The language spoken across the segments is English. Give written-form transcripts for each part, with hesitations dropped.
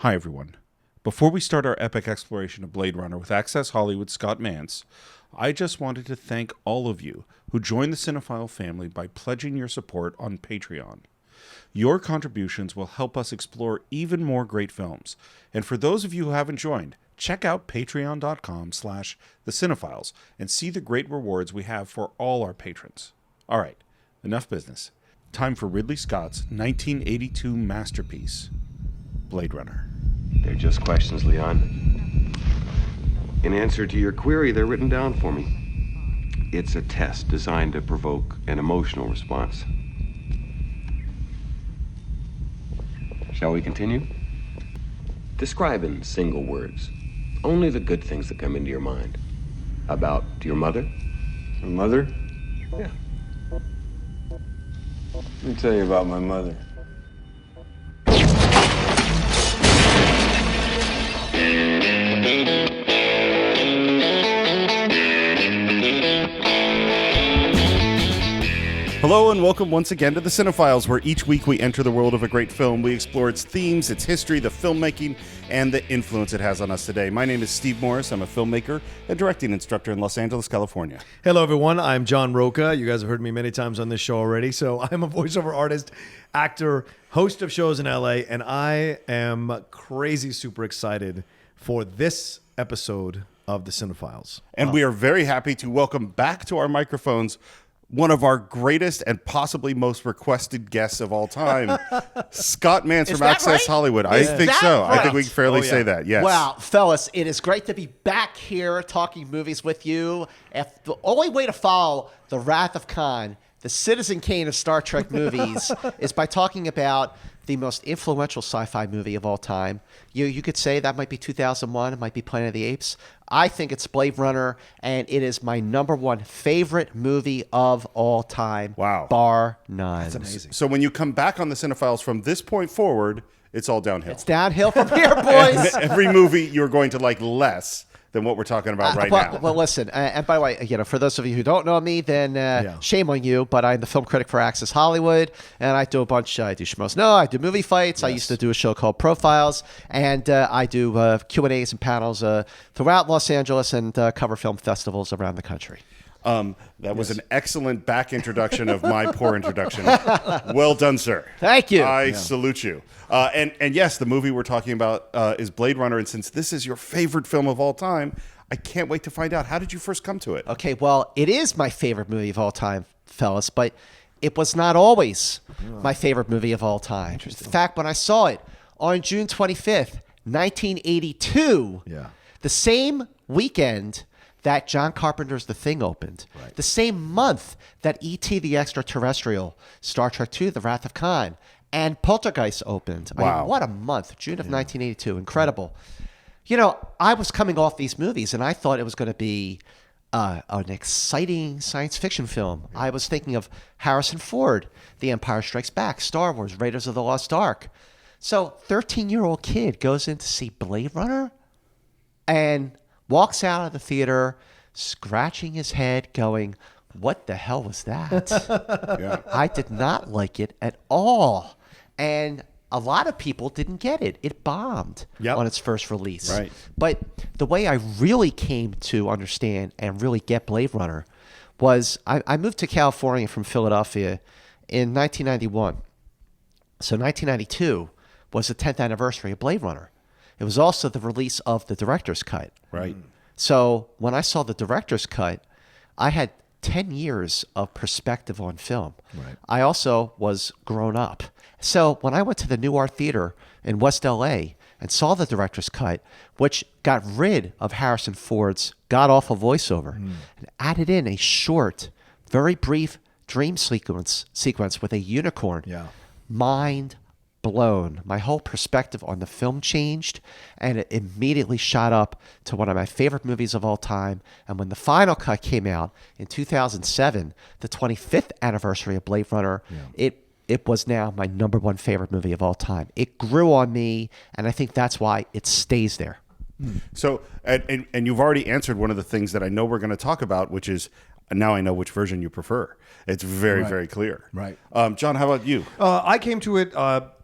Hi, everyone. Before we start our epic exploration of Blade Runner with Access Hollywood's Scott Mance, I just wanted to thank all of you who joined the Cine-File family by pledging your support on Patreon. Your contributions will help us explore even more great films. And for those of you who haven't joined, check out patreon.com/thecine-files and see the great rewards we have for all our patrons. All right, enough business. Time for Ridley Scott's 1982 masterpiece, Blade Runner. They're just questions, Leon. In answer to your query, they're written down for me. It's a test designed to provoke an emotional response. Shall we continue? Describe in single words only the good things that come into your mind. About your mother? My mother? Yeah. Let me tell you about my mother. Hello and welcome once again to the Cine-Files, where each week we enter the world of a great film. We explore its themes, its history, the filmmaking, and the influence it has on us today. My name is Steve Morris. I'm a filmmaker and directing instructor in Los Angeles, California. Hello, everyone. I'm John Roca. You guys have heard me many times on this show already. So I'm a voiceover artist, actor, host of shows in LA, and I am crazy super excited for this episode of the Cine-Files. And we are very happy to welcome back to our microphones one of our greatest and possibly most requested guests of all time, Scott Mance from Access right? Hollywood. I think so. Right? I think we can fairly say that, yes. Wow, fellas, it is great to be back here talking movies with you. If the only way to follow The Wrath of Khan, the Citizen Kane of Star Trek movies, is by talking about the most influential sci-fi movie of all time. You could say that might be 2001, it might be Planet of the Apes. I think it's Blade Runner, and it is my number one favorite movie of all time. Wow. Bar none. That's amazing. So when you come back on the Cine-Files from this point forward, it's all downhill. It's downhill from here, boys. Every movie you're going to like less than what we're talking about right now. Well, listen, and by the way, for those of you who don't know me, then shame on you, but I'm the film critic for Access Hollywood, and I do a bunch. I do Schmoes No, I do movie fights. Yes. I used to do a show called Profiles, and I do Q&As and panels throughout Los Angeles and cover film festivals around the country. That was an excellent back introduction of my poor introduction. Well done, sir. Thank you. I salute you. And yes, the movie we're talking about is Blade Runner. And since this is your favorite film of all time, I can't wait to find out. How did you first come to it? Okay, well, it is my favorite movie of all time, fellas, but it was not always my favorite movie of all time. In fact, when I saw it on June 25th, 1982, the same weekend that John Carpenter's The Thing opened. Right. The same month that E.T. the Extraterrestrial, Star Trek II, The Wrath of Khan, and Poltergeist opened. Wow. I mean, what a month. June of 1982. Incredible. You know, I was coming off these movies, and I thought it was going to be an exciting science fiction film. I was thinking of Harrison Ford, The Empire Strikes Back, Star Wars, Raiders of the Lost Ark. So, 13-year-old kid goes in to see Blade Runner and walks out of the theater scratching his head going, what the hell was that? I did not like it at all. And a lot of people didn't get it. It bombed on its first release. Right. But the way I really came to understand and really get Blade Runner was I moved to California from Philadelphia in 1991. So 1992 was the 10th anniversary of Blade Runner. It was also the release of the director's cut. Right. So when I saw the director's cut, I had 10 years of perspective on film. Right. I also was grown up. So when I went to the Noir Theater in West LA and saw the director's cut, which got rid of Harrison Ford's god-awful voiceover and added in a short, very brief dream sequence with a unicorn, mind blown. My whole perspective on the film changed, and it immediately shot up to one of my favorite movies of all time. And when the final cut came out in 2007, the 25th anniversary of Blade Runner, it was now my number one favorite movie of all time. It grew on me, and I think that's why it stays there. So, and you've already answered one of the things that I know we're going to talk about, which is now I know which version you prefer. It's very, very clear. Right. John, how about you? I came to it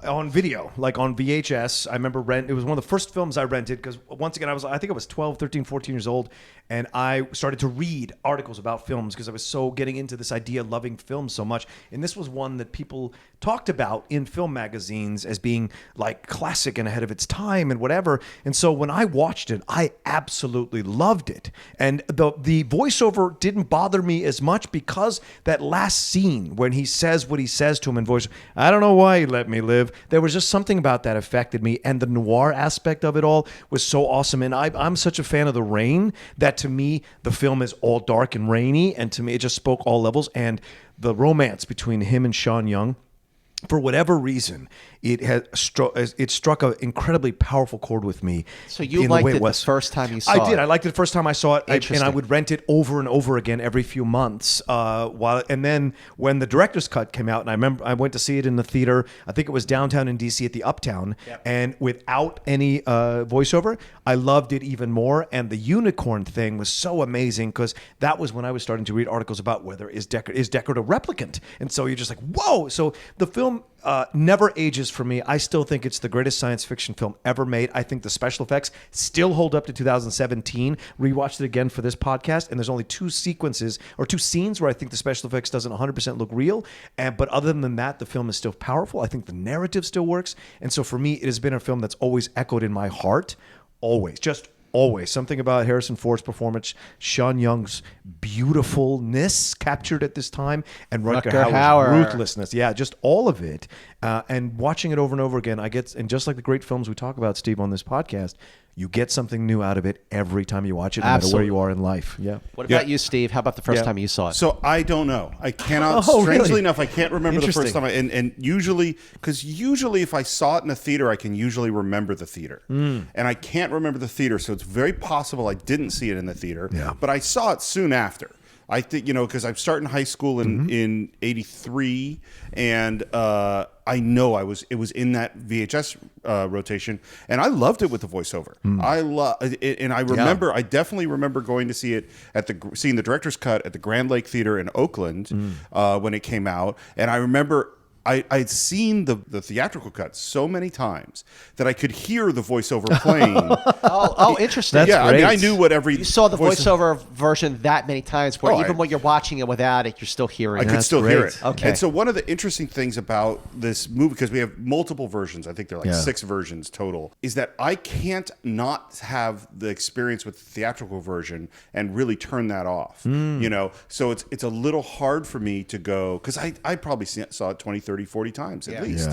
on video, like on VHS. I remember it was one of the first films I rented because once again, I think I was 12, 13, 14 years old. And I started to read articles about films because I was so getting into this idea of loving films so much. And this was one that people talked about in film magazines as being like classic and ahead of its time and whatever. And so when I watched it, I absolutely loved it. And the voiceover didn't bother me as much because that last scene when he says what he says to him in voice, I don't know why he let me live. There was just something about that affected me. And the noir aspect of it all was so awesome. And I'm such a fan of the rain that to me, the film is all dark and rainy. And to me, it just spoke all levels. And the romance between him and Sean Young, for whatever reason, it struck an incredibly powerful chord with me. So you liked it the first time you saw it? I did. I liked it the first time I saw it, Interesting. and I would rent it over and over again every few months. And then when the director's cut came out, and I remember I went to see it in the theater. I think it was downtown in DC at the Uptown, and without any voiceover, I loved it even more. And the unicorn thing was so amazing because that was when I was starting to read articles about whether is Deckard a replicant, and so you're just like, whoa! So the film never ages for me. I still think it's the greatest science fiction film ever made. I think the special effects still hold up to 2017. Rewatched it again for this podcast, and there's only two scenes where I think the special effects doesn't 100% look real. But other than that, the film is still powerful. I think the narrative still works. And so for me, it has been a film that's always echoed in my heart. Always. Just always. Something about Harrison Ford's performance, Sean Young's beautifulness captured at this time, and Rutger Hauer's ruthlessness. Yeah, just all of it. And watching it over and over again, and just like the great films we talk about, Steve, on this podcast, you get something new out of it every time you watch it, no matter where you are in life. Yeah. What about you, Steve? How about the first time you saw it? So I don't know. I cannot. Strangely enough, I can't remember the first time. And usually if I saw it in a theater, I can usually remember the theater, and I can't remember the theater. So it's very possible I didn't see it in the theater. Yeah. But I saw it soon after. I think, because I'm starting high school in '83, and I know it was in that VHS rotation, and I loved it with the voiceover. I definitely remember going to see it seeing the director's cut at the Grand Lake Theater in Oakland when it came out, and I remember. I'd seen the theatrical cut so many times that I could hear the voiceover playing. Oh, interesting. That's great. I knew what every... You saw the voiceover version that many times where even when you're watching it without it, you're still hearing it. I could still hear it. Okay. And so one of the interesting things about this movie, because we have multiple versions, I think there are like 6 versions total, is that I can't not have the experience with the theatrical version and really turn that off. So it's a little hard for me to go, because I probably saw it 20, 30, 40 times at least,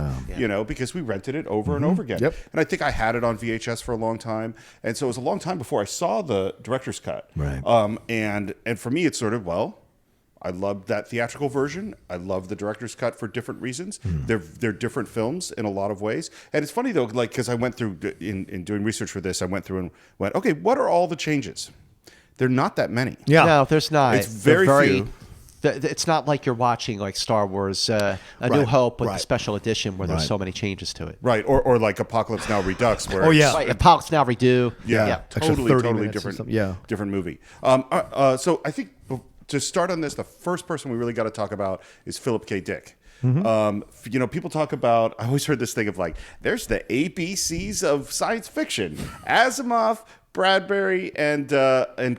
because we rented it over and over again. Yep. And I think I had it on VHS for a long time. And so it was a long time before I saw the director's cut. Right. And for me, it's sort of, I loved that theatrical version. I love the director's cut for different reasons. They're different films in a lot of ways. And it's funny, though, because I went through, in doing research for this, I went through and went, okay, what are all the changes? They're not that many. Yeah. No, there's not. It's very few. It's not like you're watching like Star Wars A New Hope with the special edition where there's so many changes to it. Right, or like Apocalypse Now Redux. Where Right, Apocalypse Now Redo. Totally different movie. So I think to start on this, the first person we really got to talk about is Philip K. Dick. People talk about, I always heard this thing of like, there's the ABCs of science fiction: Asimov, Bradbury, and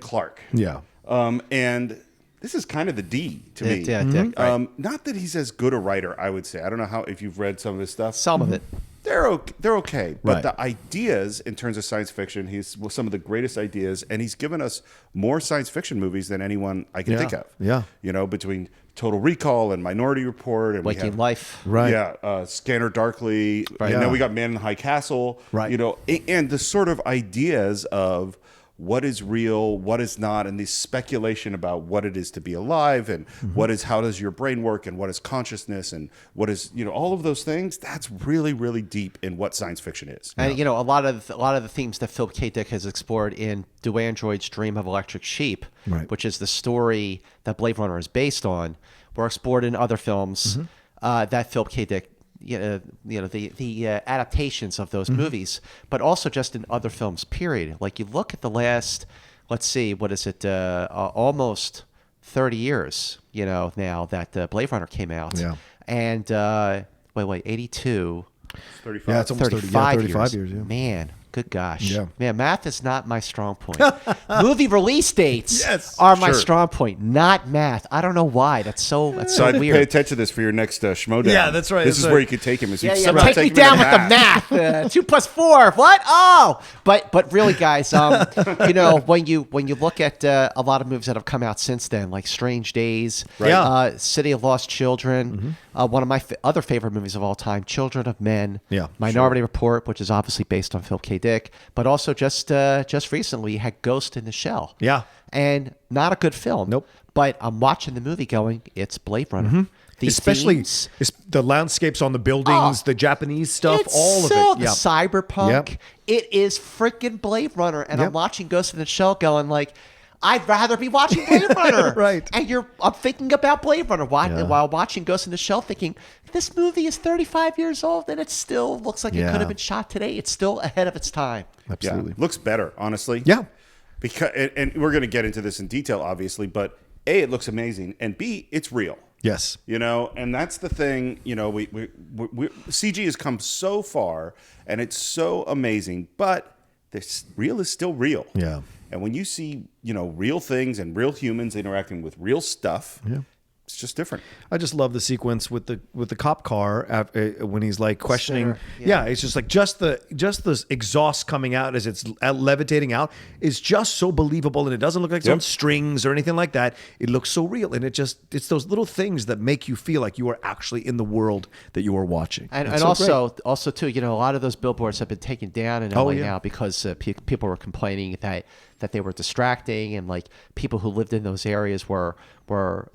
Clark. Yeah. And this is kind of the D to me. Yeah, Dick. Right. Not that he's as good a writer, I would say. I don't know if you've read some of his stuff. Some of it. They're okay. But the ideas in terms of science fiction, he's some of the greatest ideas, and he's given us more science fiction movies than anyone I can think of. Yeah. Between Total Recall and Minority Report and Waking Life. Right. Yeah. Scanner Darkly. Right. And then we got Man in the High Castle. Right. And the sort of ideas of what is real, what is not, and this speculation about what it is to be alive, and how does your brain work, and what is consciousness, and what is all of those things. That's really, really deep in what science fiction is. And a lot of the themes that Philip K. Dick has explored in Do Androids Dream of Electric Sheep, which is the story that Blade Runner is based on, were explored in other films that Philip K. Dick. The adaptations of those movies, but also just in other films, period. Like you look at the last, let's see, what is it, almost 30 years, now that Blade Runner came out. Yeah. And, 82. It's 35. Yeah, it's almost 35 years. Yeah. Man, good gosh. Yeah. Man, math is not my strong point. Movie release dates Yes. are my Sure. strong point, not math. I don't know why. That's so So I'd weird. pay attention to this for your next schmo down. Yeah, that's right, This that's is right. where you could take him. Is you Yeah, somehow take me him down into with the math. 2 + 4. What? Oh, but really, guys, when you look at a lot of movies that have come out since then, like Strange Days, Right. Yeah. City of Lost Children, one of my other favorite movies of all time, Children of Men, Yeah, Minority Report, which is obviously based on Philip K. Dick, but also just recently you had Ghost in the Shell. Yeah. And not a good film. Nope. But I'm watching the movie going, it's Blade Runner. These Especially themes, the landscapes on the buildings, the Japanese stuff, it's all of so it. Yeah. cyberpunk. Yep. It is freaking Blade Runner, and Yep. I'm watching Ghost in the Shell, going like, I'd rather be watching Blade Runner. Right. And I'm thinking about Blade Runner while watching Ghost in the Shell, thinking this movie is 35 years old, and it still looks like it Yeah. could have been shot today. It's still ahead of its time. Absolutely. Yeah, looks better, honestly. Yeah. Because and we're going to get into this in detail, obviously, but A, it looks amazing, and B, it's real. Yes. You know, and that's the thing. You know, we CG has come so far, and it's so amazing, but this real is still real. Yeah. And when you see, real things and real humans interacting with real stuff, it's just different. I just love the sequence with the cop car when he's like questioning. Center, Yeah, it's just like just the exhaust coming out as it's levitating out is just so believable, and it doesn't look like it's on strings or anything like that. It looks so real, and it's those little things that make you feel like you are actually in the world that you are watching. And It's so great. also too, a lot of those billboards have been taken down in LA yeah. now because people were complaining that they were distracting, and like people who lived in those areas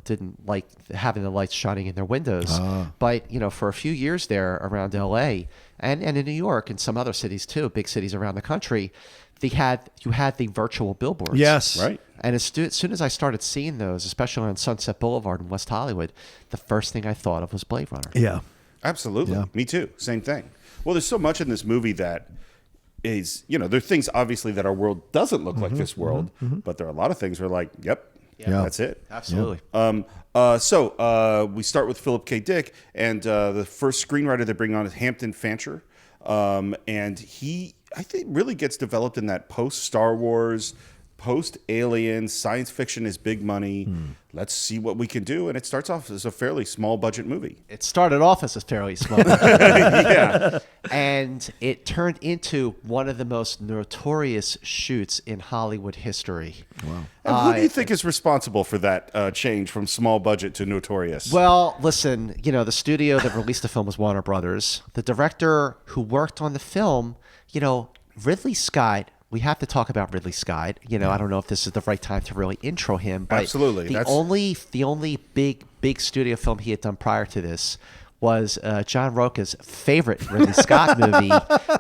didn't like having the lights shining in their windows. But for a few years there around LA and in New York and some other cities too, big cities around the country, you had the virtual billboards. Yes. Right. And as soon as I started seeing those, especially on Sunset Boulevard in West Hollywood, the first thing I thought of was Blade Runner. Yeah. Absolutely. Yeah. Me too. Same thing. Well, there's so much in this movie that is, there are things obviously that our world doesn't look like this world, but there are a lot of things where like, yep, that's it. Absolutely. So we start with Philip K. Dick, and the first screenwriter they bring on is Hampton Fancher, and he, I think, really gets developed in that post-Star Wars, post-Alien, science fiction is big money. Let's see what we can do, and it starts off as a fairly small budget movie. It started off as a fairly small Yeah. and it turned into one of the most notorious shoots in Hollywood history. Wow. And who do you think is responsible for that change from small budget to notorious? Well, listen, the studio that released the film was Warner Brothers. The director who worked on the film, Ridley Scott. We have to talk about Ridley Scott. I don't know if this is the right time to really intro him, but Absolutely. the only big studio film he had done prior to this was John Roca's favorite Ridley Scott movie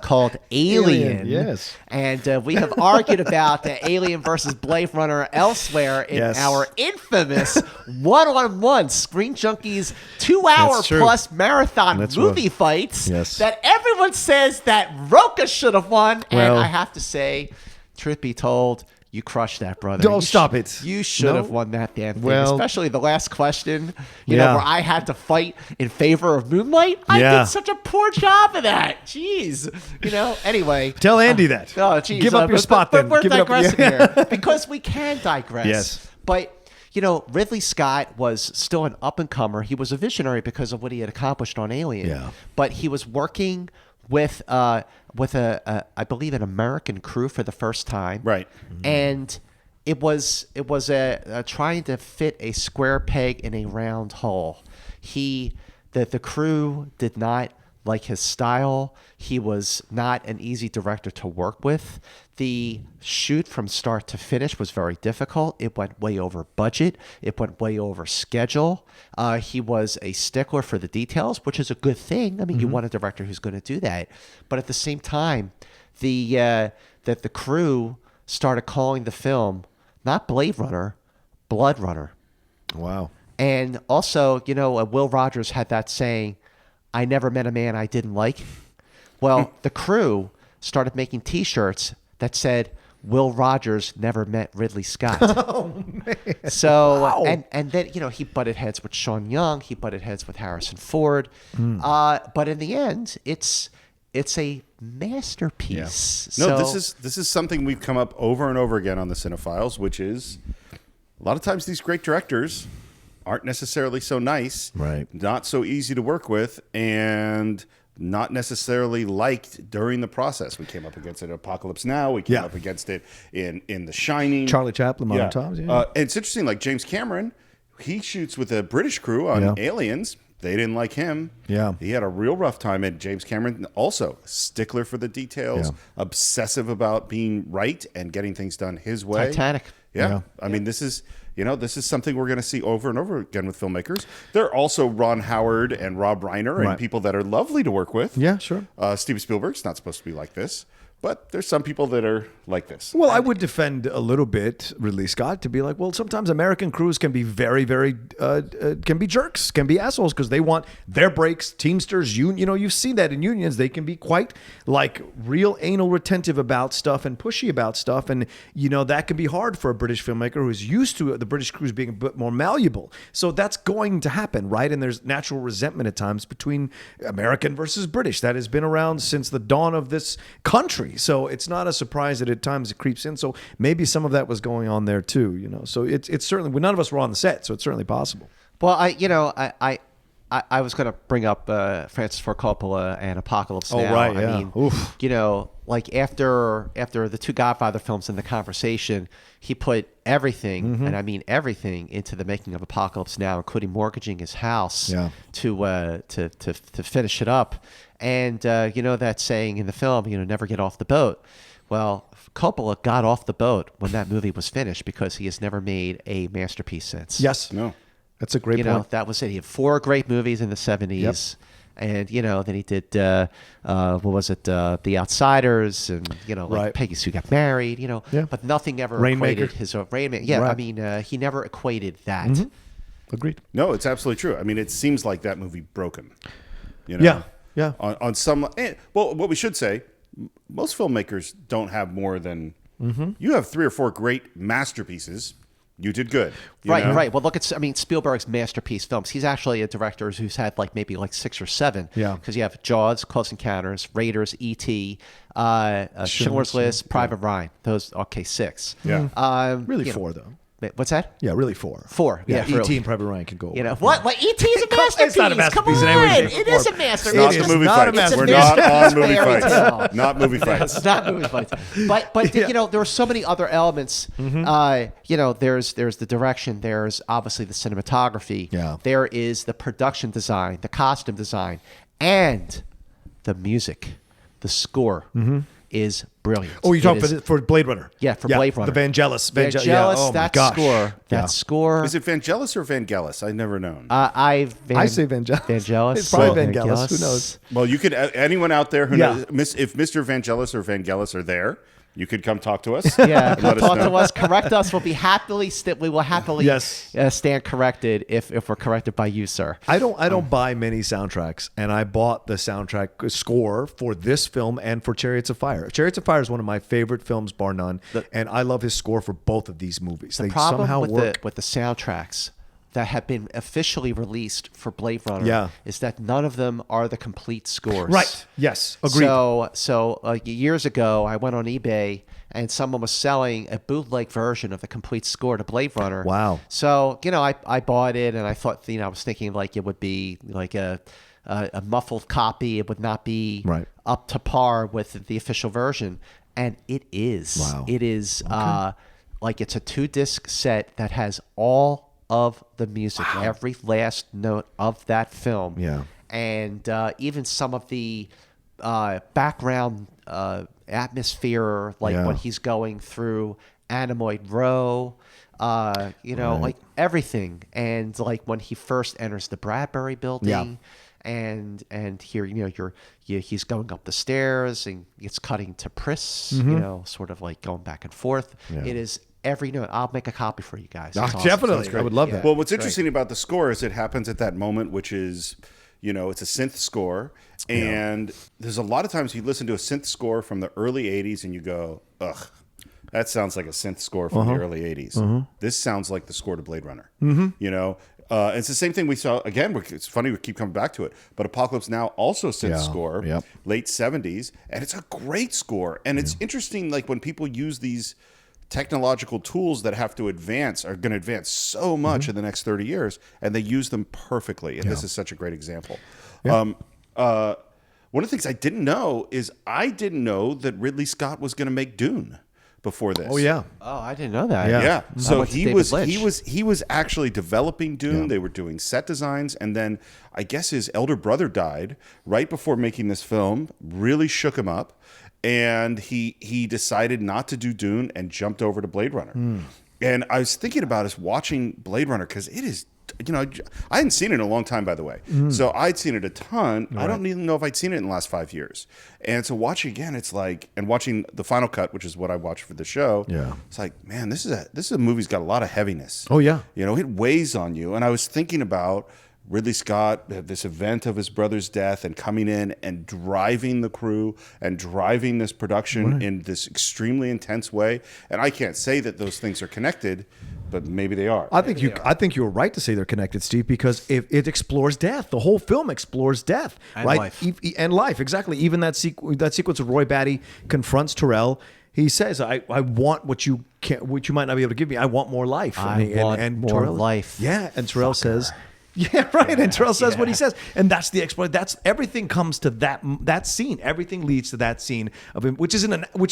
called Alien. Yes. And we have argued about the Alien versus Blade Runner elsewhere in our infamous one-on-one Screen Junkies 2-hour That's true. plus marathon That's movie right. fights Yes. that everyone says that Roca should have won. Well- And I have to say, truth be told, you crushed that, brother. Don't You stop it. You should No. have won that damn thing, Well- especially the last question, Yeah. where I had to fight in favor of Moonlight. I Yeah. did such a poor job of that. Jeez. Anyway. Tell Andy that. Oh, geez. Give up your spot but then. we're Give it up. digressing Yeah. here because we can digress. Yes. But, Ridley Scott was still an up-and-comer. He was a visionary because of what he had accomplished on Alien. Yeah. But he was working with I believe, an American crew for the first time. Right. And it was a trying to fit a square peg in a round hole. The crew did not like his style. He was not an easy director to work with. The shoot from start to finish was very difficult. It went way over budget. It went way over schedule. He was a stickler for the details, which is a good thing. I mean, you want a director who's going to do that. But at the same time, the crew started calling the film not Blade Runner, Blood Runner. Wow. And also, Will Rogers had that saying, I never met a man I didn't like. Well, the crew started making T-shirts that said, Will Rogers never met Ridley Scott. Oh man! So and then he butted heads with Sean Young. He butted heads with Harrison Ford. But in the end, it's a masterpiece. No, So, this is something we've come up over and over again on the Cine-Files, which is a lot of times these great directors aren't necessarily so nice, right? Not so easy to work with, and not necessarily liked during the process. We came up against it in Apocalypse Now. We came up against it in The Shining. Charlie Chaplin, Modern Times. Yeah. And it's interesting, like James Cameron, he shoots with a British crew on Aliens. They didn't like him. Yeah. He had a real rough time. And James Cameron, also stickler for the details, obsessive about being right and getting things done his way. Titanic. Yeah. I mean, this is something we're going to see over and over again with filmmakers. There are also Ron Howard and Rob Reiner and people that are lovely to work with. Yeah, sure. Steven Spielberg's not supposed to be like this, but there's some people that are like this. Well, I would defend a little bit Ridley Scott to be like, well, sometimes American crews can be very, very, can be jerks, can be assholes because they want their breaks. Teamsters, you've seen that in unions. They can be quite like real anal retentive about stuff and pushy about stuff. And, that can be hard for a British filmmaker who's used to the British crews being a bit more malleable. So that's going to happen, right? And there's natural resentment at times between American versus British. That has been around since the dawn of this country. So it's not a surprise that at times it creeps in. So maybe some of that was going on there too, So it's certainly, none of us were on the set, so it's certainly possible. Well, I was going to bring up Francis Ford Coppola and Apocalypse Now. Oh, right, yeah. I mean, like after the two Godfather films in the conversation, he put everything, and I mean everything, into the making of Apocalypse Now, including mortgaging his house to finish it up. And that saying in the film, never get off the boat. Well, Coppola got off the boat when that movie was finished because he has never made a masterpiece since. Yes. No. That's a great point. That was it. He had 4 great movies in the 70s. Yep. And, then he did, what was it? The Outsiders and, like Peggy Sue Got Married, but nothing ever Rainmaker. equated his Rainmaker. Yeah, right. I mean, he never equated that. Mm-hmm. Agreed. No, it's absolutely true. I mean, it seems like that movie broke him. Yeah. On some, well, what we should say, most filmmakers don't have more than, you have 3 or 4 great masterpieces. You did good. Right. Well, look at, Spielberg's masterpiece films. He's actually a director who's had maybe 6 or 7. Yeah. Because you have Jaws, Close Encounters, Raiders, E.T., Schindler's List, Private Ryan. Those, 6. Yeah. Really 4, though. What's that? Yeah, really 4. 4. Yeah, E.T. and Private Ryan can go over. What? What? E.T. is a masterpiece. It's not a masterpiece Come in on. any way, shape, or It is a form. masterpiece. Not the movie not a fights. We're masterpiece. not on movie Fairy fights. tale. Not movie fights. It's not movie fights. But there are so many other elements. There's the direction. There's obviously the cinematography. Yeah. There is the production design, the costume design, and the music. The score is brilliant. Oh, you're talking for Blade Runner? Yeah, for Blade Runner. The Vangelis. Vangelis, Oh, my that gosh. score. That Yeah. score. Is it Vangelis or Vangelis? I've never known. I say Vangelis. Vangelis. It's probably Vangelis. Who knows? Well, you could, anyone out there who knows, if Mr. Vangelis or Vangelis are there, you could come talk to us. Yeah, and come let talk know. to us. Correct us. We will happily stand corrected if we're corrected by you, sir. I don't buy many soundtracks, and I bought the soundtrack score for this film and for Chariots of Fire. Chariots of Fire is one of my favorite films, bar none, and I love his score for both of these movies. The They problem somehow work. with the soundtracks that have been officially released for Blade Runner is that none of them are the complete scores. Right. Yes. Agreed. So years ago, I went on eBay and someone was selling a bootleg version of the complete score to Blade Runner. Wow. So, I bought it and I thought, I was thinking it would be like a muffled copy. It would not be up to par with the official version. And it is. Wow. It is it's a 2-disc set that has all of the music, every last note of that film. Yeah. And even some of the background atmosphere, when he's going through Anemoid Row, like everything. And when he first enters the Bradbury building, and here, he's going up the stairs and it's cutting to Pris, sort of going back and forth. Yeah. It is every note. I'll make a copy for you guys. Oh, It's awesome. definitely. I would love that. Well, what's interesting about the score is it happens at that moment, which is, it's a synth score. And there's a lot of times you listen to a synth score from the early 80s and you go, ugh. That sounds like a synth score from the early 80s. This sounds like the score to Blade Runner. You know, it's the same thing we saw, again, it's funny we keep coming back to it, but Apocalypse Now also synth score, late 70s, and it's a great score. And it's interesting, like when people use these technological tools that have to advance, are going to advance so much in the next 30 years, and they use them perfectly. And this is such a great example. One of the things I didn't know is I didn't know that Ridley Scott was going to make Dune before this. Oh yeah. Oh, I didn't know that. Yeah. So he was actually developing Dune. Yeah. They were doing set designs, and then I guess his elder brother died right before making this film. Really shook him up, and he decided not to do Dune and jumped over to Blade Runner. And I was thinking about us watching Blade Runner because it is. You know, I hadn't seen it in a long time, by the way. So I'd seen it a ton. I don't even know if I'd seen it in the last 5 years. And so watching again, it's like, and watching the final cut, which is what I watched for the show. Yeah, it's like, man, this is a movie's got a lot of heaviness. Oh yeah, you know, it weighs on you. And I was thinking about Ridley Scott, this event of his brother's death, and coming in and driving the crew and driving this production in this extremely intense way. And I can't say that those things are connected, but maybe they are. I think you're right to say they're connected, Steve, because it explores death. The whole film explores death, and right? Life. And life, exactly. Even that sequence of Roy Batty confronts Tyrell. He says, "I want what you might not be able to give me. I want more life. I want more Tyrell, life." Yeah, and Tyrell says. Yeah, right. And Tyrell says what he says, and that's the exploit. That's everything comes to that scene. Everything leads to that scene of him, which is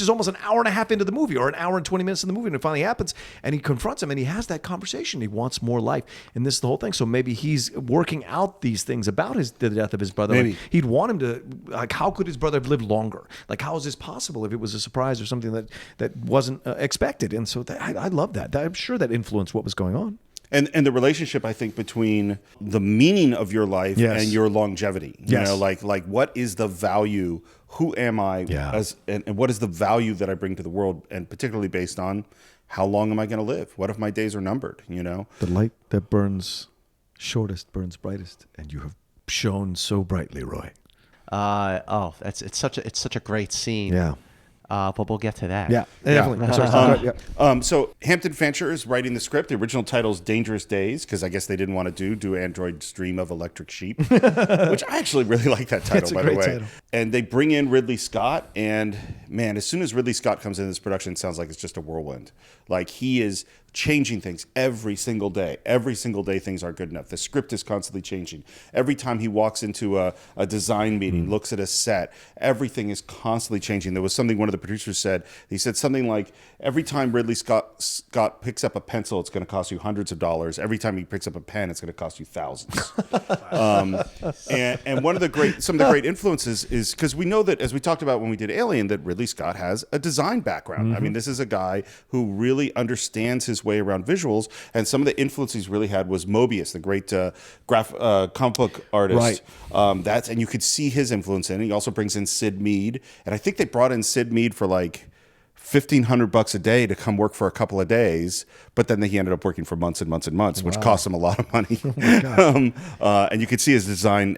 almost an hour and a half into the movie, or an hour and 20 minutes in the movie, and it finally happens. And he confronts him, and he has that conversation. He wants more life, and this is the whole thing. So maybe he's working out these things about the death of his brother. Maybe. Like, he'd want him to, like, how could his brother have lived longer? Like, how is this possible if it was a surprise or something that wasn't expected? And so I love that. I'm sure that influenced what was going on. And the relationship, I think, between the meaning of your life and your longevity. You know, like what is the value? Who am I? And what is the value that I bring to the world? And particularly based on how long am I going to live? What if my days are numbered? You know, the light that burns shortest burns brightest, and you have shone so brightly, Roy. It's such a great scene. Yeah. But we'll get to that. Yeah, definitely. So Hampton Fancher is writing the script. The original title is Dangerous Days, because I guess they didn't want to do Android's Dream of Electric Sheep, which I actually really like that title, by the way. Title. And they bring in Ridley Scott, and man, as soon as Ridley Scott comes in, this production sounds like it's just a whirlwind. Like, he is changing things every single day. Every single day things aren't good enough. The script is constantly changing. Every time he walks into a design meeting, looks at a set, everything is constantly changing. There was something one of the producers said. He said something like, every time Ridley Scott picks up a pencil, it's going to cost you hundreds of dollars. Every time he picks up a pen, it's going to cost you thousands. And one of some of the great influences is, because we know that, as we talked about when we did Alien, that Ridley Scott has a design background. I mean, this is a guy who really understands his way around visuals, and some of the influence he's really had was Mobius, the great comic book artist. Right. And you could see his influence in it. He also brings in Sid Mead, and I think they brought in Sid Mead for like $1,500 a day to come work for a couple of days, but then he ended up working for months and months and months, which cost him a lot of money. And you could see his design,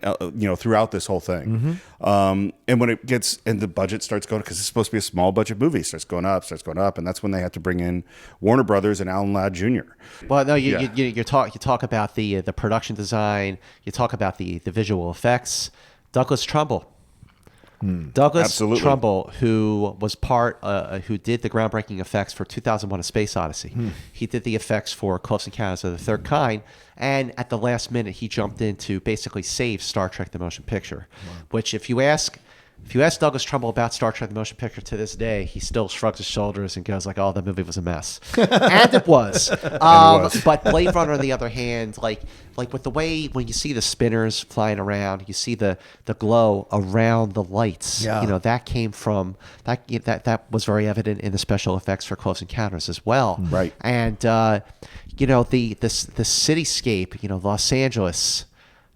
throughout this whole thing. And when it gets, and the budget starts going, because it's supposed to be a small budget movie, starts going up, and that's when they have to bring in Warner Brothers and Alan Ladd Jr. Well, no, you talk about the production design, you talk about the visual effects. Douglas Trumbull. Absolutely. Trumbull, who was who did the groundbreaking effects for 2001: A Space Odyssey. He did the effects for Close Encounters of the Third Kind, and at the last minute, he jumped in to basically save Star Trek: The Motion Picture. Which, if you ask Douglas Trumbull about Star Trek: The Motion Picture to this day, he still shrugs his shoulders and goes like, "Oh, that movie was a mess," and it was. But Blade Runner, on the other hand, like with the way when you see the spinners flying around, you see the glow around the lights. Yeah. You know, that came from that was very evident in the special effects for Close Encounters as well. Right. And the cityscape, Los Angeles,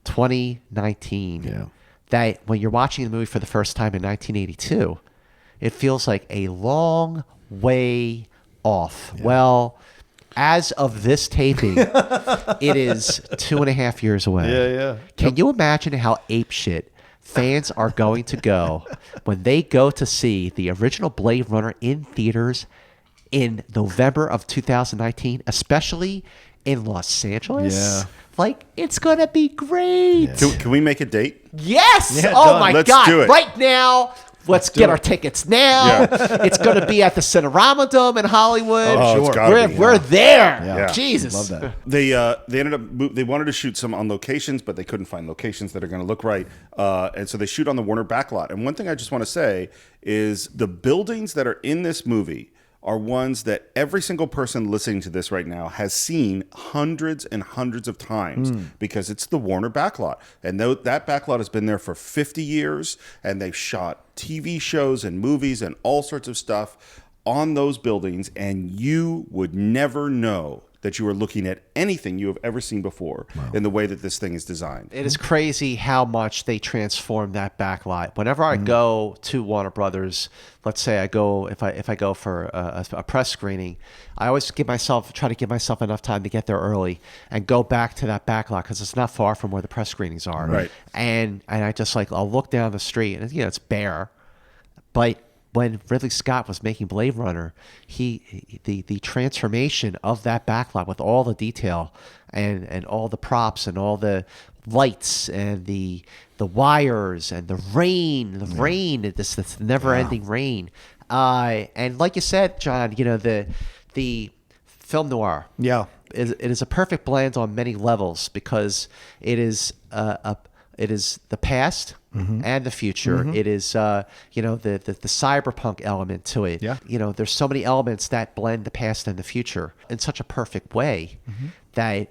2019. Yeah. That when you're watching the movie for the first time in 1982, it feels like a long way off. Yeah. Well, as of this taping, it is 2.5 years away. Yeah. Can you imagine how apeshit fans are going to go when they go to see the original Blade Runner in theaters in November of 2019, especially in Los Angeles. Yeah. Like, it's going to be great. Can we make a date? Yes. Yeah, oh, done. my Let's God. do it. Right now. Let's get our tickets now. It's going to be at the Cinerama Dome in Hollywood. Oh, it's gotta be, We're there. Yeah. Jesus. Love that. They ended up they wanted to shoot some on locations, but they couldn't find locations that are going to look right, and so they shoot on the Warner backlot. And one thing I just want to say is the buildings that are in this movie are ones that every single person listening to this right now has seen hundreds and hundreds of times because it's the Warner backlot. And that backlot has been there for 50 years, and they've shot TV shows and movies and all sorts of stuff on those buildings, and you would never know that you are looking at anything you have ever seen before in the way that this thing is designed. It is crazy how much they transform that backlot. Whenever I go to Warner Brothers, let's say I go if I go for a press screening, I always try to give myself enough time to get there early and go back to that backlot because it's not far from where the press screenings are. Right. And I just I'll look down the street and it's bare, but when Ridley Scott was making Blade Runner, the transformation of that backlot with all the detail and all the props and all the lights and the wires and the rain, this never-ending rain. And like you said, John, the film noir. Yeah. It is a perfect blend on many levels because it is it is the past and the future. It is, the cyberpunk element to it. Yeah. There's so many elements that blend the past and the future in such a perfect way that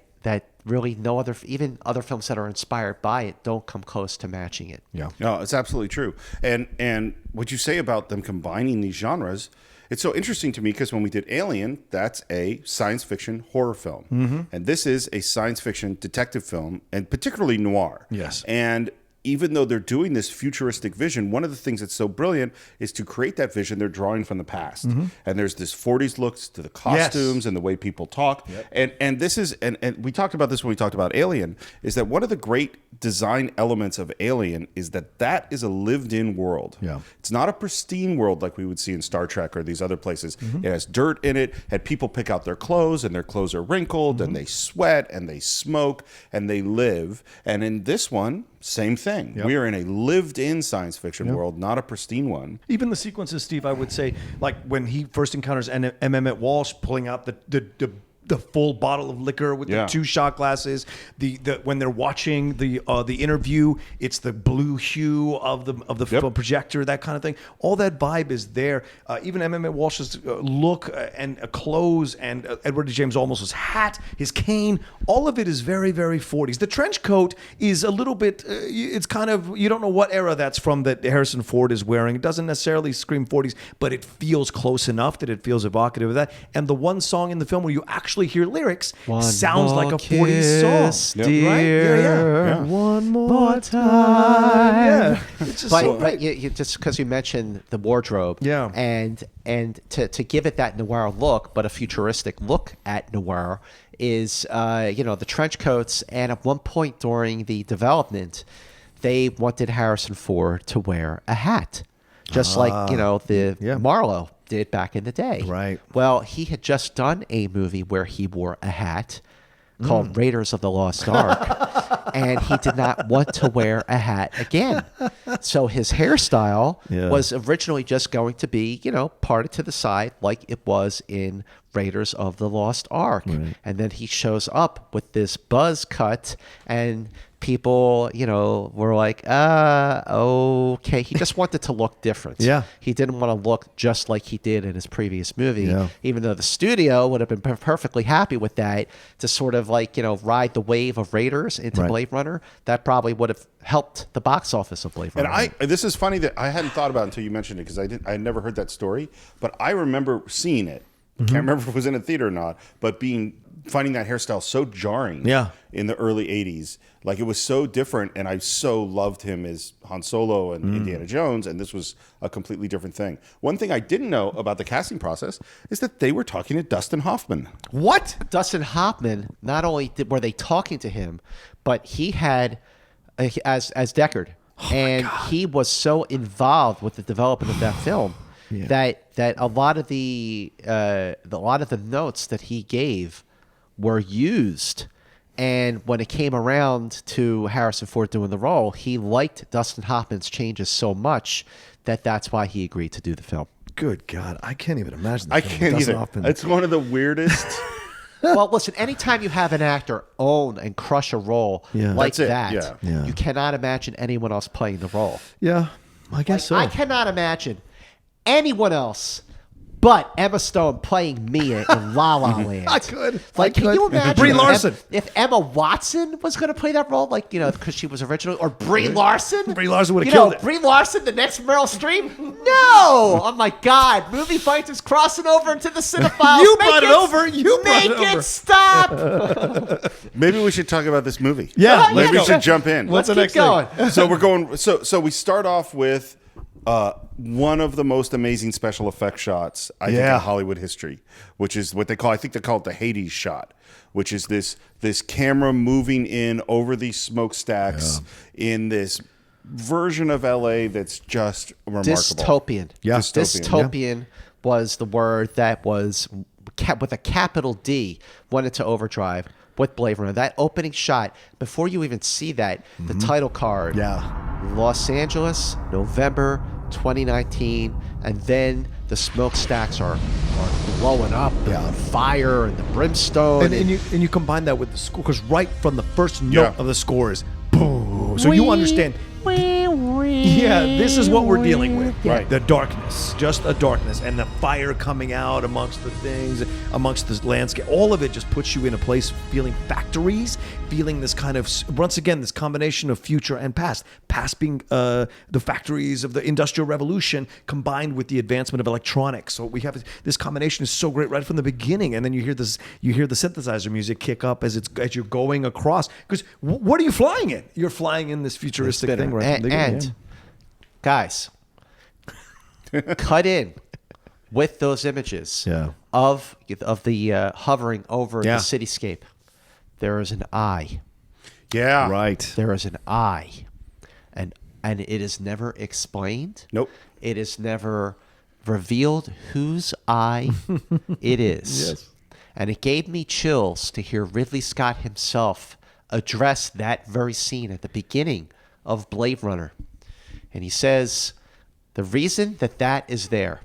really no other, even other films that are inspired by it, don't come close to matching it. Yeah. No, it's absolutely true. And what you say about them combining these genres, it's so interesting to me because when we did Alien, that's a science fiction horror film. And this is a science fiction detective film, and particularly noir. Yes. And even though they're doing this futuristic vision, one of the things that's so brilliant is to create that vision, they're drawing from the past. And there's this 40s looks to the costumes and the way people talk. And this is, and we talked about this when we talked about Alien, is that one of the great design elements of Alien is that is a lived-in world. Yeah. It's not a pristine world like we would see in Star Trek or these other places. It has dirt in it, and people pick out their clothes, and their clothes are wrinkled, and they sweat, and they smoke, and they live. And in this one, same thing. We are in a lived-in science fiction world, not a pristine one. Even the sequences, Steve, I would say, like when he first encounters Emmett Walsh pulling out the full bottle of liquor with the 2 shot glasses. The when they're watching the interview, it's the blue hue of the projector, that kind of thing. All that vibe is there. Even Emmett Walsh's look and clothes, and Edward D. James Olmos's hat, his cane, all of it is very, very 40s. The trench coat is a little bit. It's kind of, you don't know what era that's from that Harrison Ford is wearing. It doesn't necessarily scream 40s, but it feels close enough that it feels evocative of that. And the one song in the film where you actually hear lyrics sounds like a 40s song. Dear. Right? Yeah. One more time. Yeah. It's just But you just because you mentioned the wardrobe, and to give it that noir look, but a futuristic look at noir is the trench coats. And at one point during the development, they wanted Harrison Ford to wear a hat, just like Marlowe did back in the day. Right. Well, he had just done a movie where he wore a hat called Raiders of the Lost Ark, and he did not want to wear a hat again. So his hairstyle was originally just going to be, parted to the side like it was in Raiders of the Lost Ark. Right. And then he shows up with this buzz cut, and people, were like, okay. He just wanted to look different. Yeah. He didn't want to look just like he did in his previous movie, even though the studio would have been perfectly happy with that to sort of ride the wave of Raiders into Blade Runner. That probably would have helped the box office of Blade Runner. And this is funny that I hadn't thought about it until you mentioned it, because I had never heard that story, but I remember seeing it. Can't remember if it was in a theater or not, but finding that hairstyle so jarring in the early 80s. Like, it was so different, and I so loved him as Han Solo and Indiana Jones, and this was a completely different thing. One thing I didn't know about the casting process is that they were talking to Dustin Hoffman. What? Dustin Hoffman, not only were they talking to him, but he had, as Deckard, he was so involved with the development of that film. that a lot of the notes that he gave were used. And when it came around to Harrison Ford doing the role, he liked Dustin Hoffman's changes so much that that's why he agreed to do the film. Good God, I can't even imagine. I can't either. It's one of the weirdest. Well, listen, anytime you have an actor own and crush a role like That's it, that, yeah. you cannot imagine anyone else playing the role. Yeah, I guess so. I cannot imagine anyone else but Emma Stone playing Mia in La La Land. I could. Like, can you imagine Brie Larson. if Emma Watson was going to play that role, like, because she was originally, or Brie Larson? Brie Larson would have killed it. Brie Larson, the next Meryl Streep? No! Oh my God! Movie Fights is crossing over into the Cine-Files. You brought it over. You brought it Make over. it stop! Maybe we should talk about this movie. Yeah, Maybe we let's go. should jump in. What's the Keep next going. thing? So we're going. So we start off with one of the most amazing special effects shots I think in Hollywood history, which is what they call it the Hades shot, which is this camera moving in over these smokestacks in this version of LA that's just remarkable. Dystopian. Yeah. Dystopian was the word that was with a capital D went into overdrive with Blade Runner. That opening shot, before you even see that, the title card. Yeah. Los Angeles, November 2019, and then the smokestacks are blowing up, and the fire and the brimstone. And you combine that with the score, because right from the first note of the score is boom. So you understand. Yeah, this is what we're dealing with. Right. The darkness, just a darkness, and the fire coming out amongst the things, amongst the landscape. All of it just puts you in a place feeling factories, feeling this kind of, once again, this combination of future and past. Past being the factories of the Industrial Revolution combined with the advancement of electronics. So we have this combination is so great right from the beginning, and then you hear the synthesizer music kick up as you're going across. Because what are you flying in? You're flying in this futuristic thing right from the beginning. And guys, cut in with those images of the hovering over the cityscape. There is an eye. Yeah. Right. There is an eye, and it is never explained. Nope. It is never revealed whose eye it is. Yes. And it gave me chills to hear Ridley Scott himself address that very scene at the beginning of Blade Runner. And he says, the reason that is there,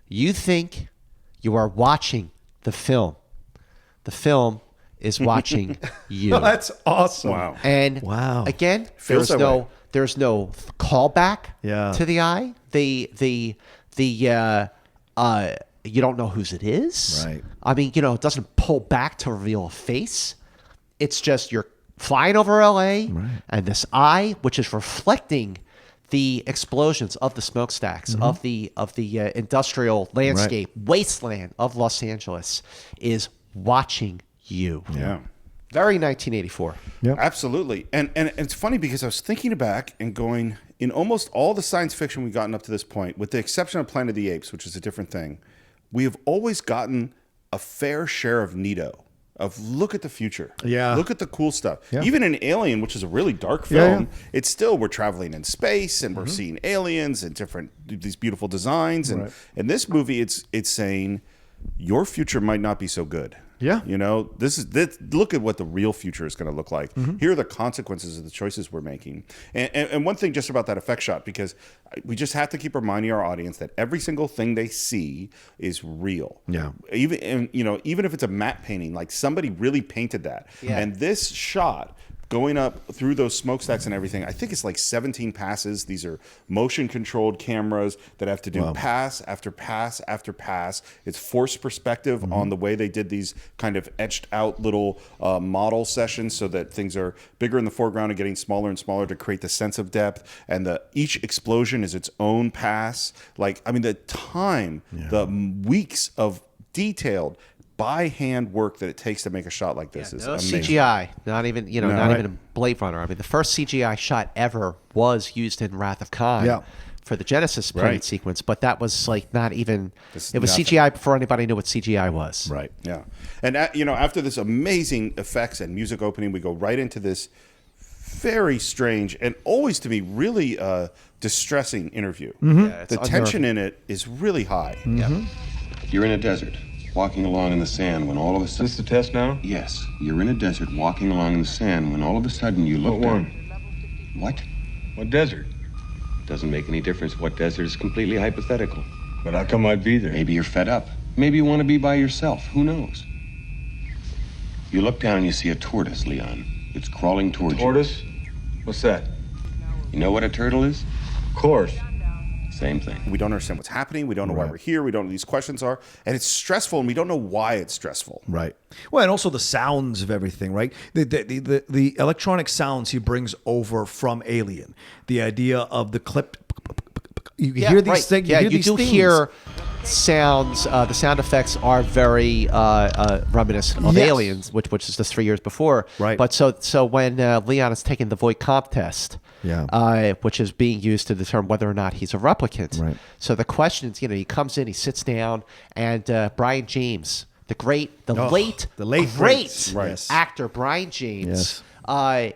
you think you are watching the film. The film is watching you. That's awesome. Wow. And again, Feels that way. there's no callback to the eye. You don't know whose it is. Right. I mean, it doesn't pull back to reveal a face. It's just you're flying over LA and this eye, which is reflecting the explosions of the smokestacks of the industrial landscape wasteland of Los Angeles, is watching you. Yeah. Very 1984. Yep. Absolutely. And it's funny because I was thinking back and going, in almost all the science fiction we've gotten up to this point, with the exception of Planet of the Apes, which is a different thing, we have always gotten a fair share of Nito. Of look at the future. Yeah. Look at the cool stuff. Yeah. Even in Alien, which is a really dark film, it's still, we're traveling in space and we're seeing aliens and these beautiful designs. And in this movie, it's saying your future might not be so good. Yeah. Look at what the real future is going to look like. Here are the consequences of the choices we're making. And one thing just about that effect shot, because we just have to keep reminding our audience that every single thing they see is real. Yeah. Even if it's a matte painting, like somebody really painted that. Yeah. And this shot going up through those smokestacks and everything, I think it's like 17 passes. These are motion controlled cameras that have to do pass after pass after pass. It's forced perspective on the way they did these kind of etched out little model sessions so that things are bigger in the foreground and getting smaller and smaller to create the sense of depth. And each explosion is its own pass. The time, the weeks of detailed by hand work that it takes to make a shot like this is amazing. CGI, not even even in Blade Runner. I mean, the first CGI shot ever was used in Wrath of Khan for the Genesis plane sequence, but that was not even. It was nothing. CGI before anybody knew what CGI was. Right. Yeah. And after this amazing effects and music opening, we go right into this very strange and always to me really distressing interview. Yeah, The tension in it is really high. You're in a desert, walking along in the sand when all of a Is sudden... this the test now? Yes, you're in a desert, walking along in the sand when all of a sudden you look What down. one? What? What desert? Doesn't make any difference what desert. Is completely hypothetical. But how come I'd be there? Maybe you're fed up. Maybe you want to be by yourself. Who knows? You look down and you see a tortoise, Leon. It's crawling towards Tortoise? What's that? you. You know what a turtle is? Of course. Same thing. We don't understand what's happening. We don't know why we're here. We don't know what these questions are. And it's stressful, and we don't know why it's stressful. Right. Well, and also the sounds of everything, right? The electronic sounds he brings over from Alien. The idea of the clip. You hear these things. Yeah, hear you these do things. hear sounds. The sound effects are very reminiscent of Yes. Aliens, which is just 3 years before. Right. But so when Leon is taking the Voight-Kampff test, which is being used to determine whether or not he's a replicant. Right. So the questions, he comes in, he sits down, and Brian James, the late great Right. actor Brian James. Yes.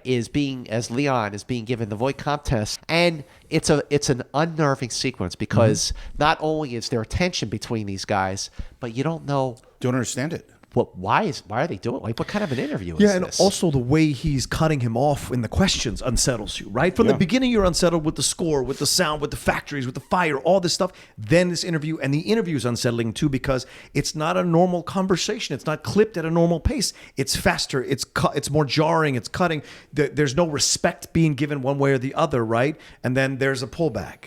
Is being given the Voight-Kampff test, and it's an unnerving sequence because not only is there tension between these guys, but you don't know Don't understand it. why are they doing it? Like, what kind of an interview is Yeah, and this? also the way he's cutting him off in the questions unsettles you, right? From the beginning, you're unsettled with the score, with the sound, with the factories, with the fire, all this stuff. Then this interview, and the interview is unsettling too because it's not a normal conversation. It's not clipped at a normal pace. It's faster. It's more jarring. It's cutting. There's no respect being given one way or the other, right? And then there's a pullback.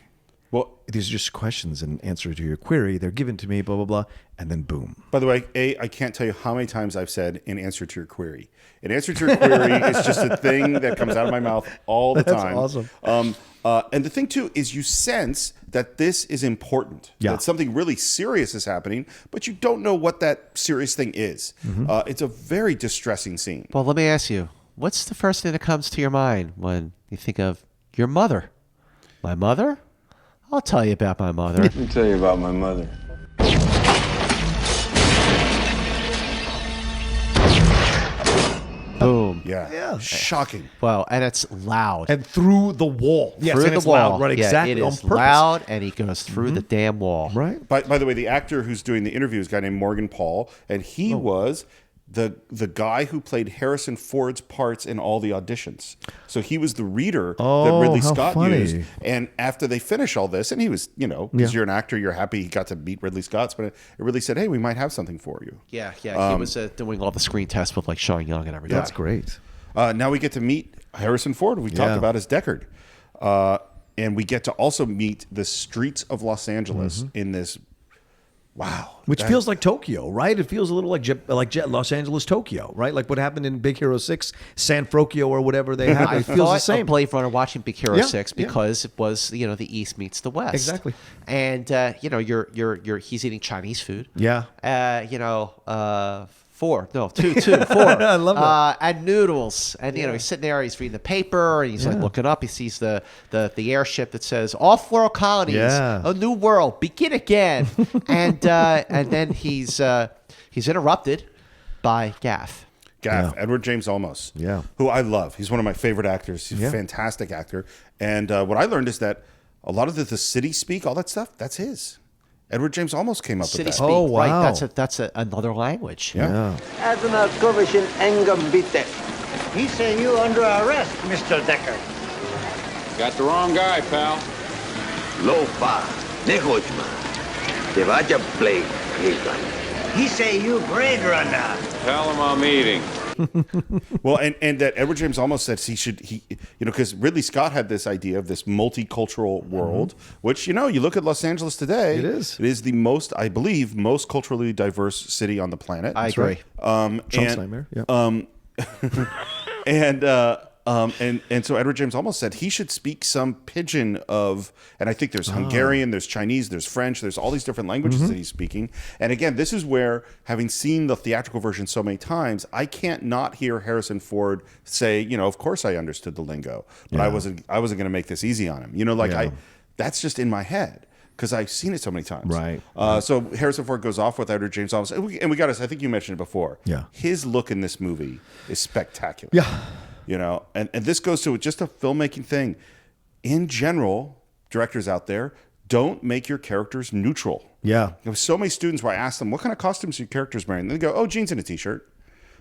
Well, These are just questions and answer to your query. They're given to me, blah, blah, blah. And then boom. by the way, I can't tell you how many times I've said in answer to your query. In answer to your query is just a thing that comes out of my mouth all the That's time. awesome. And the thing, too, is you sense that this is important. Yeah. That something really serious is happening, but you don't know what that serious thing is. It's a very distressing scene. Well, let me ask you, what's the first thing that comes to your mind when you think of your mother? My mother? I'll tell you about my mother. Let me tell you about my mother. Boom. Yeah. Shocking. Well, and it's loud. And through the wall. Yes, through and the it's wall. loud, right? Yeah, Exactly. it on is purpose. loud, and he goes through the damn wall. Right? By the way, the actor who's doing the interview is a guy named Morgan Paul, and he was the guy who played Harrison Ford's parts in all the auditions. So he was the reader that Ridley how Scott funny. used. And after they finish all this, and he was, because you're an actor, you're happy he got to meet Ridley Scott, but it really said, hey, we might have something for you. Yeah. He was doing all the screen tests with like Sean Young and everything. That's great. Now we get to meet Harrison Ford, we talked about as Deckard. And we get to also meet the streets of Los Angeles in this, Which feels like Tokyo, right? It feels a little like Los Angeles, Tokyo, right? Like what happened in Big Hero 6, San Frocchio or whatever they had. I It feels the thought same. of Blade Runner watching Big Hero Yeah, 6 because it was the East meets the West. Exactly. And he's eating Chinese food. Yeah. Four. I love that. And noodles. And he's sitting there, he's reading the paper, and he's like looking up. He sees the airship that says off-world colonies, a new world, begin again. and then he's interrupted by Gaff. Edward James Olmos, who I love. He's one of my favorite actors. He's a fantastic actor. And what I learned is that a lot of the city speak, all that stuff, that's his. Edward James almost came up City with that. speak, Oh, wow. right? That's another language. Yeah. Admiral Kovachin Engambite. He say you under arrest, Mr. Deckard. Got the wrong guy, pal. Lopa, Nehojma. Te vaya play, He say you Blade Runner. Tell him I'm eating. Well, and that Edward James almost said because Ridley Scott had this idea of this multicultural world, which, you look at Los Angeles today. It is. It is the most, I believe, most culturally diverse city on the planet. I agree. Trump's nightmare. Yeah. And so Edward James almost said he should speak some pidgin of, and I think there's Hungarian, there's Chinese, there's French, there's all these different languages that he's speaking. And again, this is where, having seen the theatrical version so many times, I can't not hear Harrison Ford say, of course I understood the lingo, but I wasn't going to make this easy on him. That's just in my head, because I've seen it so many times. Right. So Harrison Ford goes off with Edward James Olmos, and we got us. I think you mentioned it before. Yeah. His look in this movie is spectacular. Yeah. You know, and this goes to just a filmmaking thing. In general, directors out there, don't make your characters neutral. Yeah. There was so many students where I asked them, what kind of costumes are your characters wearing? And they go, oh, jeans and a t-shirt.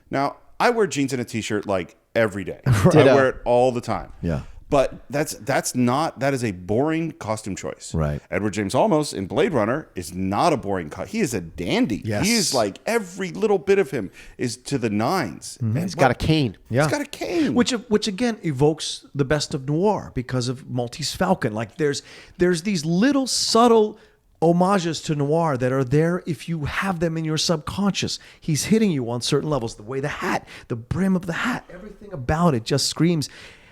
Now, I wear jeans and a t-shirt like every day. I wear it all the time. Yeah. But that is a boring costume choice. Right. Edward James Olmos in Blade Runner is not a boring he is a dandy. Yes. He is like, every little bit of him is to the nines. And He's got a cane. Yeah. He's got a cane. Which again evokes the best of noir because of Maltese Falcon. Like there's these little subtle homages to noir that are there if you have them in your subconscious. He's hitting you on certain levels. The way the hat, the brim of the hat, everything about it just screams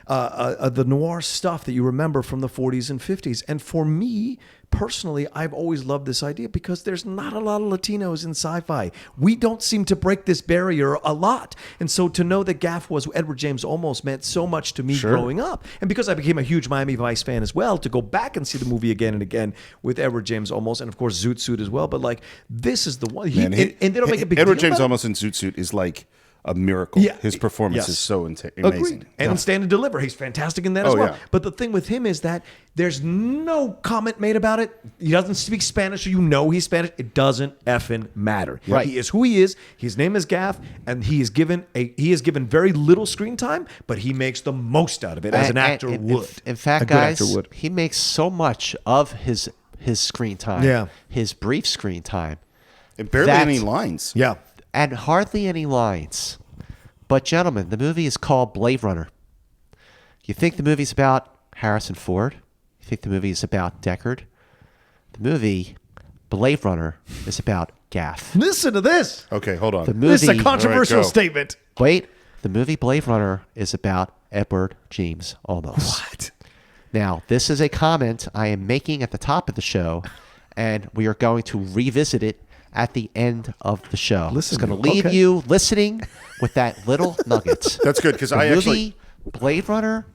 the noir stuff that you remember from the 40s and 50s. And for me, personally, I've always loved this idea because there's not a lot of Latinos in sci-fi. We don't seem to break this barrier a lot. And so to know that Gaff was Edward James almost meant so much to me growing up. And because I became a huge Miami Vice fan as well, to go back and see the movie again and again with Edward James almost, and of course Zoot Suit as well. But like, this is the one. And they don't make a big Edward deal James about it. Olmos in Zoot Suit is like a miracle. Yeah. His performance Yes. is so amazing. Agreed. And Stand and Deliver, he's fantastic in that as Oh, well. yeah. But the thing with him is that there's no comment made about it. He doesn't speak Spanish, so you know he's Spanish. It doesn't effing matter. Right. He is who he is. His name is Gaff, and he is given very little screen time, but he makes the most out of it as an actor would. In fact, A good guys, actor would. he makes so much of his screen time. Yeah. His brief screen time. And barely That- any lines. Yeah. And hardly any lines. But gentlemen, the movie is called Blade Runner. You think the movie's about Harrison Ford? You think the movie is about Deckard? The movie Blade Runner is about Gaff. Listen to this. Okay, hold on. The This is a movie controversial All right, go. statement. Wait, the movie Blade Runner is about Edward James Olmos. What? Now, this is a comment I am making at the top of the show, and we are going to revisit it at the end of the show. Listen, it's going to leave okay. you listening with that little nugget. That's good because The I movie actually. Blade Runner,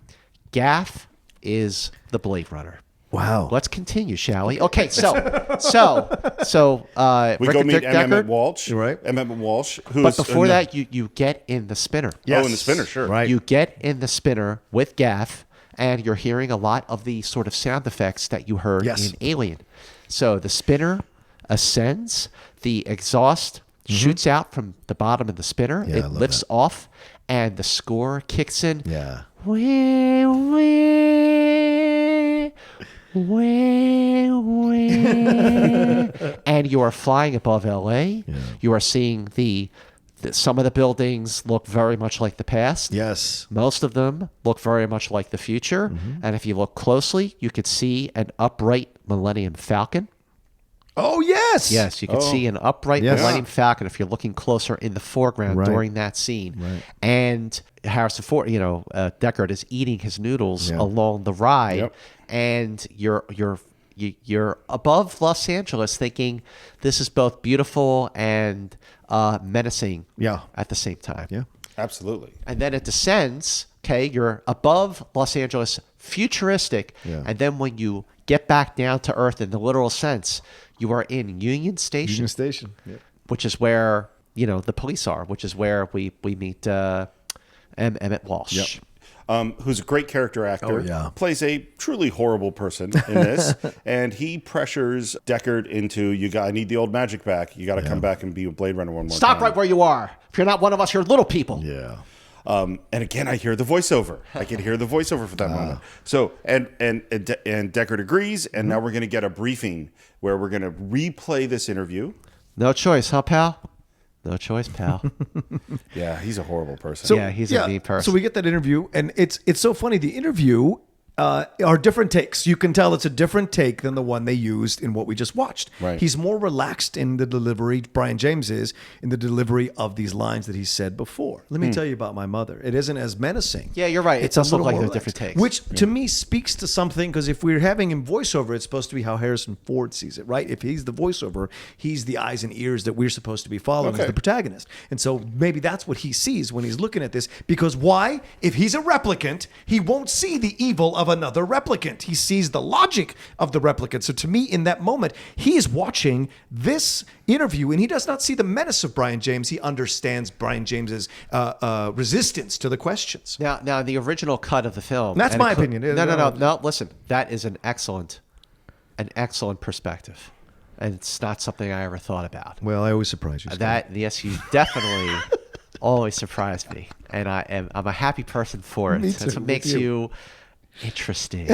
Gaff is the Blade Runner. Wow. Let's continue, shall we? Okay, so We Rick go and meet Dick Emmett Deckard. Walsh. You're right. Emmett Walsh. Who But is before in the- that, you get in the spinner. Oh, in the spinner, sure. Right. You get in the spinner with Gaff, and you're hearing a lot of the sort of sound effects that you heard Yes. in Alien. So the spinner ascends, the exhaust shoots out from the bottom of the spinner, Mm-hmm. Yeah, I it love lifts that. off, and the score kicks in. Yeah. Wee, wee, wee, wee. And you are flying above LA. You are seeing some of the buildings look very much like the past. Yes. Most of them look very much like the future. And if you look closely, you could see an upright Millennium Falcon. Oh, yes. Yes, you can see an upright Yes. Millennium Falcon if you're looking closer in the foreground Right. during that scene. And Harrison Ford, Deckard is eating his noodles Yeah. along the ride, Yep. and you're above Los Angeles, thinking this is both beautiful and menacing. Yeah. At the same time. Yeah. Absolutely. And then it descends. Okay, you're above Los Angeles, futuristic, Yeah. and then when you get back down to Earth in the literal sense, you are in Union Station, Union Station. Yep. which is where the police are, which is where we meet Emmett Walsh. Who's a great character actor. Oh, yeah. Plays a truly horrible person in this. And he pressures Deckard into, I need the old magic back. You got to come back and be a Blade Runner one more Stop time. right where you are. If you're not one of us, you're little people. Yeah. And again, I hear the voiceover. I can hear the voiceover for that moment. So, and Deckard agrees, and now we're going to get a briefing where we're going to replay this interview. No choice, huh, pal? No choice, pal. Yeah, he's a horrible person. Yeah, he's a mean person. So we get that interview, and it's so funny. The interview are different takes. You can tell it's a different take than the one they used in what we just watched. Right. He's more relaxed in the delivery. Brian James is in the delivery of these lines that he said before. Let me tell you about my mother. It isn't as menacing. Yeah, you're right. It It's a does look little like more they're relaxed. different takes. Which to me speaks to something, because if we're having him voiceover, it's supposed to be how Harrison Ford sees it, right? If he's the voiceover, he's the eyes and ears that we're supposed to be following as Okay. the protagonist. And so maybe that's what he sees when he's looking at this. Because why? If he's a replicant, he won't see the evil of another replicant. He sees the logic of the replicant. So to me, in that moment, he is watching this interview and he does not see the menace of Brian James. He understands Brian James's resistance to the questions. Now, the original cut of the film. That's my opinion. No. Listen, that is an excellent perspective, and it's not something I ever thought about. Well, I always surprise you, Scott. Yes, you definitely always surprise me, and I'm a happy person for it. Me That's too, what makes with you interesting.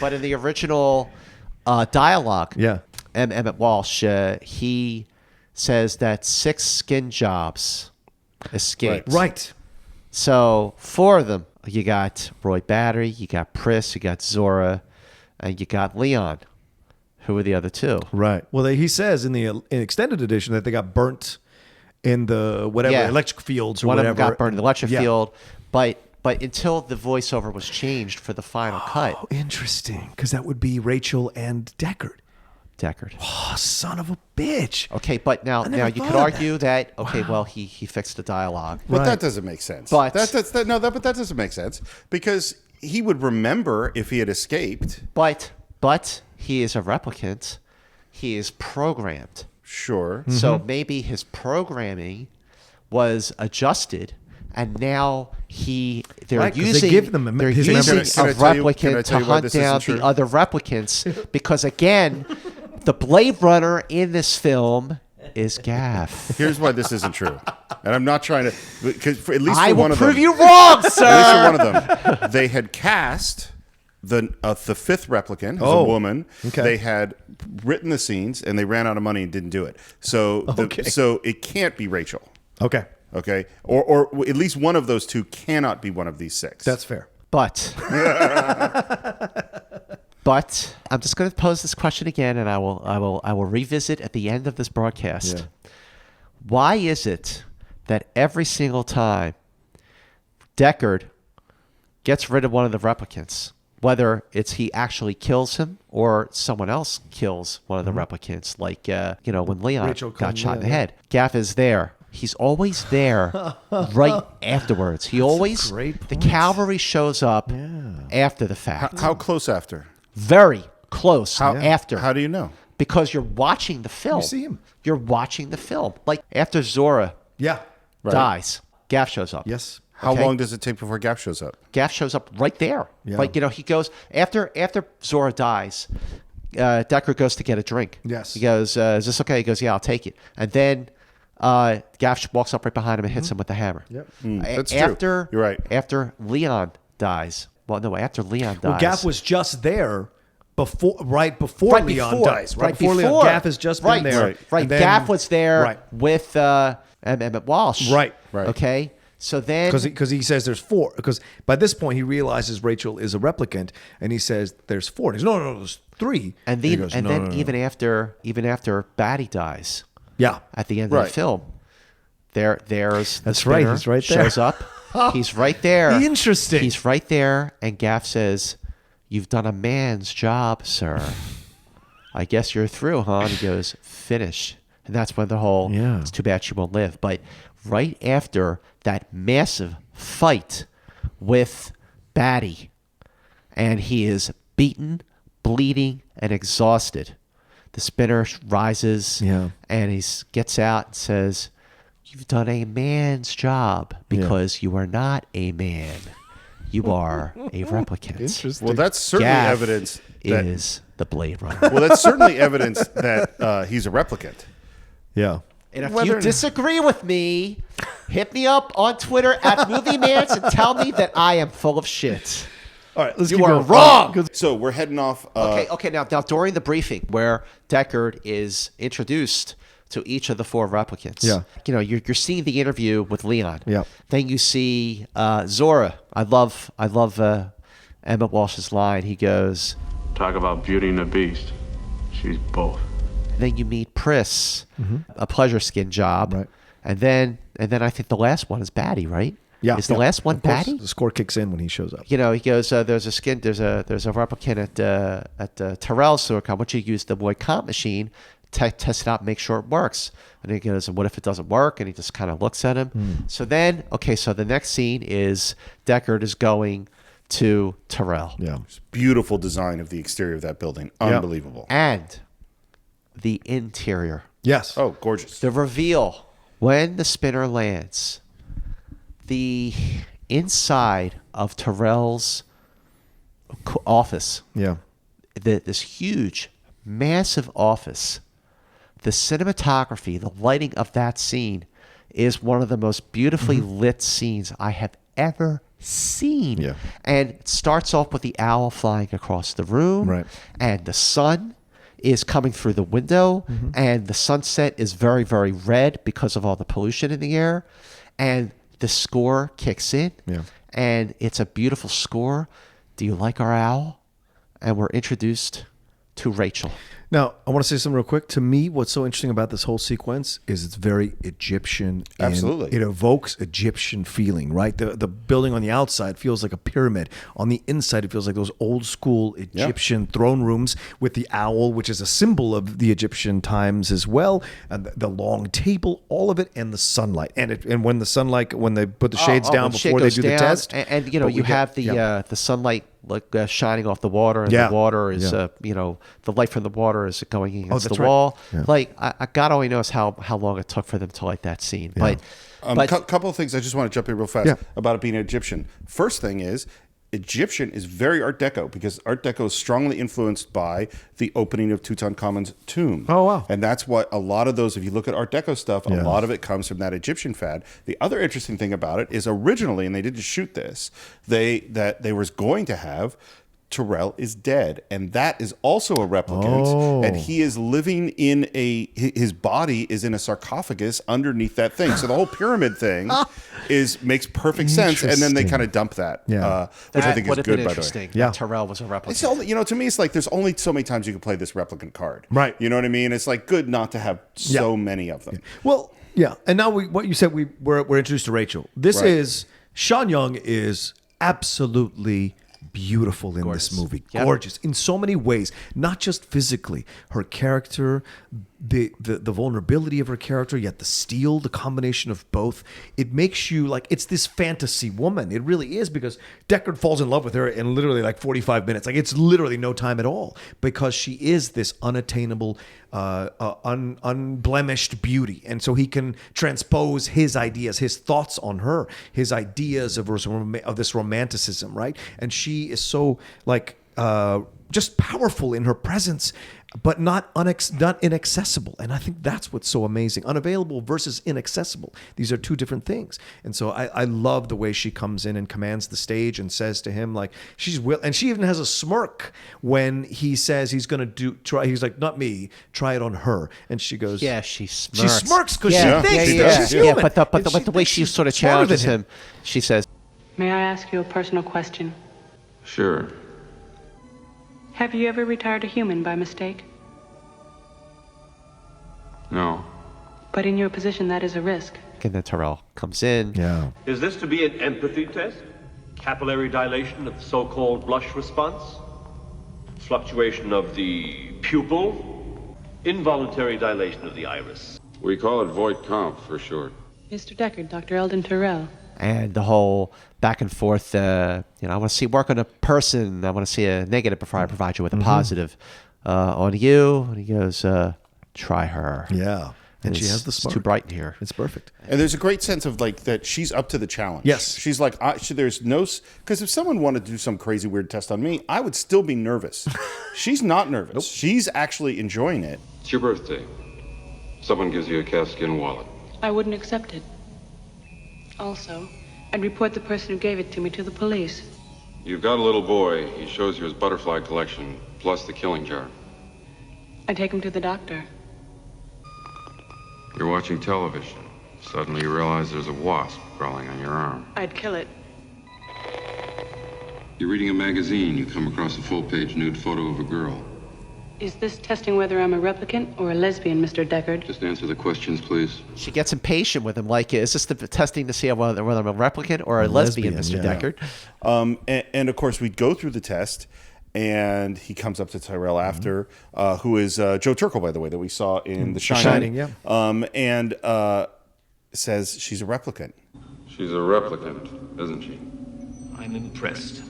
But in the original dialogue, Yeah. Emmett Walsh, he says that 6 skin jobs escaped. Right. So 4 of them, you got Roy Battery, you got Pris, you got Zora, and you got Leon. Who were the other 2? Right. Well, he says in the extended edition that they got burnt in the electric fields or One whatever. of them got burned in the electric Yeah. field, but until the voiceover was changed for the final cut. Oh, interesting. Because that would be Rachel and Deckard. Deckard. Oh, son of a bitch. Okay, but now never you could thought of argue that well he fixed the dialogue. But Right. that doesn't make sense. But- but that doesn't make sense because he would remember if he had escaped. But he is a replicant. He is programmed. Sure. So maybe his programming was adjusted, and now they're Right, 'cause they using give them they're his using memories. a Can I tell you replicant to why hunt this isn't down true? the other replicants because again, the Blade Runner in this film is Gaff. Here's why this isn't true, and I'm not trying to because for, at least I for will one of prove them, you wrong, at sir. least for one of them, they had cast the 5th replicant as a woman. okay. They had written the scenes and they ran out of money and didn't do it. So Okay. so it can't be Rachel. Okay. Okay, or at least one of those 2 cannot be one of these 6. That's fair. But I'm just going to pose this question again, and I will revisit at the end of this broadcast. Yeah. Why is it that every single time Deckard gets rid of one of the replicants, whether it's he actually kills him or someone else kills one of the replicants, like when Leon Rachel got Cohen, shot in the yeah. head, Gaff is there. He's always there right afterwards. He always great the point. cavalry shows up after the fact. How close after? Very close after. How do you know? Because you're watching the film. You see him. You're watching the film. Like after Zora Yeah. dies, Gaff shows up. Yes. How Okay. long does it take before Gaff shows up? Gaff shows up right there. Yeah. Like, he goes after Zora dies, Deckard goes to get a drink. Yes. He goes, is this okay? He goes, yeah, I'll take it. And then Gaff walks up right behind him and hits him with the hammer. Yep. That's true. After, You're right. After Leon dies. Well, no, after Leon dies. Well, Gaff was just there right before Right Leon before, dies. Right before Leon. Gaff has just right, been there. Right. And then- Gaff was there Right. with Emmett Walsh. Right. Okay. So then, Because he says there's 4. Because by this point he realizes Rachel is a replicant, and he says there's 4. And he's no, there's 3. and he then, goes, and "No, then no, no." even after Batty dies yeah, at the end of Right. the film, there's the That's right, spinner he's right there. shows up. He's right there. Interesting. He's right there, and Gaff says, "You've done a man's job, sir. I guess you're through, huh?" And he goes, "Finish." And that's when the whole, Yeah. it's too bad she won't live. But right after that massive fight with Batty, and he is beaten, bleeding, and exhausted, the spinner rises Yeah. and he gets out and says, "You've done a man's job because you are not a man. You are a replicant." Interesting. Well, that's certainly Gaff evidence that. is the Blade Runner. Well, that's certainly evidence that he's a replicant. Yeah. And if Whether- you disagree with me, hit me up on Twitter at MovieMans and tell me that I am full of shit. All right, let's You keep are going. wrong. So we're heading off. Okay. Now during the briefing where Deckard is introduced to each of the 4 replicants, Yeah. you're seeing the interview with Leon. Yeah. Then you see Zora. I love Emmett Walsh's line. He goes. Talk about Beauty and the Beast. She's both. Then you meet Pris, a pleasure skin job, Right. and then I think the last one is Batty, right? Yeah. Is the yeah. last one Of course, Batty? The score kicks in when he shows up. He goes, there's a replicant at Tyrell Silicon. I want you to use the Voight-Kampff machine, test it out, make sure it works. And he goes, and what if it doesn't work? And he just kind of looks at him. So then, so the next scene is Deckard is going to Tyrell. Yeah. Beautiful design of the exterior of that building. Unbelievable. And the interior. Yes. Oh, gorgeous. The reveal when the spinner lands. The inside of Tyrell's office. Yeah. This huge, massive office. The cinematography, the lighting of that scene is one of the most beautifully lit scenes I have ever seen. Yeah. And it starts off with the owl flying across the room. Right. And the sun is coming through the window. And the sunset is very, very red because of all the pollution in the air. And the score kicks in. Yeah. And it's a beautiful score. Do you like our owl? And we're introduced to Rachel. Now, I want to say something real quick. To me, what's so interesting about this whole sequence is it's very Egyptian. And Absolutely. it evokes Egyptian feeling, right? The building on the outside feels like a pyramid. On the inside, it feels like those old school Egyptian throne rooms with the owl, which is a symbol of the Egyptian times as well. And the long table, all of it, and the sunlight. And when the sunlight, when they put the shades down when shit before they goes do the down, test. And you know, But we you get- have the sunlight shining off the water, and Yeah. the water is Yeah. the light from the water is going against that's the right. wall. Yeah. Like God only knows how long it took for them to light that scene. But Couple of things I just want to jump in real fast Yeah. about it being Egyptian. First thing is, Egyptian is very Art Deco because Art Deco is strongly influenced by the opening of Tutankhamun's tomb. Oh, wow. And that's what a lot of those, if you look at Art Deco stuff, a lot of it comes from that Egyptian fad. The other interesting thing about it is originally, and they didn't shoot this, they was going to have Tyrell is dead, and that is also a replicant, and he is living in his body is in a sarcophagus underneath that thing. So the whole pyramid thing makes perfect sense, and then they Interesting. kind of dump that, Yeah. which I that think would is have been good. By the way, interesting. Yeah. That Tyrell was a replicant. it's only, to me, it's like there's only so many times you can play this replicant card, Right. You know what I mean? It's like good not to have so many of them. Well, yeah. And now what you said, we're introduced to Rachel. This Right. is, Sean Young is absolutely beautiful in this movie. Yep. Gorgeous in so many ways, not just physically. Her character, the vulnerability of her character, yet the steel, the combination of both. It makes you like, it's this fantasy woman. It really is, because Deckard falls in love with her in literally like 45 minutes. Like, it's literally no time at all, because she is this unattainable, unblemished beauty. And so he can transpose his ideas, his thoughts on her, his ideas of this romanticism, right? And she is so like just powerful in her presence, but not inaccessible. And I think that's what's so amazing. Unavailable versus inaccessible. These are two different things. And so I love the way she comes in and commands the stage and says to him, like, and she even has a smirk when he says he's going to try. He's like, not me, try it on her. And she goes, Yeah, she smirks. She smirks because Yeah, she thinks yeah, she's yeah. human. But the And way thinks she she's sort of smarter than challenges him, she says, May I ask you a personal question? Sure. Have you ever retired a human by mistake? No. But in your position, that is a risk. and then Tyrell comes in. Yeah. Is this to be an empathy test? Capillary dilation of the so-called blush response? Fluctuation of the pupil? Involuntary dilation of the iris? We call it Voight-Kampff for short. Mr. Deckard, Dr. Eldon Tyrell. And the whole back and forth, I want to see work on a person. I want to see a negative before I provide you with a positive. On you, and he goes, try her. Yeah. And she has the It's spark. too bright in here. It's perfect. And there's a great sense of like that she's up to the challenge. Yes. She's like, there's no, because if someone wanted to do some crazy weird test on me, I would still be nervous. She's not nervous. Nope. She's actually enjoying it. It's your birthday. Someone gives you a calfskin wallet. I wouldn't accept it. Also, I'd report the person who gave it to me to the police. You've got a little boy. He shows you his butterfly collection, plus the killing jar. I'd take him to the doctor. You're watching television. Suddenly you realize there's a wasp crawling on your arm. I'd kill it. You're reading a magazine. You come across a full-page nude photo of a girl. Is this testing whether I'm a replicant or a lesbian, Mr. Deckard? Just answer the questions, please. She gets impatient with him. Like, is this the testing to see whether I'm a replicant or a lesbian, Mr. yeah. Deckard? And of course, we go through the test, and he comes up to Tyrell after, who is Joe Turkel, by the way, that we saw in The Shining. yeah. And says she's a replicant. She's a replicant, isn't she? I'm impressed.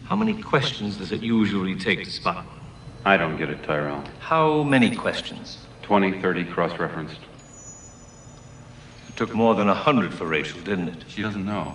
How many questions does it usually take to spot one? I don't get it, Tyrell. How many questions? 20, 30 cross-referenced. It took more than 100 for Rachel, didn't it? She doesn't know.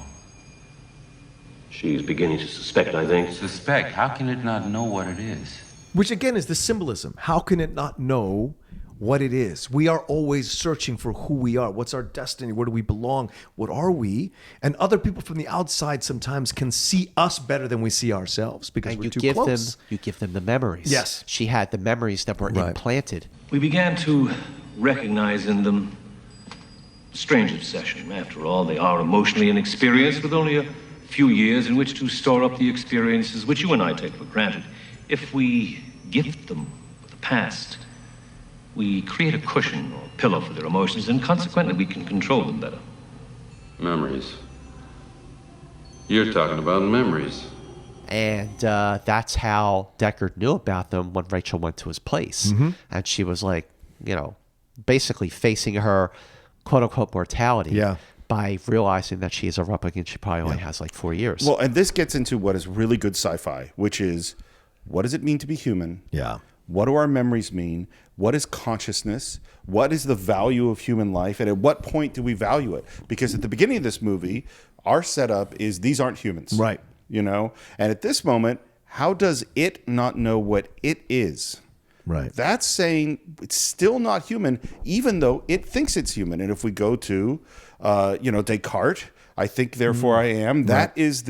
She's beginning to suspect, I think. Suspect? How can it not know what it is? Which again is the symbolism. How can it not know what it is? We are always searching for who we are. What's our destiny? Where do we belong? What are we? And other people from the outside sometimes can see us better than we see ourselves because we're too close. You give them the memories. Yes. She had the memories that were implanted. We began to recognize in them strange obsession. After all, they are emotionally inexperienced with only a few years in which to store up the experiences which you and I take for granted. If we gift them with the past, we create a cushion or pillow for their emotions, and consequently we can control them better. Memories. You're talking about memories. And that's how Deckard knew about them when Rachel went to his place. And she was like, basically facing her quote-unquote mortality by realizing that she is a replicant. She probably only has like 4 years. Well, and this gets into what is really good sci-fi, which is, what does it mean to be human? Yeah. What do our memories mean? What is consciousness? What is the value of human life? And at what point do we value it? Because at the beginning of this movie, our setup is these aren't humans. Right. And at this moment, how does it not know what it is? Right. That's saying it's still not human, even though it thinks it's human. And if we go to, Descartes, I think, therefore I am. That is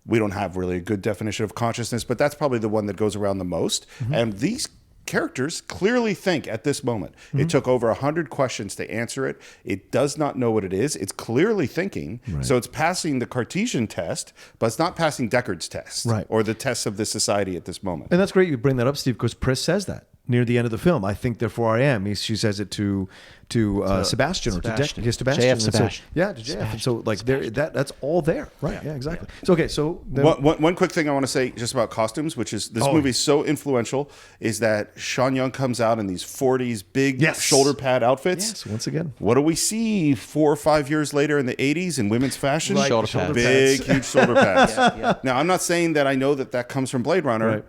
we don't have really a good definition of consciousness, but that's probably the one that goes around the most. And these characters clearly think at this moment. It took over 100 questions to answer it. It does not know what it is. It's clearly thinking. So it's passing the Cartesian test, but it's not passing Deckard's test or the tests of the society at this moment. And that's great you bring that up, Steve, because Pris says that near the end of the film. I think, therefore I am. She says it to Sebastian or to Sebastian. JF Sebastian. To JF. And so like that's all there. Right. Yeah, exactly. So okay, so then, one quick thing I want to say just about costumes, which is this movie is so influential, is that Sean Young comes out in these 40s big shoulder pad outfits. Yes, once again. What do we see 4 or 5 years later in the 80s in women's fashion? Shoulder pads. Big, huge shoulder pads. Now, I'm not saying that I know that comes from Blade Runner,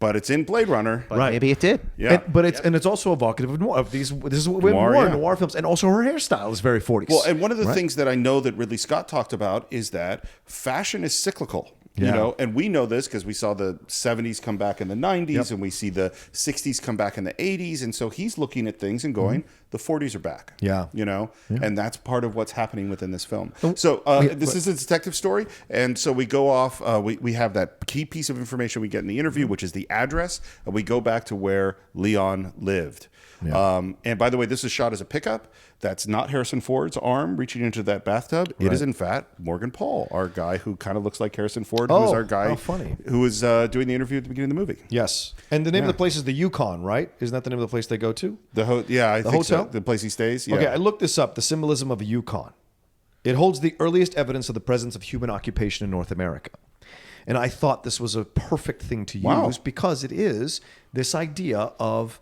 but it's in Blade Runner. But maybe it did. Yeah. But it's also evocative of noir. This is what we have noir films, and also her hairstyle is very 40s. Well, and one of the things that I know that Ridley Scott talked about is that fashion is cyclical. And we know this because we saw the 70s come back in the 90s and we see the 60s come back in the 80s. And so he's looking at things and going, the 40s are back. And that's part of what's happening within this film. So this is a detective story. And so we go off, we have that key piece of information we get in the interview, which is the address. And we go back to where Leon lived. And by the way, this is shot as a pickup. That's not Harrison Ford's arm reaching into that bathtub. It is, in fact, Morgan Paul, our guy who kind of looks like Harrison Ford, who is our guy who was doing the interview at the beginning of the movie. Yes. And the name of the place is the Yukon, right? Isn't that the name of the place they go to? I think hotel? so. The place he stays. Yeah. Okay, I looked this up, the symbolism of a Yukon. It holds the earliest evidence of the presence of human occupation in North America. And I thought this was a perfect thing to use because it is this idea of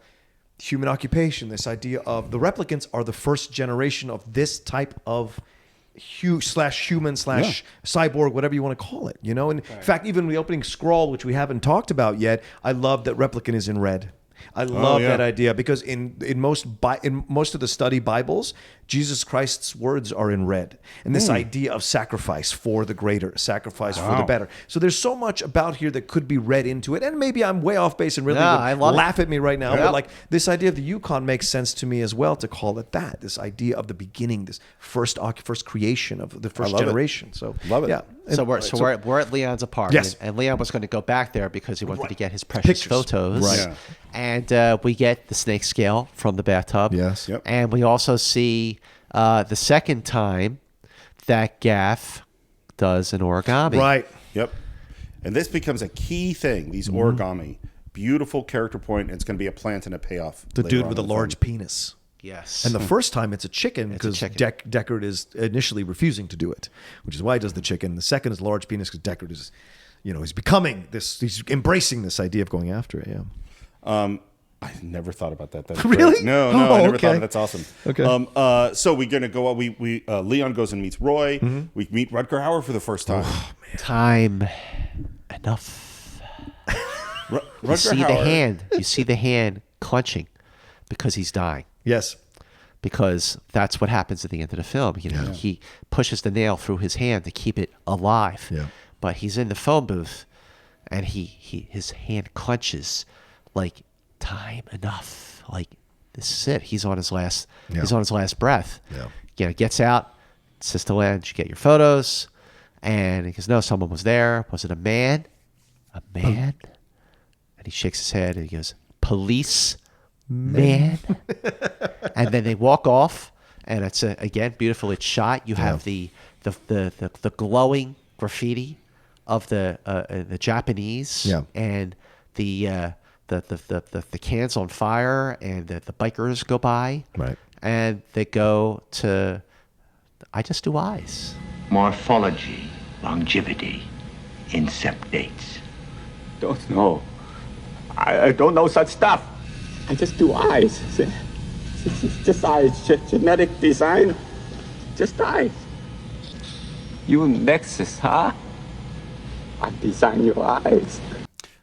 human occupation, this idea of the replicants are the first generation of this type of human / cyborg, whatever you want to call it, And in fact, even the opening scroll, which we haven't talked about yet, I love that replicant is in red. I love that idea because in most of the study Bibles, Jesus Christ's words are in red. And this idea of sacrifice for the greater, sacrifice for the better. So there's so much about here that could be read into it. And maybe I'm way off base and really laugh at me right now. But like this idea of the Yukon makes sense to me as well to call it that. This idea of the beginning, this first creation of the first generation. So love it. Yeah. So we're at Leon's apartment. Yes. And Leon was going to go back there because he wanted to get his precious photos. Right. Yeah. And we get the snake scale from the bathtub. Yes. Yep. And we also see the second time that Gaff does an origami. Right. Yep. And this becomes a key thing, these origami. Beautiful character point. And it's going to be a plant and a payoff. The dude with a large penis. Yes. And the first time it's a chicken because Deckard is initially refusing to do it, which is why he does the chicken. The second is large penis because Deckard is, he's becoming this, he's embracing this idea of going after it. Yeah. I never thought about that. That's really? Great. No, I never thought of that. That's awesome. Okay. So we're gonna go. Leon goes and meets Roy. We meet Rutger Hauer for the first time. Time. enough. Rutger You see Hauer. the hand. You see the hand clenching because he's dying. Yes. Because that's what happens at the end of the film. You know, he pushes the nail through his hand to keep it alive. Yeah. But he's in the phone booth, and his hand clenches, like time enough. Like this is it. He's on his last. He's on his last breath. Yeah. You know, gets out, says to Len, "Did you get your photos?" And he goes, "No, someone was there. Was it a man? A man?" And he shakes his head and he goes, "Police man." And then they walk off, and it's again beautiful. It's shot. You have the glowing graffiti of the Japanese, and the cans on fire, and the bikers go by, right, and they go to I Just Do Eyes. Morphology, longevity, incept dates. Don't know. I don't know such stuff. I just do eyes. Just eyes. Genetic design. Just eyes. You Nexus, huh? I design your eyes.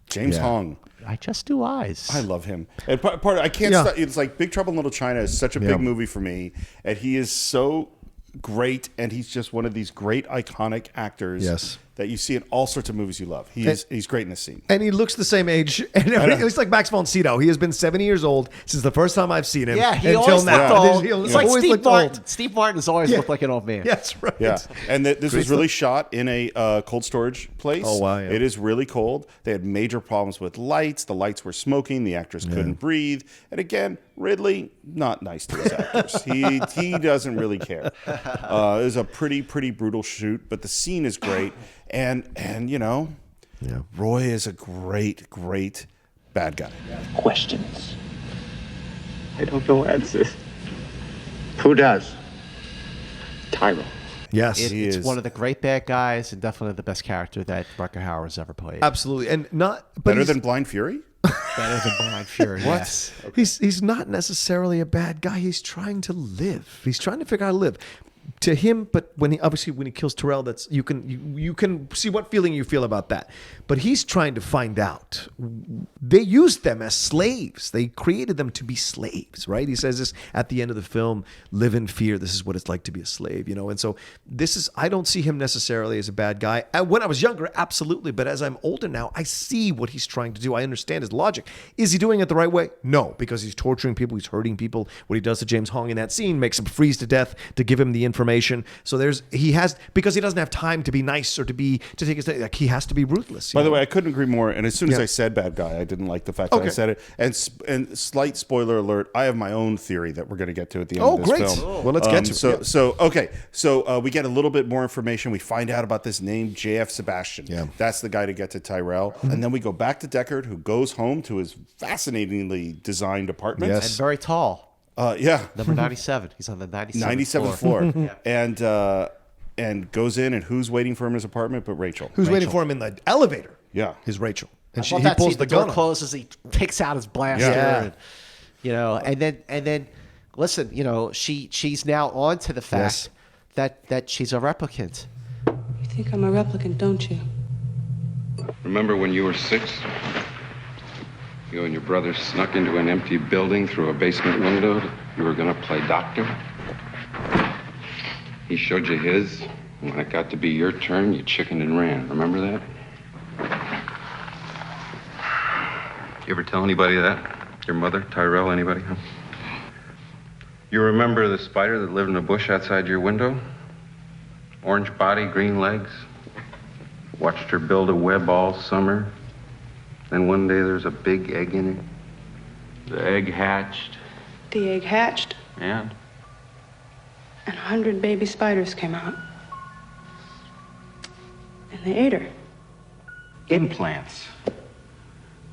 James Hong. I Just Do Eyes. I love him. And I can't stop. It's like Big Trouble in Little China is such a big movie for me, and he is so great, and he's just one of these great iconic actors that you see in all sorts of movies you love. He's great in this scene. And he looks the same age. And it's like Max von Sydow. He has been 70 years old since the first time I've seen him. Yeah, he until always now. looked old. He's It's like always Steve looked Martin. old. Steve Martin has always looked like an old man. That's right. Yeah, and this was really shot in a cold storage place. Oh, wow, yeah. It is really cold. They had major problems with lights. The lights were smoking. The actors couldn't breathe. And again, Ridley, not nice to his actors. He doesn't really care. It was a pretty brutal shoot, but the scene is great. And you know, Roy is a great bad guy. Questions. I don't know answers. Who does? Tyrell. Yes. It's one of the great bad guys, and definitely the best character that Rutger Hauer has ever played. Absolutely. And not Better than Blind Fury? Better than Blind Fury. What? Yes. Okay. He's not necessarily a bad guy. He's trying to live. He's trying to figure out how to live. To him, but when he kills Tyrell, that's you can see what feeling you feel about that. But he's trying to find out. They used them as slaves. They created them to be slaves, right? He says this at the end of the film: "Live in fear. This is what it's like to be a slave." You know, and so I don't see him necessarily as a bad guy. When I was younger, absolutely, but as I'm older now, I see what he's trying to do. I understand his logic. Is he doing it the right way? No, because he's torturing people. He's hurting people. What he does to James Hong in that scene makes him freeze to death to give him the information. So because he doesn't have time to be nice or to take his like he has to be ruthless. By the way, I couldn't agree more. And as soon as I said bad guy, I didn't like the fact that I said it. And slight spoiler alert: I have my own theory that we're going to get to at the end of this film. Well, let's get to it. So we get a little bit more information. We find out about this name, J.F. Sebastian. Yeah. That's the guy to get to Tyrell. And then we go back to Deckard, who goes home to his fascinatingly designed apartment. And very tall. Number 97. He's on the 97th floor. And goes in, and who's waiting for him in his apartment but Rachel? Who's waiting for him in the elevator? Yeah. Is Rachel. And he pulls the door gun. closes, he takes out his blaster. Yeah. And then listen, she's now on to the fact that she's a replicant. You think I'm a replicant, don't you? Remember when you were 6? You and your brother snuck into an empty building through a basement window. You were going to play doctor. He showed you his. And when it got to be your turn, you chickened and ran. Remember that? You ever tell anybody that? Your mother, Tyrell, anybody? Huh? You remember the spider that lived in a bush outside your window? Orange body, green legs. Watched her build a web all summer. Then one day there's a big egg in it. The egg hatched. The egg hatched, And? and 100 baby spiders came out. And they ate her. Implants.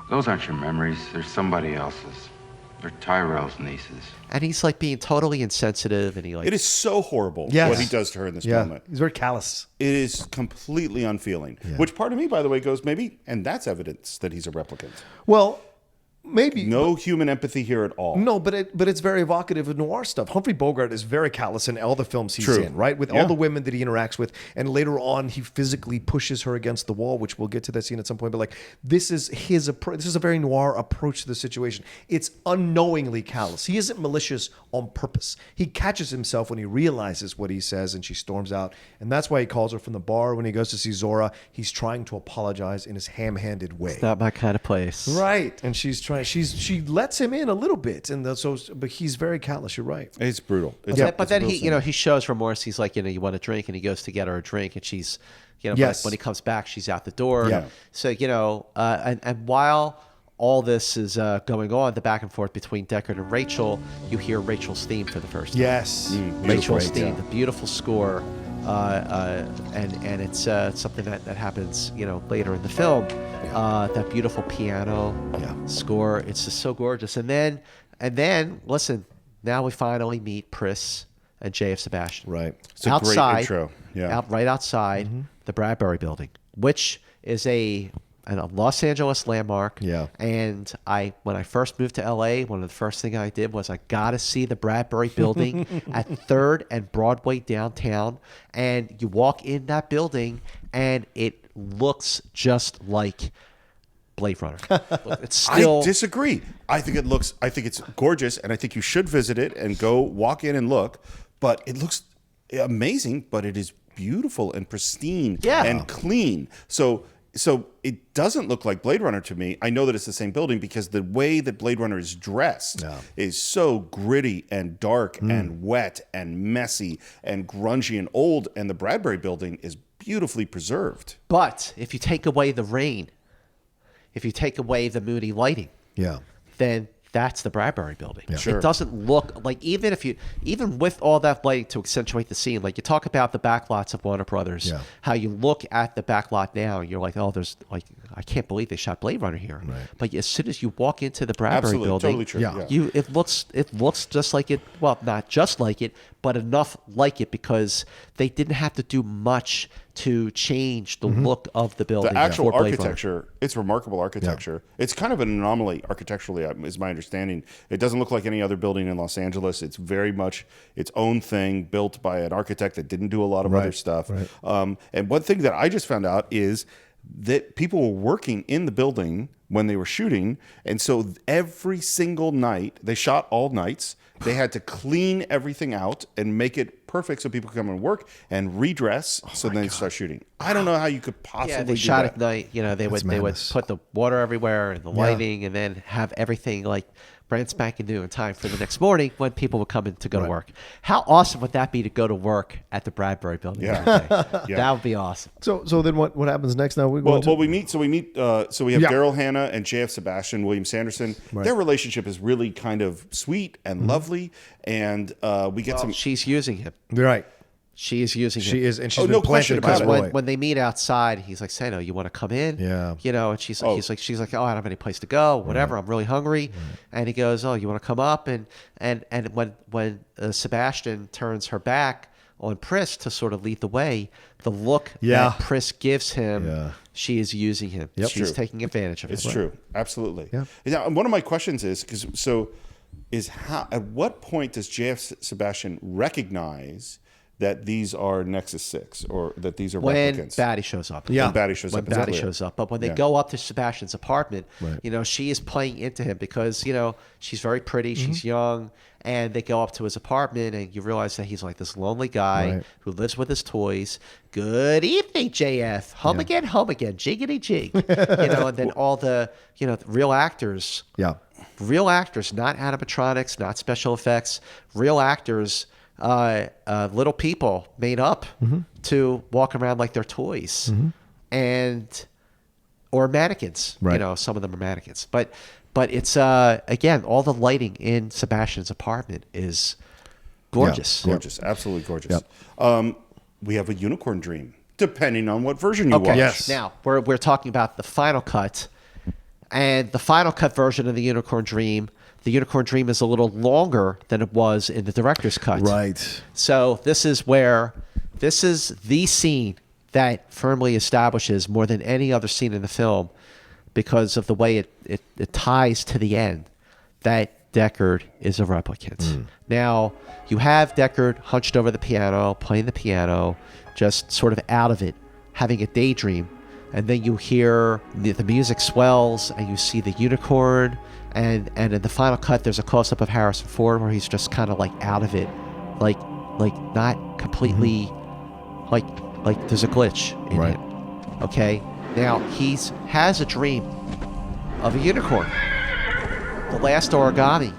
Those aren't your memories. They're somebody else's. They're Tyrell's nieces. And he's like being totally insensitive, and It is so horrible what he does to her in this moment. He's very callous. It is completely unfeeling. Which part of me, by the way, goes maybe, and that's evidence that he's a replicant. Well, Maybe. No human empathy here at all. No, but it's very evocative of noir stuff. Humphrey Bogart is very callous in all the films he's True. in, right? With Yeah. all the women that he interacts with, and later on he physically pushes her against the wall, which we'll get to that scene at some point. But like, this is his approach. This is a very noir approach to the situation. It's unknowingly callous. He isn't malicious on purpose. He catches himself when he realizes what he says, and she storms out, and that's why he calls her from the bar when he goes to see Zora. He's trying to apologize in his ham-handed way. It's not my kind of place. Right, and she lets him in a little bit, and but he's very callous. You're right. It's brutal. But then he shows remorse. He's like, you want a drink, and he goes to get her a drink, and she's, Yes. but when he comes back, she's out the door. Yeah. So and while all this is going on, the back and forth between Deckard and Rachel, you hear Rachel's theme for the first time. Yes, Rachel's theme, the beautiful score, and it's something that happens, later in the film. That beautiful piano score, it's just so gorgeous. And then listen, now we finally meet Pris and J.F. Sebastian. Right, it's a outside, great intro. Yeah, right outside the Bradbury Building, which is a Los Angeles landmark. Yeah. And when I first moved to LA, one of the first things I did was I got to see the Bradbury Building at 3rd and Broadway downtown. And you walk in that building and it looks just like Blade Runner. It's still. I disagree. I think it's gorgeous, and I think you should visit it and go walk in and look. But it looks amazing, but it is beautiful and pristine and clean. So it doesn't look like Blade Runner to me. I know that it's the same building because the way that Blade Runner is dressed is so gritty and dark and wet and messy and grungy and old, and the Bradbury Building is beautifully preserved. But if you take away the rain, if you take away the moody lighting, then that's the Bradbury Building. Yeah. Sure. It doesn't look like, even with all that lighting to accentuate the scene, like you talk about the backlots of Warner Brothers, how you look at the backlot now, you're like, oh, there's like, I can't believe they shot Blade Runner here. Right. But as soon as you walk into the Bradbury Building, totally true. it looks just like it. Well, not just like it, but enough like it, because they didn't have to do much to change the look of the building. The actual for Blade architecture, Runner. it's remarkable architecture. It's kind of an anomaly architecturally, is my understanding. It doesn't look like any other building in Los Angeles. It's very much its own thing, built by an architect that didn't do a lot of other stuff. Right. And one thing that I just found out is that people were working in the building when they were shooting, and so every single night, they shot all nights. They had to clean everything out and make it perfect so people could come and work and redress, so then they start shooting. I don't know how you could possibly they do shot that. at night. They would put the water everywhere and the lighting, and then have everything like brand spanking new in time for the next morning when people would come in to go to work. How awesome would that be to go to work at the Bradbury Building? That would be awesome. So then what happens next? Now we we have Daryl Hannah and J.F. Sebastian, William Sanderson. Right. Their relationship is really kind of sweet and lovely, and we get some. She's using him. Right. She is using him. She is, and she's been no question planted about by it. Roy. When they meet outside, he's like, "Sano, you want to come in?" Yeah. And she's like, "Oh, I don't have any place to go. Whatever. I'm really hungry." And he goes, "Oh, you want to come up?" And when Sebastian turns her back on Pris to sort of lead the way, the look that Pris gives him, she is using him. Yep. She's True. taking advantage of it. It's true, absolutely. Yeah. Now, one of my questions is at what point does J.F. Sebastian recognize that these are Nexus 6 or that these are When replicants? Batty shows up. When Batty shows When up. Batty exactly. shows up. But when they go up to Sebastian's apartment, she is playing into him because, she's very pretty, she's young, and they go up to his apartment and you realize that he's like this lonely guy who lives with his toys. Good evening, JF. Home again, jiggity jig. And then all the, real actors. Yeah. Real actors, not animatronics, not special effects, real actors, little people made up to walk around like they're toys, or mannequins. Right. Some of them are mannequins, but it's again, all the lighting in Sebastian's apartment is gorgeous. Yeah, gorgeous, absolutely gorgeous. Yep. We have a unicorn dream, depending on what version you watch. Yes. Now we're talking about the final cut, and the final cut version of the unicorn dream. The unicorn dream is a little longer than it was in the director's cut. Right. So this is the scene that firmly establishes more than any other scene in the film because of the way it ties to the end that Deckard is a replicant. Now, you have Deckard hunched over the piano, playing the piano, just sort of out of it, having a daydream. And then you hear the music swells and you see the unicorn. And in the final cut, there's a close-up of Harrison Ford where he's just kind of like out of it, like not completely, like there's a glitch in it. Okay, now has a dream of a unicorn. The last origami.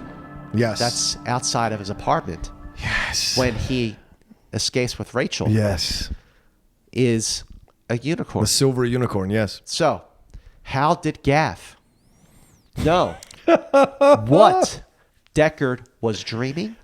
Yes. That's outside of his apartment. Yes. When he escapes with Rachel. Yes. Is a unicorn. The silver unicorn, yes. So, how did Gaff know what Deckard was dreaming?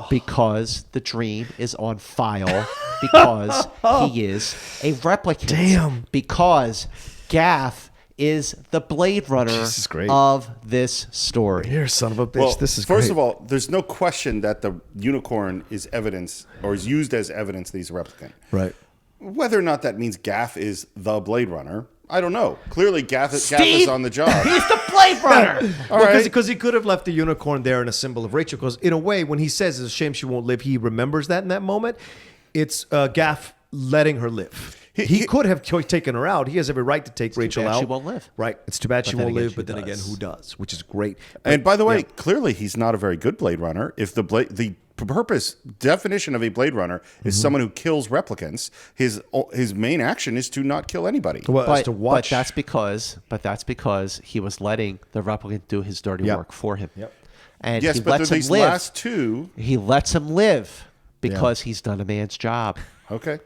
Because the dream is on file. Because he is a replicant. Damn. Because Gaff is the Blade Runner of this story. Here, son of a bitch. Well, this is first great. of all, there's no question that the unicorn is evidence or is used as evidence that he's a replicant. Right. Whether or not that means Gaff is the Blade Runner, I don't know. Clearly, Gaff is on the job. He's the Blade Runner. Because he could have left the unicorn there in a symbol of Rachel. Because in a way, when he says it's a shame she won't live, he remembers that in that moment. It's Gaff letting her live. He could have taken her out. He has every right to take Rachel out. She won't live. Right. It's too bad she won't live, but then does. again, who does? Which is great. And by the way, clearly he's not a very good Blade Runner. If the definition of a Blade Runner is someone who kills replicants, his main action is to not kill anybody. Well, to watch. But that's because he was letting the replicant do his dirty work for him. Yep. And yes, he but lets him these live. last two. He lets him live because he's done a man's job. Okay.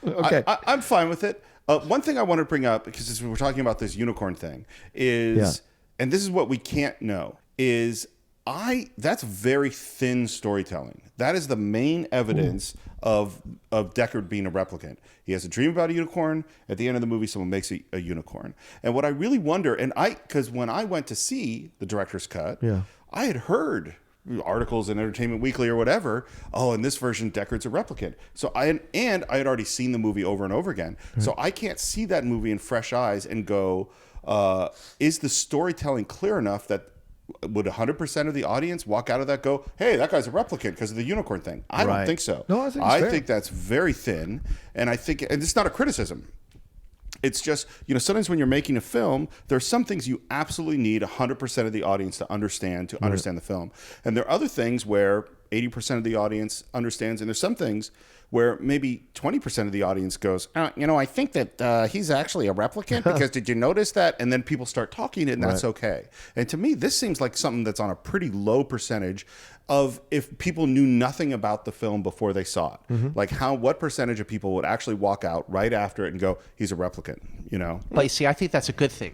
Okay. I'm fine with it. One thing I want to bring up, because we're talking about this unicorn thing, is, and this is what we can't know, is that's very thin storytelling. That is the main evidence of Deckard being a replicant. He has a dream about a unicorn. At the end of the movie, someone makes a unicorn. And what I really wonder, because when I went to see the director's cut, I had heard articles in Entertainment Weekly or whatever, in this version Deckard's a replicant. So I had already seen the movie over and over again. So I can't see that movie in fresh eyes and go, is the storytelling clear enough that would 100% of the audience walk out of that go, hey, that guy's a replicant because of the unicorn thing? I don't think so. No, I think that's very thin, and it's not a criticism. It's just, sometimes when you're making a film, there are some things you absolutely need 100% of the audience to understand the film. And there are other things where 80% of the audience understands, and there's some things where maybe 20% of the audience goes, I think that he's actually a replicant because did you notice that? And then people start talking and that's okay. And to me, this seems like something that's on a pretty low percentage of if people knew nothing about the film before they saw it. Like what percentage of people would actually walk out right after it and go, he's a replicant, But you see, I think that's a good thing.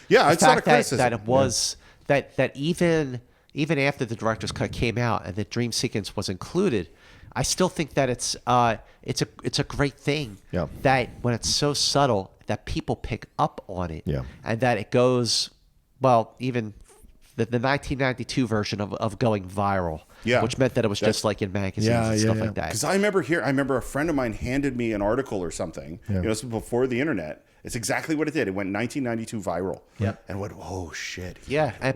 Yeah, the it's fact not a criticism. that it was that even after the director's cut came out and the dream sequence was included, I still think that it's a great thing that when it's so subtle that people pick up on it and that it goes, even the 1992 version of going viral, which meant that it was just like in magazines and stuff like that. Because I remember a friend of mine handed me an article or something, this was before the internet. It's exactly what it did. It went 1992 viral. And went, oh shit.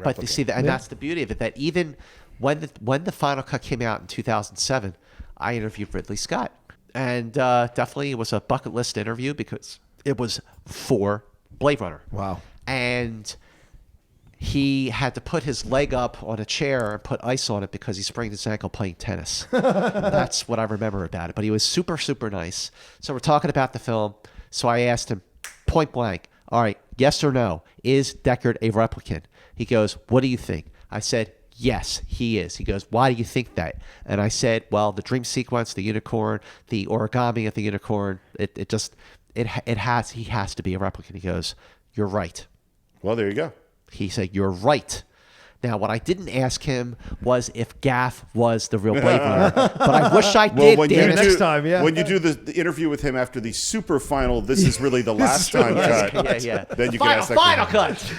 But you see that, and that's the beauty of it, that even when the final cut came out in 2007, I interviewed Ridley Scott, and definitely it was a bucket list interview because it was for Blade Runner. Wow. And he had to put his leg up on a chair and put ice on it because he sprained his ankle playing tennis. That's what I remember about it. But he was super, super nice. So we're talking about the film. So I asked him point blank, all right, yes or no, is Deckard a replicant? He goes, what do you think? I said, yes, he is. He goes, why do you think that? And I said, well, the dream sequence, the unicorn, the origami of the unicorn, he has to be a replicant. He goes, you're right. Well, there you go. He said, you're right. Now, what I didn't ask him was if Gaff was the real Blade Runner, but I wish I did. When next time, when you do the interview with him after the super final, this is really the last time cut. Then you can ask that final cut.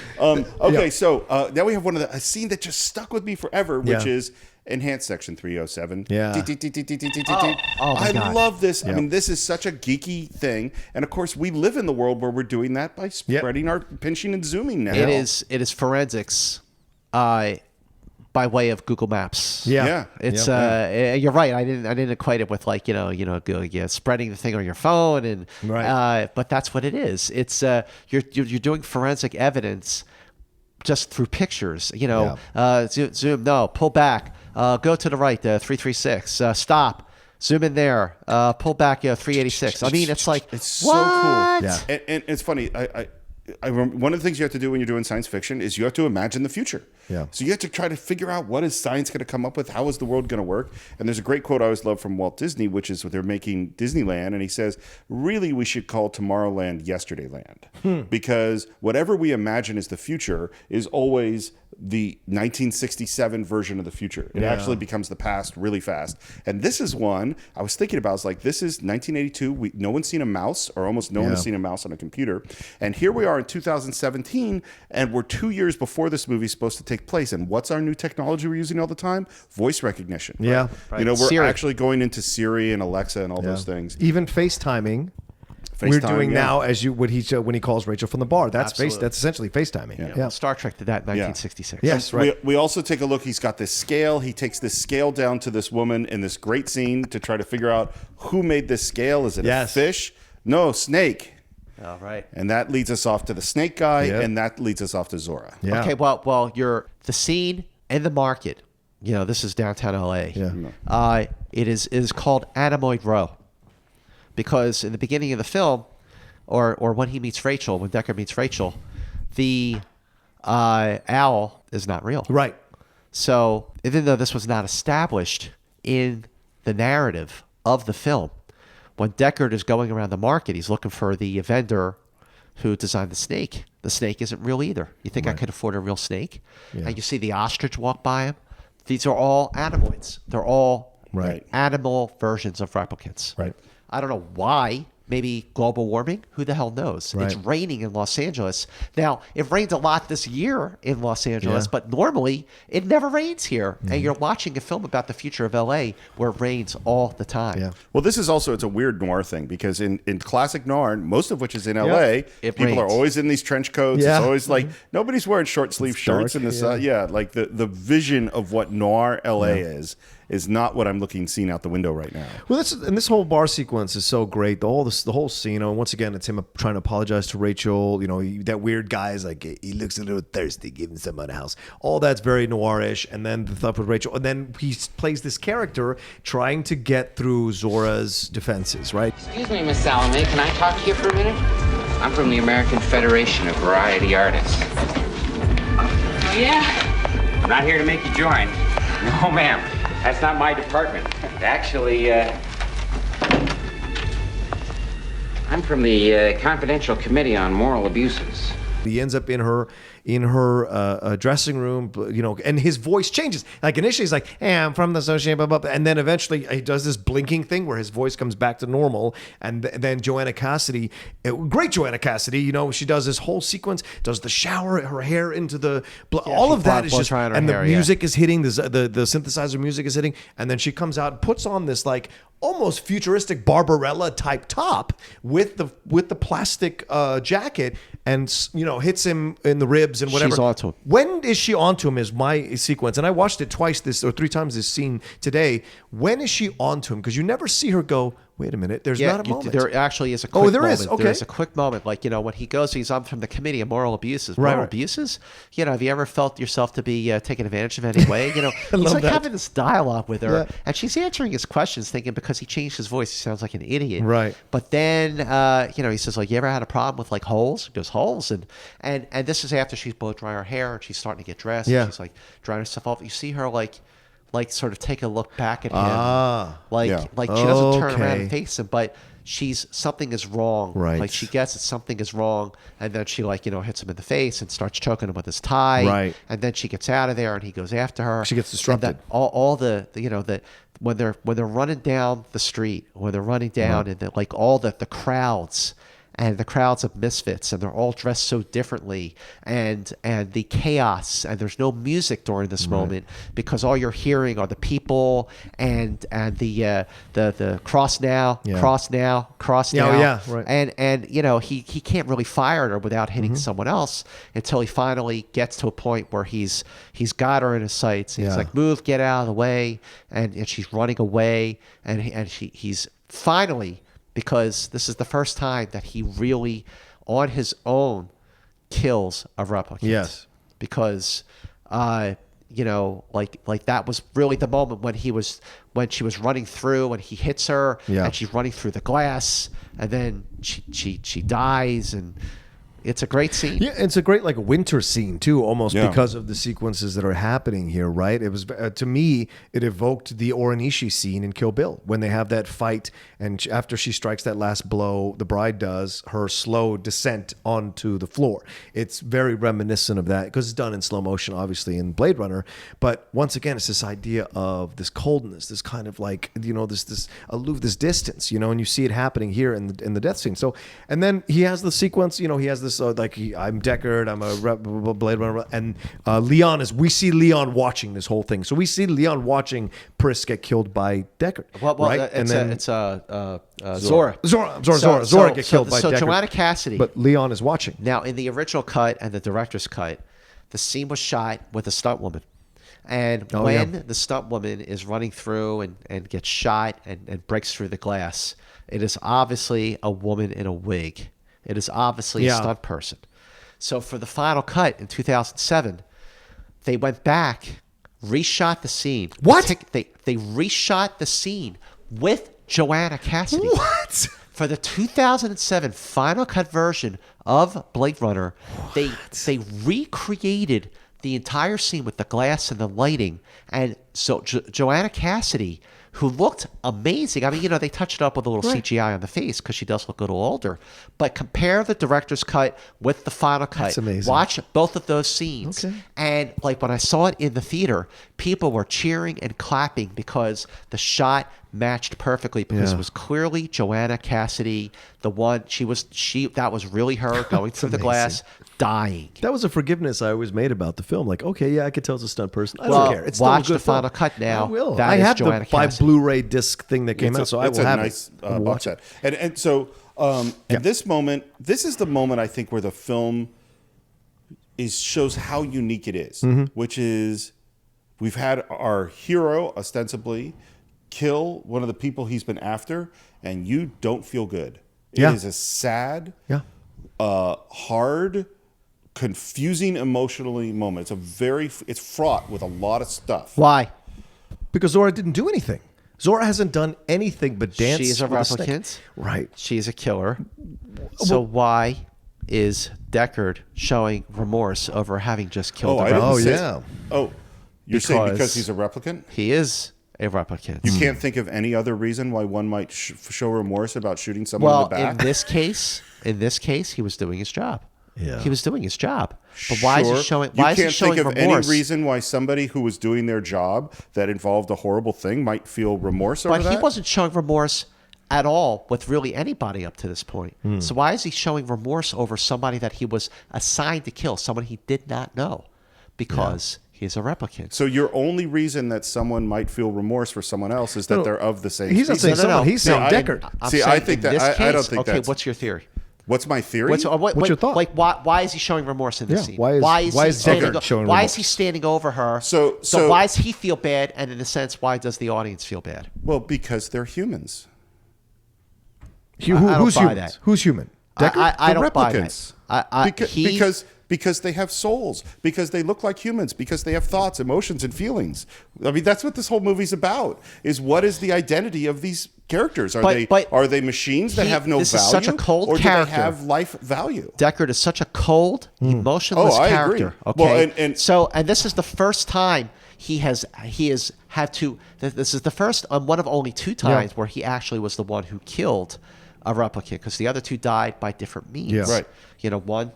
Okay, so now we have a scene that just stuck with me forever, which is enhance section 307. Yeah. I love this. I mean, this is such a geeky thing. And of course, we live in the world where we're doing that by spreading our pinching and zooming now. It is forensics by way of Google Maps. Yeah. It's you're right. I didn't equate it with like, spreading the thing on your phone and but that's what it is. It's you're doing forensic evidence just through pictures, zoom, no, pull back, go to the right, 336, stop, zoom in there, pull back, 386. I mean, it's like, it's what? so cool. Yeah. And it's funny. I remember one of the things you have to do when you're doing science fiction is you have to imagine the future. Yeah. So you have to try to figure out what is science going to come up with? How is the world going to work? And there's a great quote I always love from Walt Disney, which is what they're making Disneyland. And he says, really, we should call Tomorrowland Yesterdayland. Because whatever we imagine is the future is always the 1967 version of the future. It actually becomes the past really fast. And this is one I was thinking about. I was like, this is 1982. No one's seen a mouse, or almost no one has seen a mouse on a computer. And here we are in 2017, and we're 2 years before this movie is supposed to take place. And what's our new technology we're using all the time? Voice recognition. Yeah. Right. We're actually going into Siri and Alexa and all those things. Even FaceTiming. We're doing now as when he calls Rachel from the bar. That's that's essentially FaceTiming. Yeah. Well, Star Trek did that in 1966. Yes, right. We also take a look. He's got this scale. He takes this scale down to this woman in this great scene to try to figure out who made this scale. Is it a fish? No, snake. All right. And that leads us off to the snake guy, and that leads us off to Zora. Yeah. Okay, well, the scene in the market, this is downtown LA. Yeah. It is called Anemoid Row. Because in the beginning of the film, or when he meets Rachel, when Deckard meets Rachel, the owl is not real. Right. So even though this was not established in the narrative of the film, when Deckard is going around the market, he's looking for the vendor who designed the snake. The snake isn't real either. You think I could afford a real snake? Yeah. And you see the ostrich walk by him. These are all anemoids. They're all animal versions of replicants. Right. I don't know why. Maybe global warming? Who the hell knows? Right. It's raining in Los Angeles. Now, it rained a lot this year in Los Angeles, but normally it never rains here. And you're watching a film about the future of LA where it rains all the time. Yeah. Well, this is also, it's a weird noir thing because in classic noir, most of which is in LA, people are always in these trench coats. Yeah. It's always like, nobody's wearing short sleeve shirts in this. Like the vision of what noir LA is not what I'm seeing out the window right now. Well, this whole bar sequence is so great. The whole scene. And once again, it's him trying to apologize to Rachel. That weird guy is like, he looks a little thirsty, give him some of the house. All that's very noirish. And then the stuff with Rachel. And then he plays this character trying to get through Zora's defenses, right? Excuse me, Miss Salome, can I talk to you for a minute? I'm from the American Federation of Variety Artists. Oh, yeah? I'm not here to make you join. No, ma'am. That's not my department. Actually, I'm from the Confidential Committee on Moral Abuses. He ends up in her dressing room, and his voice changes. Like initially he's like, hey, I'm from the association, blah, blah, blah. And then eventually he does this blinking thing where his voice comes back to normal. And then Joanna Cassidy, great Joanna Cassidy, she does this whole sequence, does the shower, her hair into the, all of that is just, and the music is hitting, the synthesizer music is hitting. And then she comes out and puts on this like almost futuristic Barbarella type top with the plastic jacket and, hits him in the ribs and whatever. She's onto him. When is she onto him is my sequence. And I watched it twice or three times this scene today. When is she onto him? Because you never see her go, wait a minute, there's not a moment. There actually is a quick moment. There is? Okay. There's a quick moment. Like, when he goes, I'm from the Committee of Moral Abuses. Moral abuses? Have you ever felt yourself to be taken advantage of in any way? He's like having this dialogue with her. Yeah. And she's answering his questions thinking because he changed his voice, he sounds like an idiot. Right. But then, he says, like, you ever had a problem with like holes? He goes, holes? And this is after she's blow dry her hair and she's starting to get dressed. Yeah. And she's like drying herself off. You see her like sort of take a look back at him. She doesn't turn around and face him, but something is wrong. Right. Like she gets that something is wrong, and then she hits him in the face and starts choking him with his tie. Right. And then she gets out of there and he goes after her. She gets disrupted. All the when they're running down the street, when they're running down and all the crowds and the crowds of misfits, and they're all dressed so differently, and the chaos, and there's no music during this moment because all you're hearing are the people and the cross now, cross now, cross now, and you know he can't really fire at her without hitting someone else until he finally gets to a point where he's got her in his sights. He's like, move, get out of the way, and she's running away, and he's finally, because this is the first time that he really on his own kills a replicant. Yes. Because you know, like that was really the moment when she was running through and he hits her and she's running through the glass, and then she dies, and it's a great scene. Yeah, it's a great like winter scene too, almost because of the sequences that are happening here, right? It was to me, it evoked the Oranishi scene in Kill Bill when they have that fight, and after she strikes that last blow, the bride does her slow descent onto the floor. It's very reminiscent of that because it's done in slow motion, obviously in Blade Runner. But once again, it's this idea of this coldness, this kind of like this aloof, this distance, and you see it happening here in the death scene. So, and then he has the sequence, he has this. I'm Deckard, I'm a Blade Runner, and we see Leon watching this whole thing. So we see Leon watching Pris get killed by Deckard, right? It's Zora. Zora get killed by Deckard. So Joanna Cassidy. But Leon is watching. Now, in the original cut and the director's cut, the scene was shot with a stunt woman. And when the stunt woman is running through and gets shot and breaks through the glass, it is obviously a woman in a wig. It is obviously a stunt person. So for the final cut in 2007, they went back, reshot the scene. What? They reshot the scene with Joanna Cassidy. What? For the 2007 final cut version of Blade Runner, they recreated the entire scene with the glass and the lighting. And so Joanna Cassidy, who looked amazing. I mean, they touched it up with a little CGI on the face because she does look a little older. But compare the director's cut with the final cut. That's amazing. Watch both of those scenes. Okay. And like when I saw it in the theater, people were cheering and clapping because the shot matched perfectly, because it was clearly Joanna Cassidy, the one that was really her going through the glass, dying. That was a forgiveness I always made about the film. Like, okay, I could tell it's a stunt person. I don't care. It's still watch a good the final cut now. I will. That I is have Joanna the by Cassidy. Blu-ray disc thing that came out, so I will have nice, it. Box set. And so at this moment, this is the moment I think where the film shows how unique it is, which is we've had our hero ostensibly kill one of the people he's been after, and you don't feel good. It is a sad, hard, confusing emotionally moment. It's fraught with a lot of stuff. Why? Because Zora didn't do anything. Zora hasn't done anything but dance. She's a with replicant. Right. She's a killer. So why is Deckard showing remorse over having just killed a replicant? You're saying because he's a replicant? He is a replicant. You can't think of any other reason why one might show remorse about shooting someone in the back? In this case, he was doing his job. Yeah. He was doing his job. But why is he showing? You Why is he can't showing think of remorse? any reason why somebody who was doing their job that involved a horrible thing might feel remorse over that? But he wasn't showing remorse at all with really anybody up to this point. So why is he showing remorse over somebody that he was assigned to kill, someone he did not know? Because he's a replicant. So your only reason that someone might feel remorse for someone else is that they're of the same He's not saying someone. He's saying Deckard. I think that I don't think okay, that's... what's your theory? What's my theory? What's your thought? Like, why is he showing remorse in this scene? Why is he standing over her? So why does he feel bad? And in a sense, why does the audience feel bad? Well, because they're humans. Who's human? Who's human? Deckard? I don't buy that. Because they have souls, because they look like humans, because they have thoughts, emotions, and feelings. I mean, that's what this whole movie's about, is what is the identity of these characters? Are they machines that have no value? This is such a cold or character. Do they have life value? Deckard is such a cold, emotionless character. Agree. Okay. Well, and this is the first time he has had to. This is the first, one of only two times where he actually was the one who killed a replicant, because the other two died by different means. Yeah. Right. One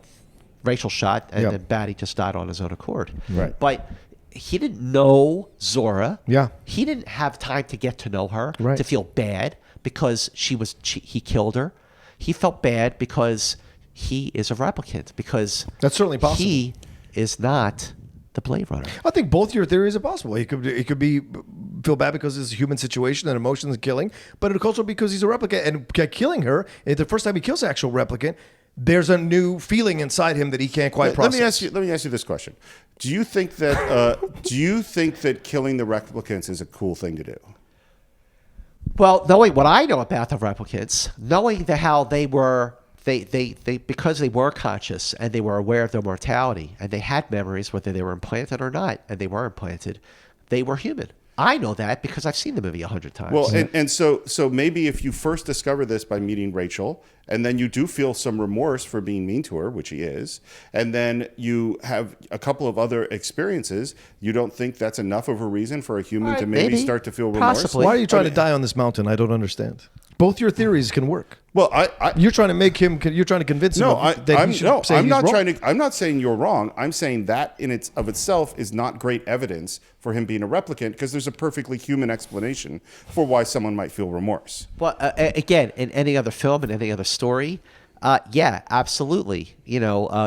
Rachel shot, and then Batty just died on his own accord. Right. But he didn't know Zora. Yeah. He didn't have time to get to know her, Right. to feel bad because he killed her. He felt bad because he is a replicant, because that's certainly possible. He is not the Blade Runner. I think both your theories are possible. It could be feel bad because it's a human situation and emotions and killing, but it could also be because he's a replicant and killing her. And the first time he kills the actual replicant, there's a new feeling inside him that he can't quite process. Let me ask you this question: Do you think that killing the replicants is a cool thing to do? Well, knowing what I know about the replicants, knowing how they were, they because they were conscious and they were aware of their mortality and they had memories, whether they were implanted or not, and they were implanted, they were human. I know that because I've seen the movie 100 times. Well, and so maybe if you first discover this by meeting Rachel, and then you do feel some remorse for being mean to her, which he is, and then you have a couple of other experiences, you don't think that's enough of a reason for a human to maybe start to feel remorse? Possibly. Why are you trying to die on this mountain? I don't understand. Both your theories can work. Well, you're trying to make him. You're trying to convince him. I'm not saying you're wrong. I'm saying that in itself is not great evidence for him being a replicant, because there's a perfectly human explanation for why someone might feel remorse. Well, again, in any other film, in any other story, yeah, absolutely.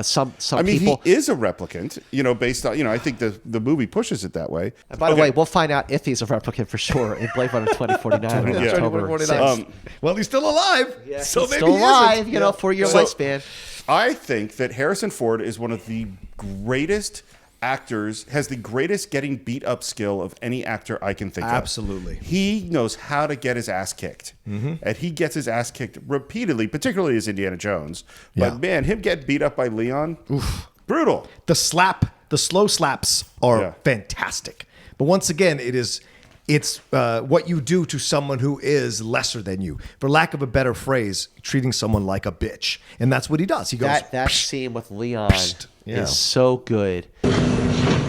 Some I mean, people. he is a replicant. Based on I think the movie pushes it that way. And by the way, we'll find out if he's a replicant for sure in Blade Runner 2049 on October 6th. Well, he's still alive. Yeah, so he's maybe still he alive. isn't. 4-year lifespan. I think that Harrison Ford is one of the greatest actors, has the greatest getting beat up skill of any actor I can think of. Absolutely. He knows how to get his ass kicked. And he gets his ass kicked repeatedly, particularly as Indiana Jones. But man, him get beat up by Leon, brutal. The slow slaps are fantastic. But once again, it's what you do to someone who is lesser than you. For lack of a better phrase, treating someone like a bitch. And that's what he does. He goes, that scene with Leon is so good.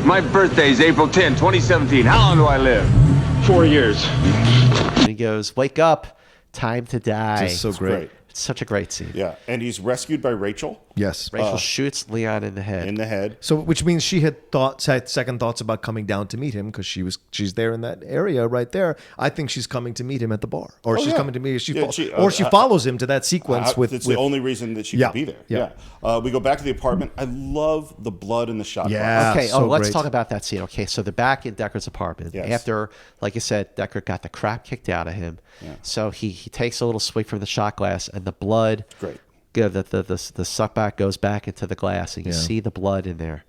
My birthday is April 10, 2017. How long do I live? 4 years. He goes, wake up, time to die. It's so great. It's such a great scene. Yeah, and he's rescued by Rachel. Yes. Rachel shoots Leon in the head. So, which means she had second thoughts about coming down to meet him, because she's there in that area right there. I think she's coming to meet him at the bar, or she's coming to meet. She follows him to that sequence with. It's the only reason that she could be there. Yeah. We go back to the apartment. I love the blood in the shot. Yeah. Okay. So let's great. talk about that scene. Okay. So they're back in Deckard's apartment after, like you said, Deckard got the crap kicked out of him. Yeah. So he takes a little swig from the shot glass, and the blood. Great. The suck back goes back into the glass, and you see the blood in there.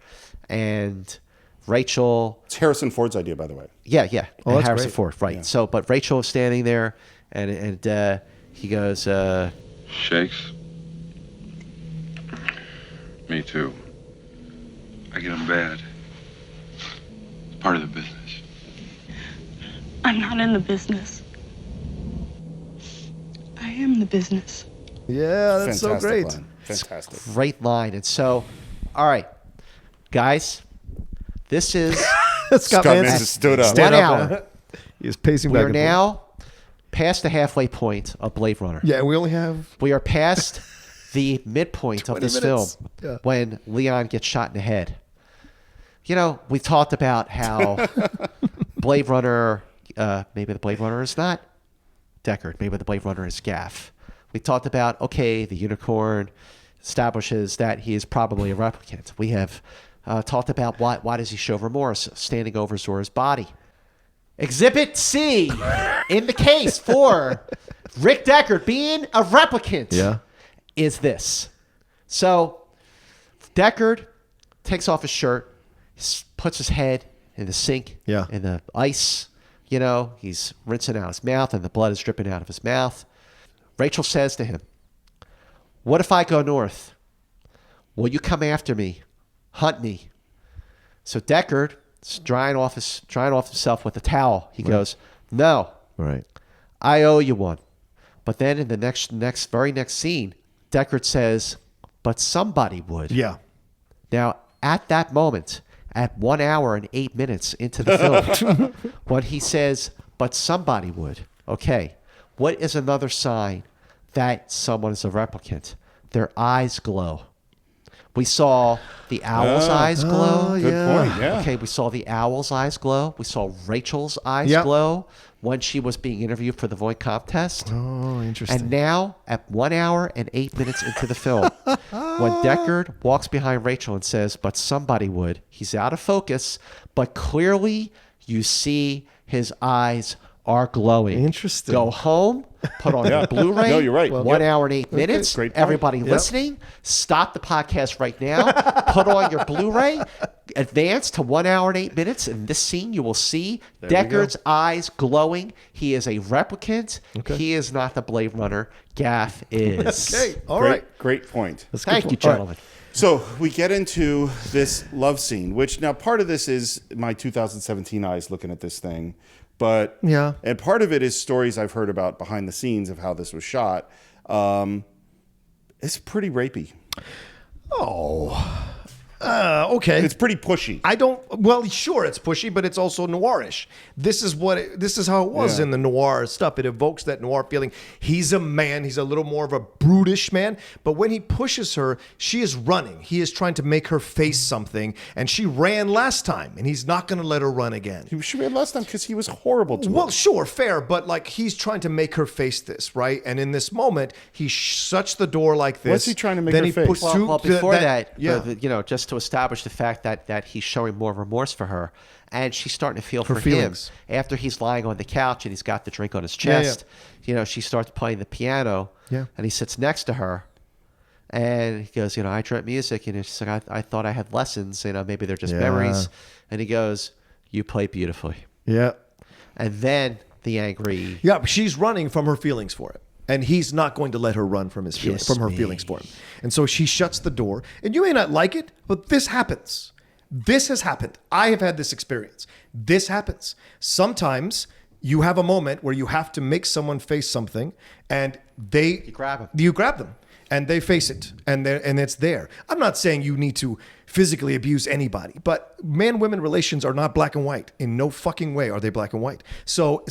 And Rachel. It's Harrison Ford's idea, by the way. Yeah. Oh, that's Harrison great. Ford, right. Yeah. So, but Rachel is standing there, and he goes, Shakes? Me too. I get them bad. It's part of the business. I'm not in the business. I am the business. Yeah, that's so great. Line. Fantastic. Great line. And so, all right, guys, this is Scott Mans stood up. 1 hour. He is pacing We back are and forth. now past the halfway point of Blade Runner. Yeah, we are past the midpoint of this 20 minutes. film when Leon gets shot in the head. We talked about how Blade Runner, maybe the Blade Runner is not Deckard. Maybe the Blade Runner is Gaff. We talked about, the unicorn establishes that he is probably a replicant. We have talked about why does he show remorse standing over Zora's body. Exhibit C in the case for Rick Deckard being a replicant is this. So Deckard takes off his shirt, puts his head in the sink, in the ice. He's rinsing out his mouth and the blood is dripping out of his mouth. Rachel says to him, what if I go north? Will you come after me? Hunt me? So Deckard is drying off himself with a towel. He goes, no. Right. I owe you one. But then in the very next scene, Deckard says, but somebody would. Yeah. Now, at that moment, at 1 hour and 8 minutes into the film, when he says, but somebody would, okay, what is another sign that someone is a replicant? Their eyes glow. We saw the owl's eyes glow. Good point, yeah. Okay, we saw the owl's eyes glow. We saw Rachel's eyes Yep. glow when she was being interviewed for the Voight-Kampff test. Oh, interesting. And now, at 1 hour and 8 minutes into the film, when Deckard walks behind Rachel and says, "But somebody would," he's out of focus, but clearly you see his eyes are glowing. Interesting. Go home, put on your Blu-ray. No, you're right. 1 hour and 8 minutes. Great point. Everybody listening, stop the podcast right now. Put on your Blu-ray. Advance to 1 hour and 8 minutes. In this scene, you will see Deckard's eyes glowing. He is a replicant. Okay. He is not the Blade Runner. Gaff is. Okay, all right. Great point. Thank you, gentlemen. So we get into this love scene, which now part of this is my 2017 eyes looking at this thing. But Yeah. and part of it is stories I've heard about behind the scenes of how this was shot. It's pretty rapey. Okay. It's pretty pushy. I don't. Well, sure, it's pushy, but it's also noirish. This is how it was Yeah. in the noir stuff. It evokes that noir feeling. He's a man. He's a little more of a brutish man. But when he pushes her, she is running. He is trying to make her face something, and she ran last time, and he's not going to let her run again. She ran last time because he was horrible to her. Well, sure, fair, but like he's trying to make her face this, right? And in this moment, he shuts the door like this. What's he trying to make then her he face? puts Well, before that, yeah. just to establish the fact that he's showing more remorse for her, and she's starting to feel Her for feelings. him after he's lying on the couch and he's got the drink on his Yeah, yeah. chest. She starts playing the piano, Yeah. and he sits next to her, and he goes, I dreamt music, and she's like, I thought I had lessons, maybe they're just Yeah. memories, and he goes, you play beautifully, Yeah. and then the angry. Yeah, but she's running from her feelings for it. And he's not going to let her run from his feelings, Kiss from her me. feelings for him. And so she shuts the door. And you may not like it, but this happens. This has happened. I have had this experience. This happens. Sometimes you have a moment where you have to make someone face something, and you grab them, and they face it, and it's there. I'm not saying you need to physically abuse anybody, but man-women relations are not black and white. In no fucking way are they black and white. So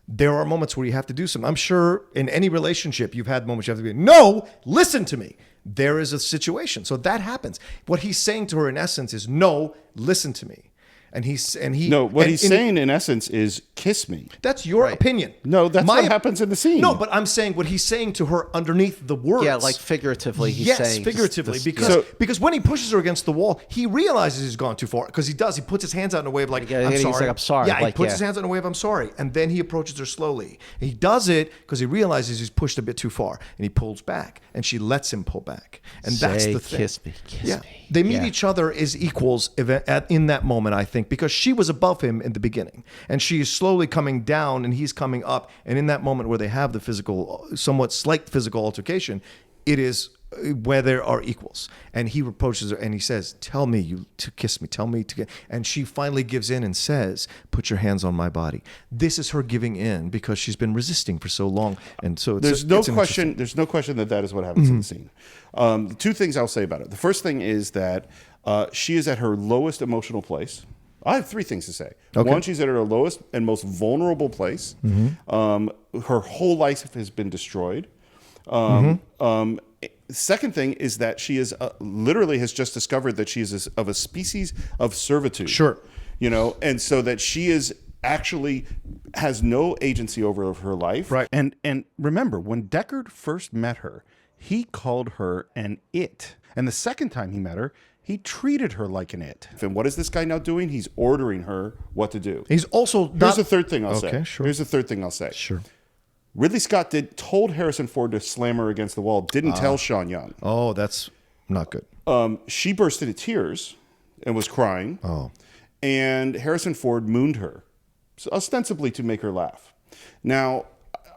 there are moments where you have to do something. I'm sure in any relationship you've had moments you have to be, no, listen to me. There is a situation. So that happens. What he's saying to her in essence is, no, listen to me. And he's saying in essence is kiss me. That's your opinion. No, that's what happens in the scene. No, but I'm saying what he's saying to her underneath the words. Yeah, like figuratively. He's yes, saying figuratively, this- because when he pushes her against the wall, he realizes he's gone too far. Because he does. He puts his hands out in a way of like, Yeah, I'm he's sorry. like, I'm sorry. Yeah, he Like, puts yeah. his hands out in a way of I'm sorry, and then he approaches her slowly. And he does it because he realizes he's pushed a bit too far, and he pulls back, and she lets him pull back, and that's Say, the thing. kiss me, kiss me. They meet Yeah. each other as equals in that moment, I think, because she was above him in the beginning, and she is slowly coming down, and he's coming up. And in that moment where they have the somewhat slight physical altercation, it is where there are equals. And he approaches her and he says, "Tell me to kiss me. Tell me to get." And she finally gives in and says, "Put your hands on my body." This is her giving in because she's been resisting for so long, and so There's no question that is what happens in the scene. Two things I'll say about it. The first thing is that she is at her lowest emotional place. I have three things to say. Okay. One, she's at her lowest and most vulnerable place. Her whole life has been destroyed. Second thing is that she is literally has just discovered that she is of a species of servitude. Sure. And so that she is actually has no agency over her life. Right. And remember, when Deckard first met her, he called her an it. And the second time he met her, he treated her like an it. And what is this guy now doing? He's ordering her what to do. He's also Here's the third thing I'll say. Okay, sure. Here's the third thing I'll say. Sure. Ridley Scott told Harrison Ford to slam her against the wall. Didn't tell Sean Young. Oh, that's not good. She burst into tears and was crying. Oh. And Harrison Ford mooned her, ostensibly to make her laugh. Now,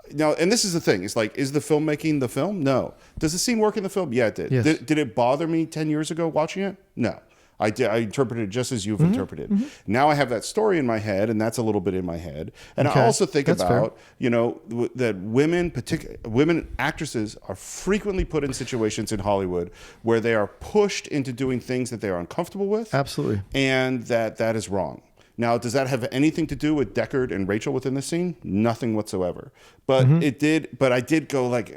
and this is the thing. It's like, is the film making the film? No. Does the scene work in the film? Yeah, it did. Yes. Did it bother me 10 years ago watching it? No. I did. I interpreted it just as you've interpreted. Now I have that story in my head, and that's a little bit in my head. And Okay. I also think That's about, that women actresses are frequently put in situations in Hollywood where they are pushed into doing things that they are uncomfortable with. Absolutely. And that is wrong. Now, does that have anything to do with Deckard and Rachel within the scene? Nothing whatsoever. But it did. But I did go like,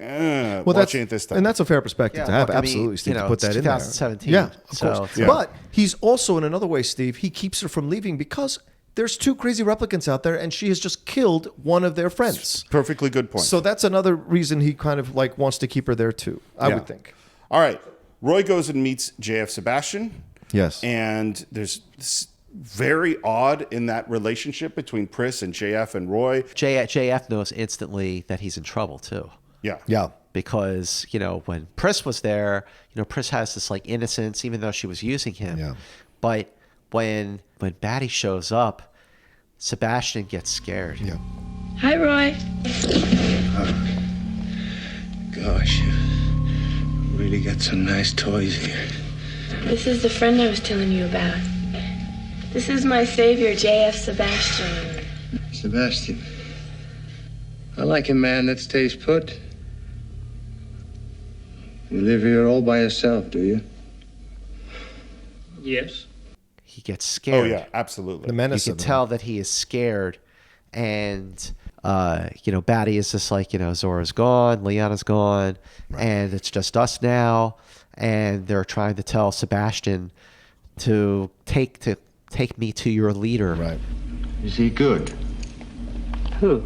watching it this time. And that's a fair perspective to have. look, I mean, Absolutely, Steve, you know, to put that it's in there. 2017, Yeah, of so course. it's like- But he's also, in another way, Steve, he keeps her from leaving because there's 2 crazy replicants out there, and she has just killed one of their friends. Perfectly good point. So that's another reason he kind of like wants to keep her there too, I would think. All right. Roy goes and meets JF Sebastian. Yes. And there's this very odd in that relationship between Pris and JF and Roy. JF knows instantly that he's in trouble too. Yeah. Yeah. Because, you know, when Pris was there, you know, Pris has this like innocence, even though she was using him. Yeah. But when Batty shows up, Sebastian gets scared. Yeah. Hi, Roy. Gosh, you really got some nice toys here. This is the friend I was telling you about. This is my savior, J.F. Sebastian. Sebastian. I like a man that stays put. You live here all by yourself, do you? Yes. He gets scared. Oh, yeah, absolutely. The menace You of can him. tell that he is scared. And, you know, Batty is just like, you know, Zora's gone, Liana's gone, and it's just us now. And they're trying to tell Sebastian to take me to your leader. Right. Is he good? Who?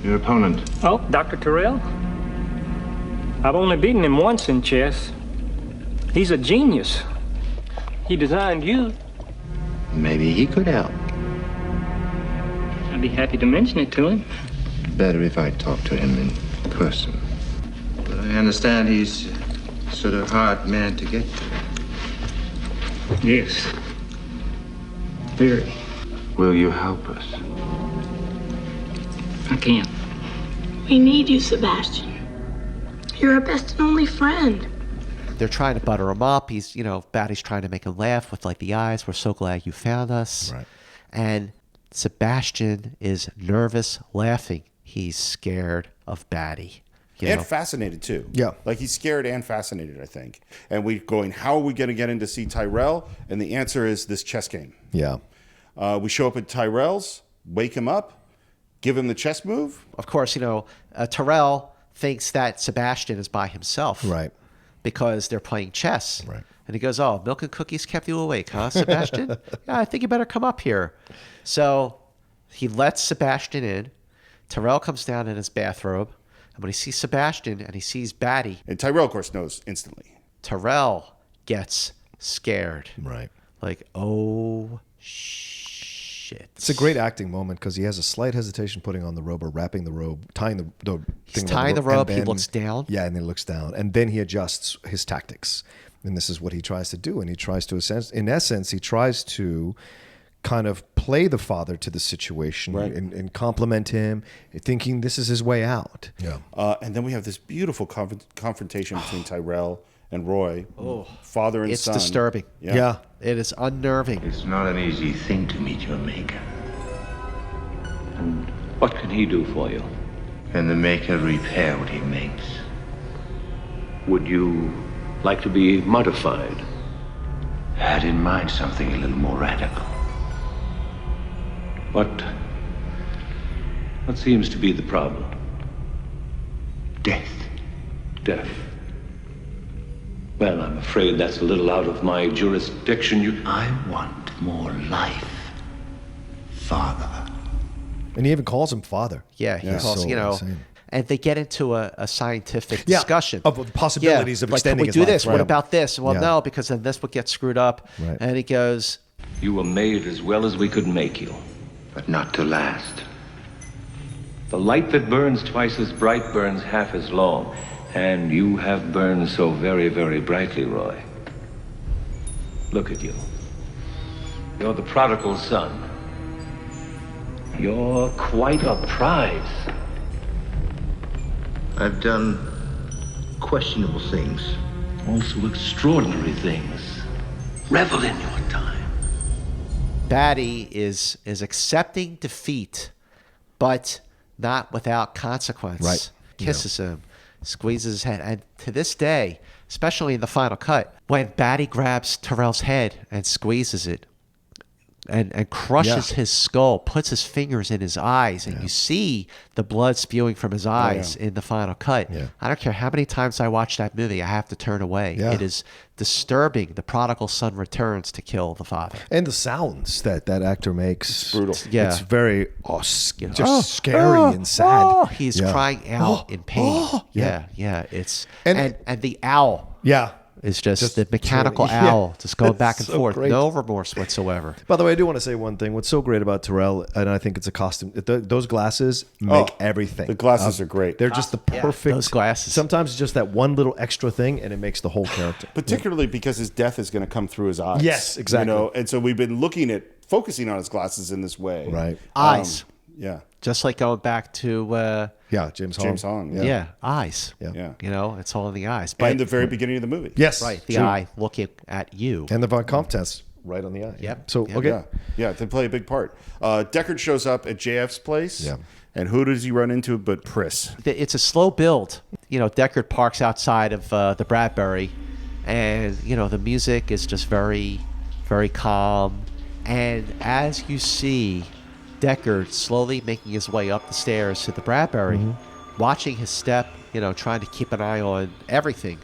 Your opponent. Oh, Dr. Tyrell? I've only beaten him once in chess. He's a genius. He designed you. Maybe he could help. I'd be happy to mention it to him. Better if I talk to him in person. But I understand he's sort of hard man to get to. Yes. Very. Will you help us? I can't. We need you, Sebastian. You're our best and only friend. They're trying to butter him up. He's, you know, Batty's trying to make him laugh with like the eyes. We're so glad you found us. Right. And Sebastian is nervous, laughing. He's scared of Batty. You And know? fascinated too. Yeah. Like he's scared and fascinated, I think. And we going, how are we going to get in to see Tyrell? And the answer is this chess game. Yeah. We show up at Tyrell's, wake him up, give him the chess move. Of course, you know, Tyrell thinks that Sebastian is by himself. Right. Because they're playing chess. Right. And he goes, oh, milk and cookies kept you awake, huh, Sebastian? Yeah, I think you better come up here. So he lets Sebastian in. Tyrell comes down in his bathrobe. And when he sees Sebastian and he sees Batty. And Tyrell, of course, knows instantly. Tyrell gets scared. Right. Like, oh, shit. It's a great acting moment because he has a slight hesitation putting on the robe or wrapping the robe, tying the He's thing tying the robe. and He then- looks down. Yeah, and then looks down. And then he adjusts his tactics. And this is what he tries to do. And he tries to, in essence, he tries to kind of play the father to the situation and compliment him, thinking this is his way out. Yeah. And then we have this beautiful confrontation between Tyrell and Roy, father and son. It's disturbing. Yeah. It is unnerving. It's not an easy thing to meet your maker. And what can he do for you? Can the maker repair what he makes? Would you like to be modified? Had in mind something a little more radical. What seems to be the problem? Death. Death. Well, I'm afraid that's a little out of my jurisdiction. I want more life, Father. And he even calls him father. Yeah, he calls, So you know, insane. and they get into a scientific discussion of the possibilities of like, extending can we his do this? life, What right. about this? Well, Yeah. no, because then this would get screwed up. Right. And he goes, You were made as well as we could make you. But not to last. The light that burns twice as bright burns half as long. And you have burned so very, very brightly, Roy. Look at you. You're the prodigal son. You're quite a prize. I've done questionable things. Also extraordinary things. Revel in your time. Batty is accepting defeat, but not without consequence. Right. Kisses him, squeezes his head. And to this day, especially in the final cut, when Batty grabs Tyrell's head and squeezes it, and crushes his skull, puts his fingers in his eyes, and you see the blood spewing from his eyes in the final cut. I don't care how many times I watch that movie, I have to turn away. It is disturbing. The prodigal son returns to kill the father. And the sounds that actor makes. It's brutal. It's very scary and sad. He's crying out in pain. It's and the owl. It's just the mechanical owl just going back and forth. Great. No remorse whatsoever. By the way, I do want to say one thing. What's so great about Tyrell, and I think it's a costume, those glasses make everything. The glasses are great. They're just the perfect. Those glasses. Sometimes it's just that one little extra thing, and it makes the whole character. Particularly because his death is going to come through his eyes. Yes, exactly. You know? And so we've been focusing on his glasses in this way. Right. Eyes. Yeah. Just like going back to James Hong. Yeah, eyes. Yeah. You know, it's all in the eyes. But and the very beginning of the movie. Yes. Right. The eye looking at you. And the Voight-Kampff test right on the eye. Yep. So, okay. Yeah, they play a big part. Deckard shows up at JF's place. Yeah. And who does he run into but Pris? It's a slow build. You know, Deckard parks outside of the Bradbury, and, you know, the music is just very, very calm. And as you see Deckard slowly making his way up the stairs to the Bradbury, watching his step, you know, trying to keep an eye on everything,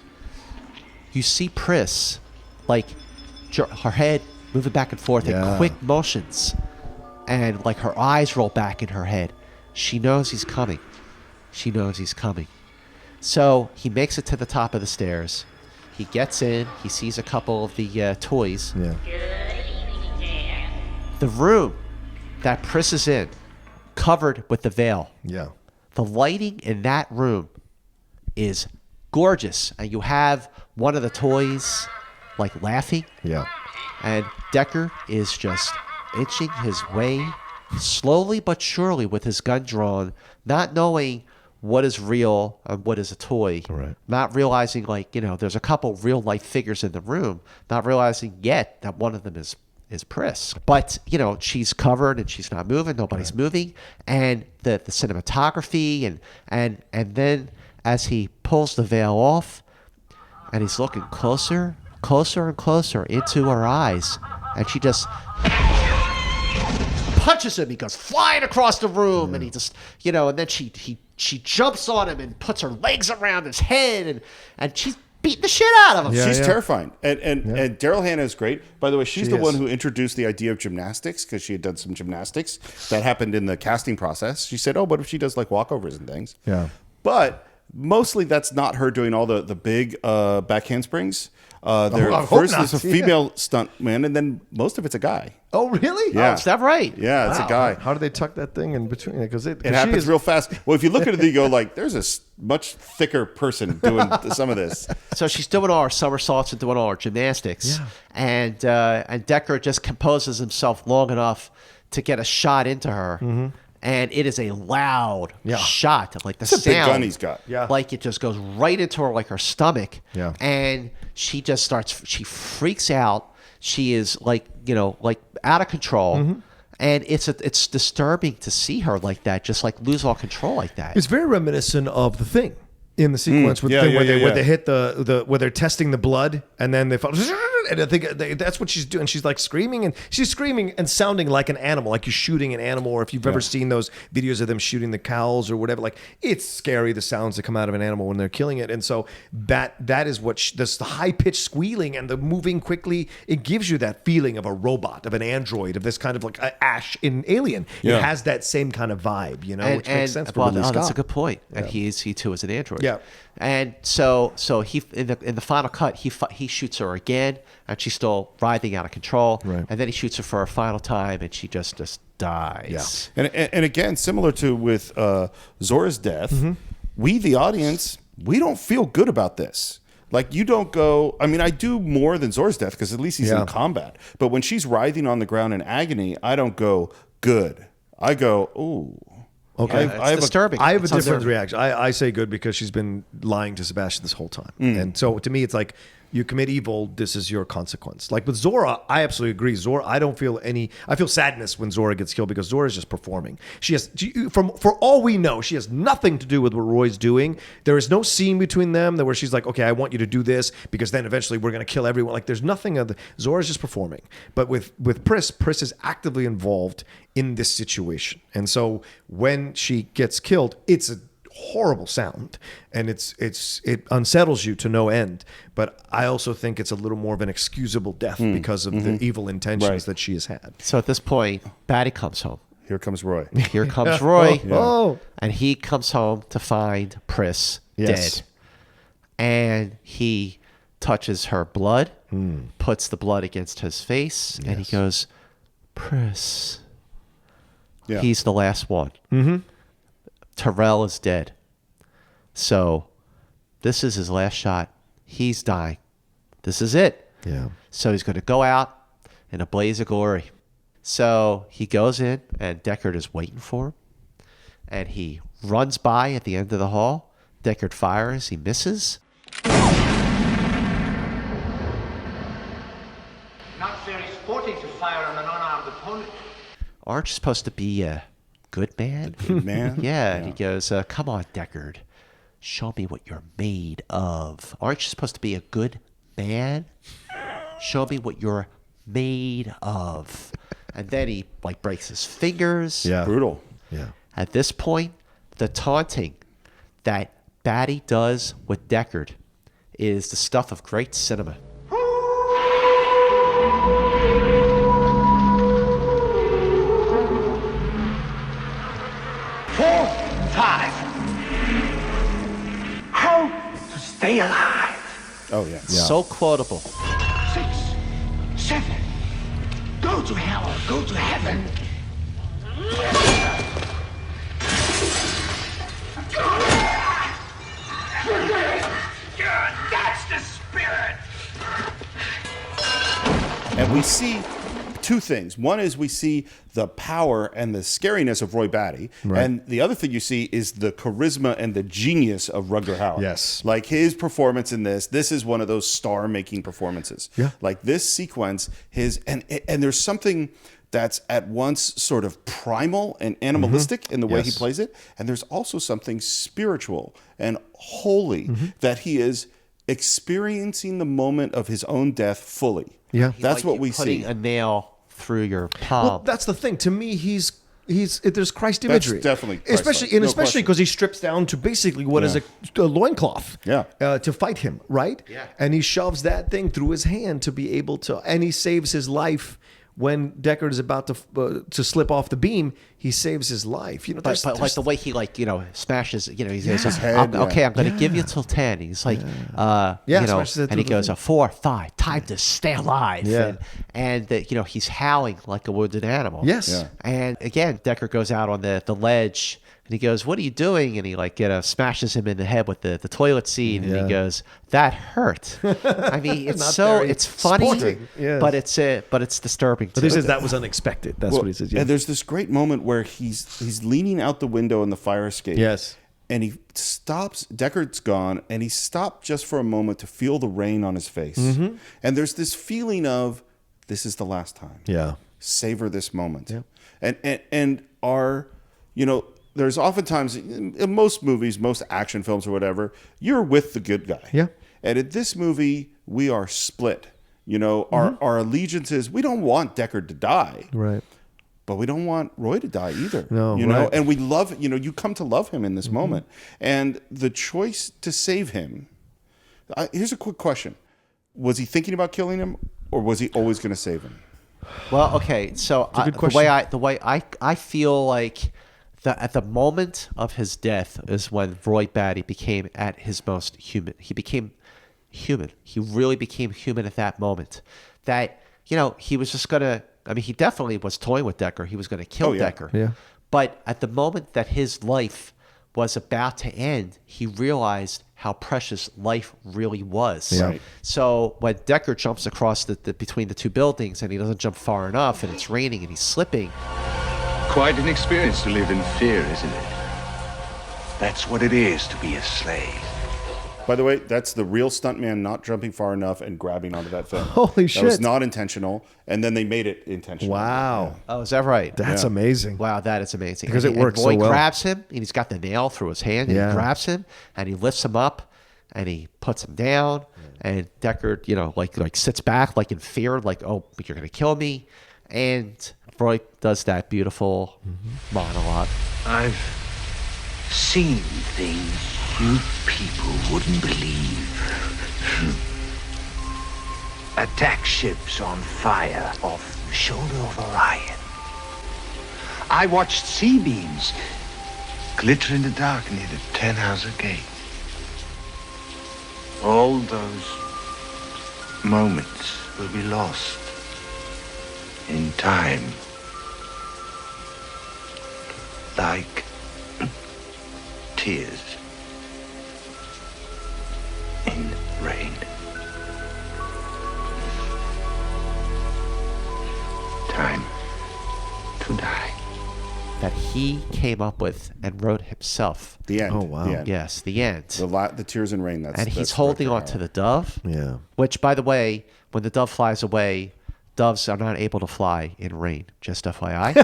you see Pris, like, her head moving back and forth in quick motions, and like her eyes roll back in her head. She knows he's coming. She knows he's coming. So he makes it to the top of the stairs. He gets in. He sees a couple of the toys. Yeah. The room that Pris is in, covered with the veil. Yeah. The lighting in that room is gorgeous. And you have one of the toys, like, laughing. Yeah. And Deckard is just inching his way, slowly but surely, with his gun drawn, not knowing what is real and what is a toy. Right. Not realizing, like, you know, there's a couple real-life figures in the room, not realizing yet that one of them is Pris. But, you know, she's covered and she's not moving, nobody's moving, and the cinematography and then as he pulls the veil off and he's looking closer and closer into her eyes, and she just punches him. He goes flying across the room, and he just, you know, and then she jumps on him and puts her legs around his head, and she's beating the shit out of him. She's terrifying. And Daryl Hannah is great. By the way, she's the one who introduced the idea of gymnastics, because she had done some gymnastics. That happened in the casting process. She said, what if she does like walkovers and things? Yeah. But mostly that's not her doing all the big back handsprings. First there's a female stuntman, and then most of it's a guy. Oh, really? Yeah. Oh, is that right? Yeah, it's a guy. How do they tuck that thing in between? Because it happens real fast. Well, if you look at it, you go like, there's a much thicker person doing some of this. So she's doing all her somersaults and doing all her gymnastics. Yeah. And Deckard just composes himself long enough to get a shot into her. Mm-hmm. And it is a loud shot, like the it's a sound. big gun he's got. Yeah. Like it just goes right into her, like her stomach. Yeah. And she just she freaks out. She is like, you know, like out of control. Mm-hmm. And it's disturbing to see her like that, just like lose all control like that. It's very reminiscent of The Thing. In the sequence with the thing where they hit where they're testing the blood, and then they fall, and I think that's what she's doing. She's like screaming and sounding like an animal, like you're shooting an animal. Or if you've ever seen those videos of them shooting the cows or whatever, like it's scary, the sounds that come out of an animal when they're killing it. And so that is what this the high pitched squealing and the moving quickly. It gives you that feeling of a robot, of an android, of this kind of like Ash in Alien. It has that same kind of vibe, you know, which makes sense for Ridley Scott. That's a good point. And he too is an android. Yeah. And so he in the final cut he shoots her again, and she's still writhing out of control. Right. And then he shoots her for a final time, and she just dies. Yeah. And again, similar to with Zora's death, we the audience, we don't feel good about this. Like, you don't go, I mean, I do more than Zora's death because at least he's in combat. But when she's writhing on the ground in agony, I don't go good. I go, ooh. Okay, it's disturbing. I have a different reaction. I say good because she's been lying to Sebastian this whole time, and so to me, it's like you commit evil, this is your consequence. Like with Zora, I absolutely agree. Zora, I feel sadness when Zora gets killed because Zora is just performing. For all we know, she has nothing to do with what Roy's doing. There is no scene between them where she's like, okay, I want you to do this because then eventually we're going to kill everyone. Like there's nothing Zora's just performing. But with Pris is actively involved in this situation. And so when she gets killed, it's a horrible sound and it unsettles you to no end, but I also think it's a little more of an excusable death because of the evil intentions that she has had. So at this point, Batty comes home. Here comes Roy. Here comes Roy. Oh. And he comes home to find Pris dead. And he touches her blood, puts the blood against his face, and he goes, Pris. Yeah. He's the last one. Tyrell is dead. So this is his last shot. He's dying. This is it. Yeah. So he's going to go out in a blaze of glory. So he goes in, and Deckard is waiting for him. And he runs by at the end of the hall. Deckard fires. He misses. Not very sporting to fire on an unarmed opponent. Aren't you supposed to be a good man? Good man? Yeah. And he goes, come on, Deckard. Show me what you're made of. Aren't you supposed to be a good man? Show me what you're made of. And then he breaks his fingers. Yeah. Brutal. Yeah. At this point, the taunting that Batty does with Deckard is the stuff of great cinema. 4, 5. How to stay alive. Oh, yeah. So quotable. 6, 7. Go to hell or go to heaven. That's the spirit. And we see two things. One is we see the power and the scariness of Roy Batty. Right. And the other thing you see is the charisma and the genius of Rutger Hauer. Yes. Like his performance in this is one of those star-making performances. Yeah. Like this sequence, and there's something that's at once sort of primal and animalistic in the way he plays it. And there's also something spiritual and holy that he is experiencing the moment of his own death fully. Yeah. That's what we see. Putting a nail through your palm. Well, that's the thing. To me, there's Christ imagery. That's definitely Christ-like. especially because he strips down to basically what is a loincloth. Yeah. To fight him, right? Yeah. And he shoves that thing through his hand to be able to, and he saves his life. When Deckard is about to slip off the beam, he saves his life. You know, but like the way he smashes, he says, His head, okay, I'm going to give you till 10. He's like, smashes it and he through goes, the 4, 5, time to stay alive. Yeah. And he's howling like a wounded animal. Yes. Yeah. And again, Deckard goes out on the ledge. And he goes, what are you doing? And he smashes him in the head with the toilet seat. And he goes, that hurt. I mean, it's funny, sporting. Yes. but it's disturbing But too. he says that was unexpected. That's what he says. Yeah. And there's this great moment where he's leaning out the window in the fire escape. Yes. And he stops, Deckard's gone, and he stopped just for a moment to feel the rain on his face. And there's this feeling of, this is the last time. Yeah. Savor this moment. Yeah. And there's oftentimes, in most movies, most action films or whatever, you're with the good guy. Yeah. And in this movie, we are split. Our allegiances, we don't want Deckard to die. Right. But we don't want Roy to die either. No, right. And we love, you come to love him in this moment. And the choice to save him, here's a quick question. Was he thinking about killing him, or was he always going to save him? Well, okay, so the way I feel like at the moment of his death is when Roy Batty became at his most human. He became human. He really became human at that moment. That he was just gonna. I mean, he definitely was toying with Deckard. He was going to kill Deckard. Yeah. But at the moment that his life was about to end, he realized how precious life really was. Yeah. Right. So when Deckard jumps across between the two buildings and he doesn't jump far enough and it's raining and he's slipping. Quite an experience to live in fear, isn't it? That's what it is to be a slave. By the way, that's the real stuntman not jumping far enough and grabbing onto that thing. Holy shit. That was not intentional, and then they made it intentional. Wow. Oh, is that right? That's amazing. Wow, that is amazing. Because it works so Voight well. grabs him, and he's got the nail through his hand, and Yeah. he grabs him, and he lifts him up, and he puts him down, and Deckard, like sits back, like in fear, like, oh, you're going to kill me. And Voight does that beautiful monologue. I've seen things you people wouldn't believe. Attack ships on fire off the shoulder of Orion. I watched sea beams glitter in the dark near the Tannhauser Gate. All those moments will be lost in time. Like tears in rain. Time to die. That he came up with and wrote himself. The end. Oh, wow. The end. Yes, the end. The tears in rain. That's And he's that's holding right on there. to the dove. Yeah. Which, by the way, when the dove flies away, doves are not able to fly in rain. Just FYI.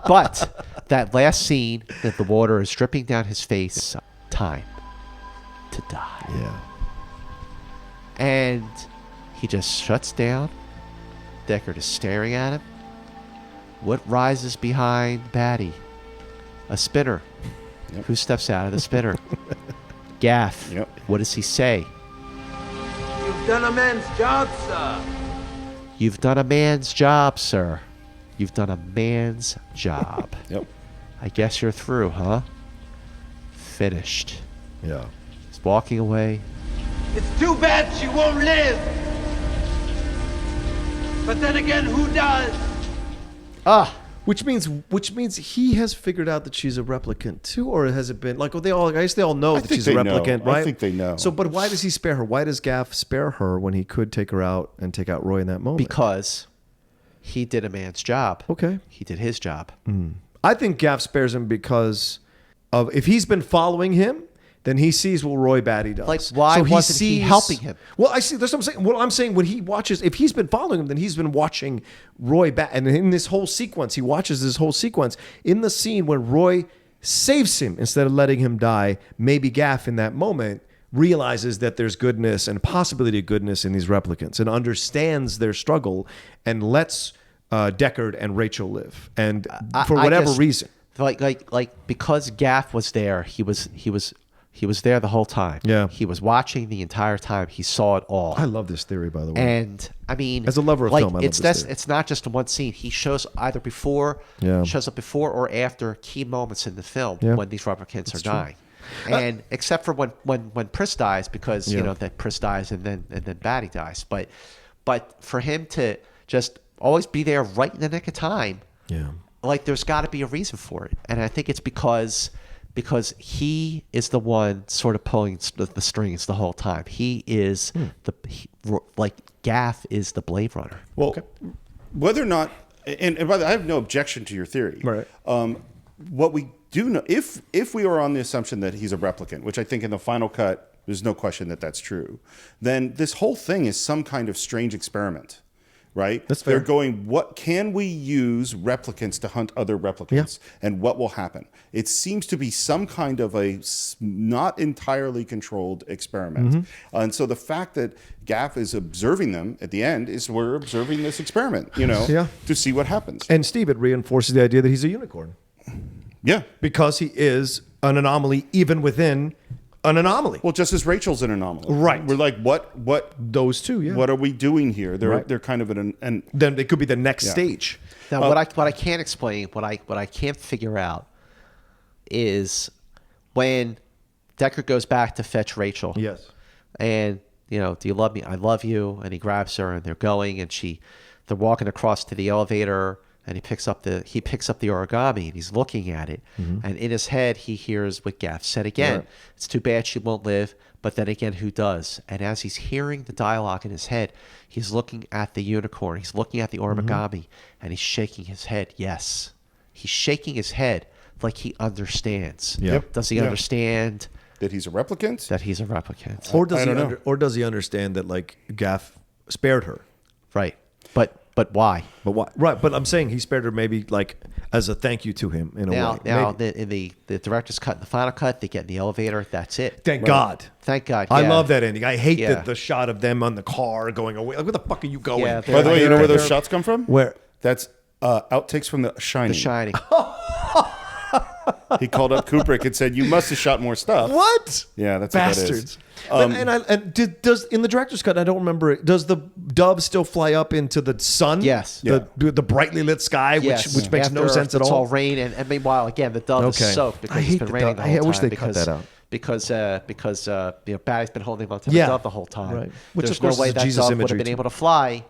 But that last scene that the water is dripping down his face, time to die. Yeah. And he just shuts down. Deckard is staring at him. What rises behind Batty? A spinner. Yep. Who steps out of the spinner? Gaff. Yep. What does he say? You've done a man's job, sir. You've done a man's job, sir. You've done a man's job. Yep. I guess you're through, huh? Finished. Yeah. He's walking away. It's too bad she won't live. But then again, who does? Which means he has figured out that she's a replicant too, or has it been like I guess they all know that she's a replicant, right? I think they know. So, but why does he spare her? Why does Gaff spare her when he could take her out and take out Roy in that moment? Because he did a man's job. Okay. He did his job. I think Gaff spares him because of if he's been following him, then he sees what Roy Batty does. Like, why wasn't he helping him? Well, I see. That's what I'm saying. What I'm saying, when he watches, if he's been following him, then he's been watching Roy Batty. And in this whole sequence, he watches this whole sequence. In the scene when Roy saves him instead of letting him die, maybe Gaff in that moment realizes that there's goodness and possibility of goodness in these replicants and understands their struggle and lets Deckard and Rachel live. And for whatever reason. Like because Gaff was there, he was there the whole time. Yeah. He was watching the entire time. He saw it all. I love this theory, by the way. And I mean, as a lover of film, I love this theory. It's not just one scene. He shows either shows up before or after key moments in the film when these replicants are dying. And except for when Pris dies, because that Pris dies and then Batty dies. But for him to just always be there right in the nick of time, like there's got to be a reason for it. And I think it's because he is the one sort of pulling the strings the whole time. He is like Gaff is the Blade Runner. Well, whether or not, and by the way, I have no objection to your theory. Right. What we do know, if we are on the assumption that he's a replicant, which I think in the final cut, there's no question that that's true, then this whole thing is some kind of strange experiment. Right? That's fair. They're going, what can we use replicants to hunt other replicants? And what will happen? It seems to be some kind of a not entirely controlled experiment. And so the fact that Gaff is observing them at the end is we're observing this experiment, to see what happens. And Steve, it reinforces the idea that he's a unicorn. Yeah. Because he is an anomaly even within an anomaly. Well, just as Rachel's an anomaly. Right. We're like, what those two, yeah. What are we doing here? They're kind of an then it could be the next stage. Now, what I can't explain, what I can't figure out is when Deckard goes back to fetch Rachel. Yes. And do you love me? I love you. And he grabs her, and they're going, and they're walking across to the elevator. And he picks up the origami, and he's looking at it. And in his head, he hears what Gaff said again. Right. It's too bad she won't live, but then again, who does? And as he's hearing the dialogue in his head, he's looking at the unicorn. He's looking at the origami, and he's shaking his head. Yes. He's shaking his head like he understands. Yep. Does he understand That he's a replicant? That he's a replicant. Or does I he don't know. or does he understand that like Gaff spared her? Right. But why? But why? Right. But I'm saying he spared her maybe like as a thank you to him in a way. Now Maybe. in the director's cut, the final cut, they get in the elevator. That's it. Thank God. Thank God. I yeah. love that ending. I hate Yeah. the shot of them on the car going away. Like, where the fuck are you going? Yeah, By the way, you know where those they're- shots come from? Where? That's outtakes from The Shining. The Shining. He called up Kubrick and said, "You must have shot more stuff." What? Yeah, that's Bastards. what that is. Does in the director's cut? I don't remember it. Does the dove still fly up into the sun? Yes. The brightly lit sky, Yes. which makes no After sense at it's all. all rain, and meanwhile, again, the dove Okay. is soaked because I it's hate been the raining dove. the whole I wish time. they cut that out. Because Barry's been holding on to Yeah. the dove the whole time. Right. Which, There's of course, no way is that Jesus dove would imagery have been too. able to fly,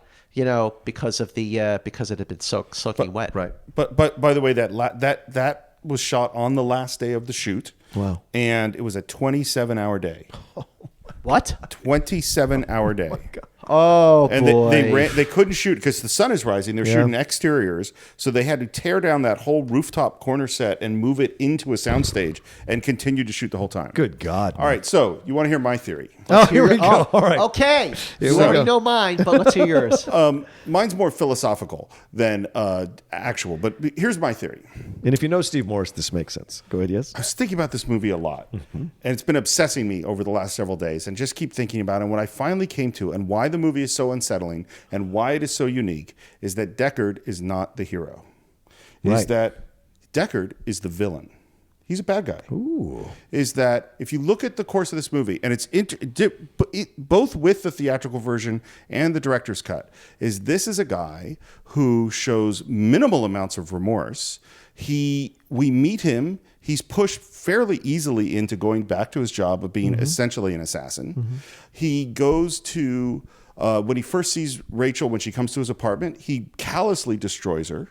because of the because it had been soaking wet. Right. But by the way, that was shot on the last day of the shoot. Wow. And it was a 27-hour day. What? 27-hour day. Oh, and boy. they couldn't shoot because the sun is rising. They're Yeah. shooting exteriors, so they had to tear down that whole rooftop corner set and move it into a soundstage and continue to shoot the whole time. Good God. All right, so you want to hear my theory? Oh, here we go. All right. Okay. Here You we already go. know mine, but let's hear yours. Mine's more philosophical than actual, but here's my theory. And if you know Steve Morris, this makes sense. Go ahead, yes? I was thinking about this movie a lot, and it's been obsessing me over the last several days, and just keep thinking about it. And what I finally came to, and why the movie is so unsettling, and why it is so unique, is that Deckard is not the hero. Is Right. that Deckard is the villain. He's a bad guy. Ooh. Is that if you look at the course of this movie, and it's both with the theatrical version and the director's cut, this is a guy who shows minimal amounts of remorse. We meet him. He's pushed fairly easily into going back to his job of being essentially an assassin. He goes to when he first sees Rachel when she comes to his apartment, he callously destroys her.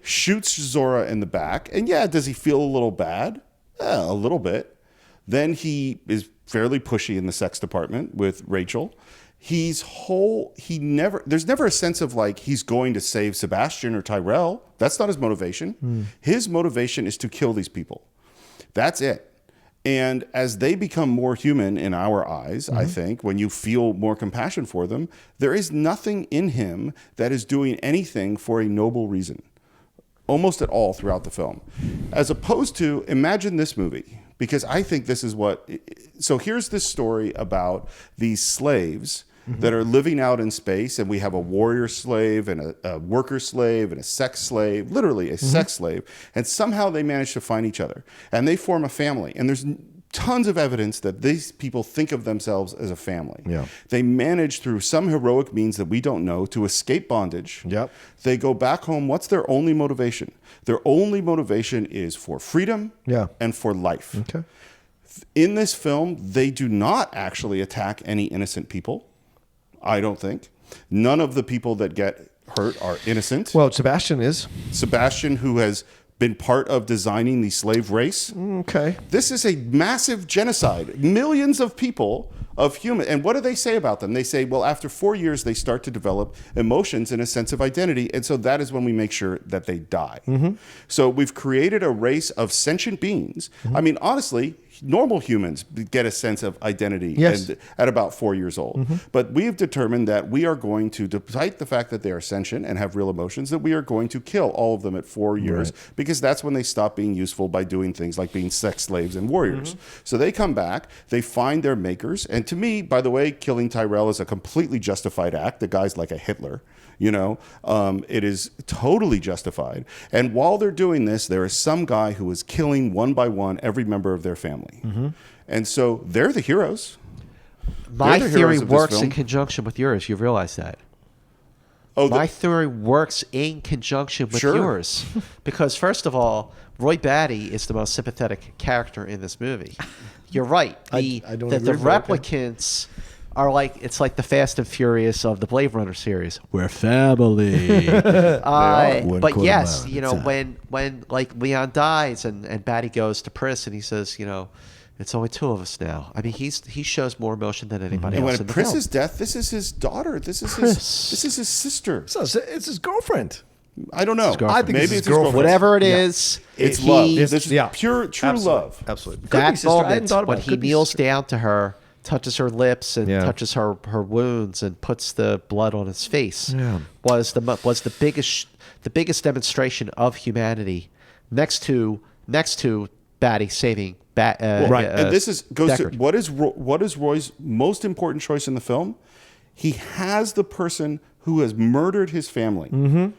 Shoots Zora in the back. And yeah, does he feel a little bad? A little bit. Then he is fairly pushy in the sex department with Rachel. There's never a sense of like he's going to save Sebastian or Tyrell. That's not his motivation. His motivation is to kill these people. That's it. And as they become more human in our eyes, I think, when you feel more compassion for them, there is nothing in him that is doing anything for a noble reason, almost at all throughout the film. As opposed to, imagine this movie, because I think this is what... So here's this story about these slaves that are living out in space, and we have a warrior slave and a worker slave and a sex slave, literally a sex slave, and somehow they manage to find each other and they form a family. And there's tons of evidence that these people think of themselves as a family. Yeah. They manage through some heroic means that we don't know to escape bondage. Yep. They go back home. What's their only motivation? Their only motivation is for freedom and for life. Okay. In this film, they do not actually attack any innocent people. I don't think. None of the people that get hurt are innocent. Well, Sebastian is. Sebastian, who has been part of designing the slave race. Okay. This is a massive genocide. Millions of people, of human. And what do they say about them? They say, well, after 4 years, they start to develop emotions and a sense of identity. And so that is when we make sure that they die. So we've created a race of sentient beings. I mean, honestly, normal humans get a sense of identity at about 4 years old. But we've determined that we are going to, despite the fact that they are sentient and have real emotions, that we are going to kill all of them at 4 years because that's when they stop being useful by doing things like being sex slaves and warriors. So they come back, they find their makers. And to me, by the way, killing Tyrell is a completely justified act. The guy's like a Hitler. It is totally justified. And while they're doing this, there is some guy who is killing one by one every member of their family. And so they're the heroes. My They're the theory heroes of this works in film. conjunction with yours. You realize that? Oh, my theory works in conjunction with Sure. yours. Because, first of all, Roy Batty is the most sympathetic character in this movie. You're right. I don't the agree, but okay. replicants are it's like the Fast and Furious of the Blade Runner series. We're family. But yes, when like Leon dies and Batty goes to Pris and he says, it's only two of us now. I mean, he shows more emotion than anybody And else when in the Pris's film. death, this is his daughter. This is his sister. So it's his girlfriend. I don't know. I think maybe it's his his girlfriend. Whatever it is, It's love. This is pure, true Absolutely. love. Absolutely. Could be That sister. I hadn't moment thought about when it. he Could be kneels sister. down to her, touches her lips and touches her wounds and puts the blood on his face was the biggest demonstration of humanity next to Batty saving And this goes to Deckard. what is Roy's most important choice in the film? He has the person who has murdered his family.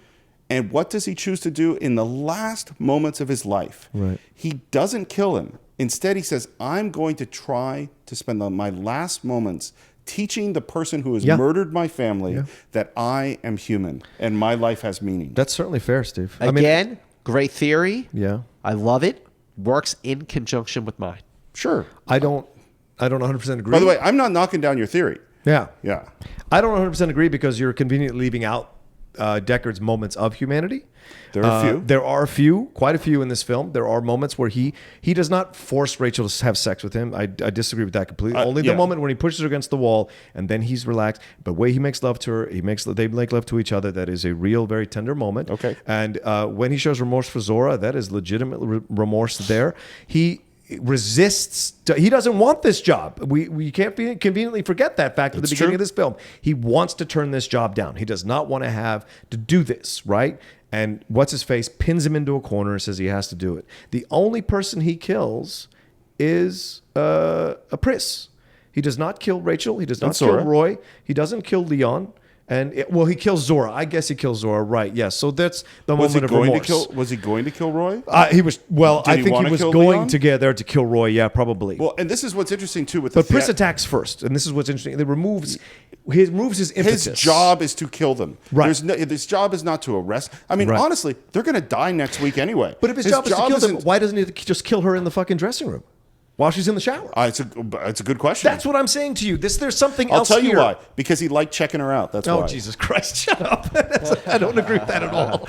And what does he choose to do in the last moments of his life? He doesn't kill him. Instead, he says, I'm going to try to spend my last moments teaching the person who has murdered my family that I am human and my life has meaning. That's certainly fair, Steve. Again, great theory. Yeah. I love it. Works in conjunction with mine. Sure. I don't 100% agree. By the way, I'm not knocking down your theory. Yeah. Yeah. I don't 100% agree because you're conveniently leaving out Deckard's moments of humanity. There are a few. There are a few, quite a few in this film. There are moments where he does not force Rachel to have sex with him. I disagree with that completely. Only the moment when he pushes her against the wall and then he's relaxed. But the way he makes love to her, they make love to each other. That is a real, very tender moment. Okay. And when he shows remorse for Zora, that is legitimate remorse there. He resists. He doesn't want this job. We can't conveniently forget that fact at the beginning of this film. He wants to turn this job down. He does not want to have to do this, right? And what's his face pins him into a corner and says he has to do it. The only person he kills is a Pris. He does not kill Rachel. He does not kill Roy. He doesn't kill Leon. And he kills Zora. I guess he kills Zora, right? Yes. So that's the moment of remorse. Was he going to kill Roy? He was. Well, I think he was going to get there to kill Roy. Yeah, probably. Well, and this is what's interesting too with. But Pris attacks first, and this is what's interesting. It removes his impetus. His job is to kill them. Right. His job is not to arrest. I mean, honestly, they're going to die next week anyway. But if his job is to kill them, why doesn't he just kill her in the fucking dressing room? While she's in the shower. It's a good question. That's what I'm saying to you. There's something I'll else tell you here. why. Because he liked checking her out. That's why. Oh, Jesus Christ. Shut up. I don't agree with that at all.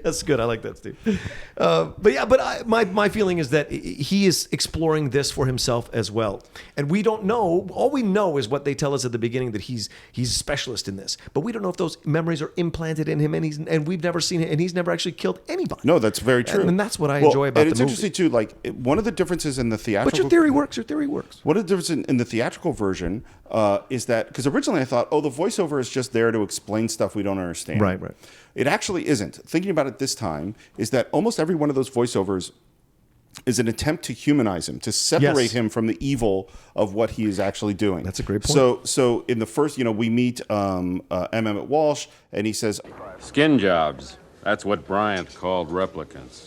That's good. I like that, Steve. My feeling is that he is exploring this for himself as well. And we don't know. All we know is what they tell us at the beginning, that he's a specialist in this. But we don't know if those memories are implanted in him, and we've never seen it, and he's never actually killed anybody. No, that's very true. And that's what I enjoy about the movie. And it's interesting too. Like one of the differences in the theatrical. But your theory works. One of the differences in the theatrical version is that because originally I thought, the voiceover is just there to explain stuff we don't understand. Right. It actually isn't. Thinking about it this time is that almost every one of those voiceovers is an attempt to humanize him, to separate him from the evil of what he is actually doing. That's a great point. So in the first, we meet M. Emmett Walsh, and he says, "Skin jobs. That's what Bryant called replicants.